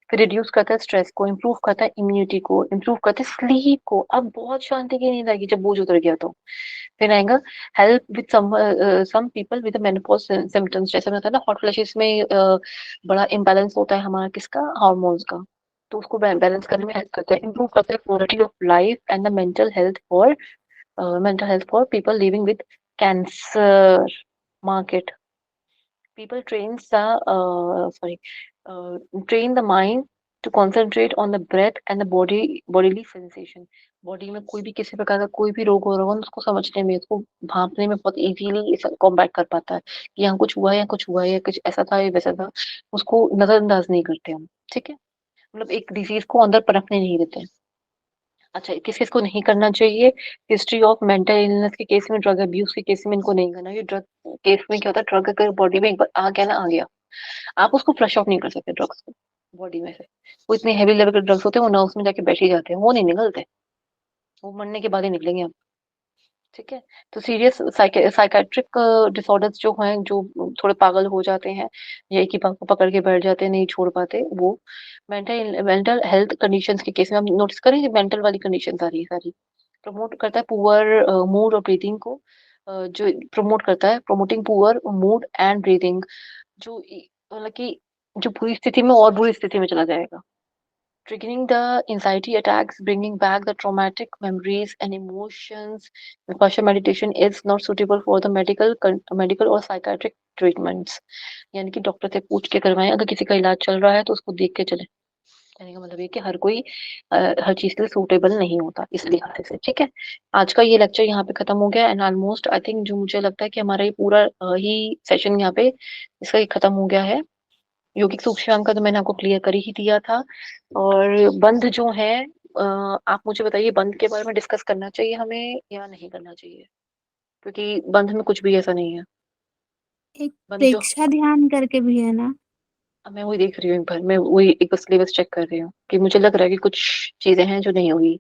फिर रिड्यूस करता है स्ट्रेस को, इम्प्रूव करता है इम्यूनिटी को, इम्प्रूव करता है स्लीप को। अब बहुत शांति की नींद आएगी जब बोझ उतर गया तो। फिर आएगा help with some people with menopause symptoms, जैसे मैंने बताया ना हॉट फ्लैशेस में बड़ा इम्बैलेंस होता है हमारा किसका, हार्मोन्स का। तो उसको बैलेंस करने में हेल्प करता है, इम्प्रूव करता है quality of life and the mental health for people living with cancer. Market people train the mind to concentrate on the breath and the bodily sensation. Body में कोई भी किसी प्रकार का कोई भी रोग हो रहा हो, उसको समझने में, उसको भांपने में बहुत इजीली कॉम्बैट कर पाता है कि यहाँ कुछ हुआ है या कुछ हुआ है या कुछ ऐसा था या वैसा था। उसको नजरअंदाज नहीं करते हम। ठीक है, मतलब एक डिजीज को अंदर पनपने नहीं देते। अच्छा, किस किस को नहीं करना चाहिए, हिस्ट्री ऑफ मेंटल इलनेस के केस में, ड्रग अब्यूज के केस में इनको नहीं करना। ये ड्रग केस में क्या होता है, ड्रग अगर बॉडी में एक बार आ गया ना, आ गया, आप उसको फ्लश ऑफ नहीं कर सकते ड्रग्स को बॉडी में से। वो इतने हैवी लेवल के ड्रग्स होते हैं, वो नर्व्स में जाके बैठ ही जाते हैं, वो नहीं निकलते, वो मरने के बाद ही निकलेंगे आप। ठीक है, तो सीरियस साइकेट्रिक डिसऑर्डर्स जो हैं, जो थोड़े पागल हो जाते हैं या एक ही बात को पकड़ के बैठ जाते हैं, नहीं छोड़ पाते, वो मेंटल हेल्थ कंडीशंस के केस में हम नोटिस करें, मेंटल वाली कंडीशन आ रही है सारी। प्रमोट करता है पुअर मूड और ब्रीदिंग को, जो प्रमोट करता है, promoting poor mood and breathing, जो मतलब कि जो बुरी स्थिति में और बुरी स्थिति में चला जाएगा। Triggering the anxiety attacks, bringing back the traumatic memories and emotions. Vipassana meditation is not suitable for the medical or psychiatric treatments. यानी कि डॉक्टर से पूछ के करवाएं, अगर किसी का इलाज चल रहा है तो उसको देख के चले। कहने का मतलब ये कि हर कोई हर चीज के लिए सूटेबल नहीं होता, इस लिहाज से। ठीक है, आज का ये लेक्चर यहाँ पे खत्म हो गया, एंड ऑलमोस्ट आई थिंक, जो मुझे लगता है कि हमारा ये पूरा ही सेशन यहाँ पे इसका ये खत्म हो गया है। यौगिक सूक्ष्मांक का तो मैंने आपको क्लियर कर ही दिया था। और बंध जो है, आप मुझे बताइए, बंध के बारे में डिस्कस करना चाहिए हमें या नहीं करना चाहिए, क्योंकि बंध में कुछ भी ऐसा नहीं है। एक बंध जो, प्रेक्षा ध्यान करके भी है ना? अब मैं वही देख रही हूँ, एक बार मैं वही एक बार सिलेबस चेक कर रही हूँ कि मुझे लग रहा है कि कुछ चीजें हैं जो नहीं होगी।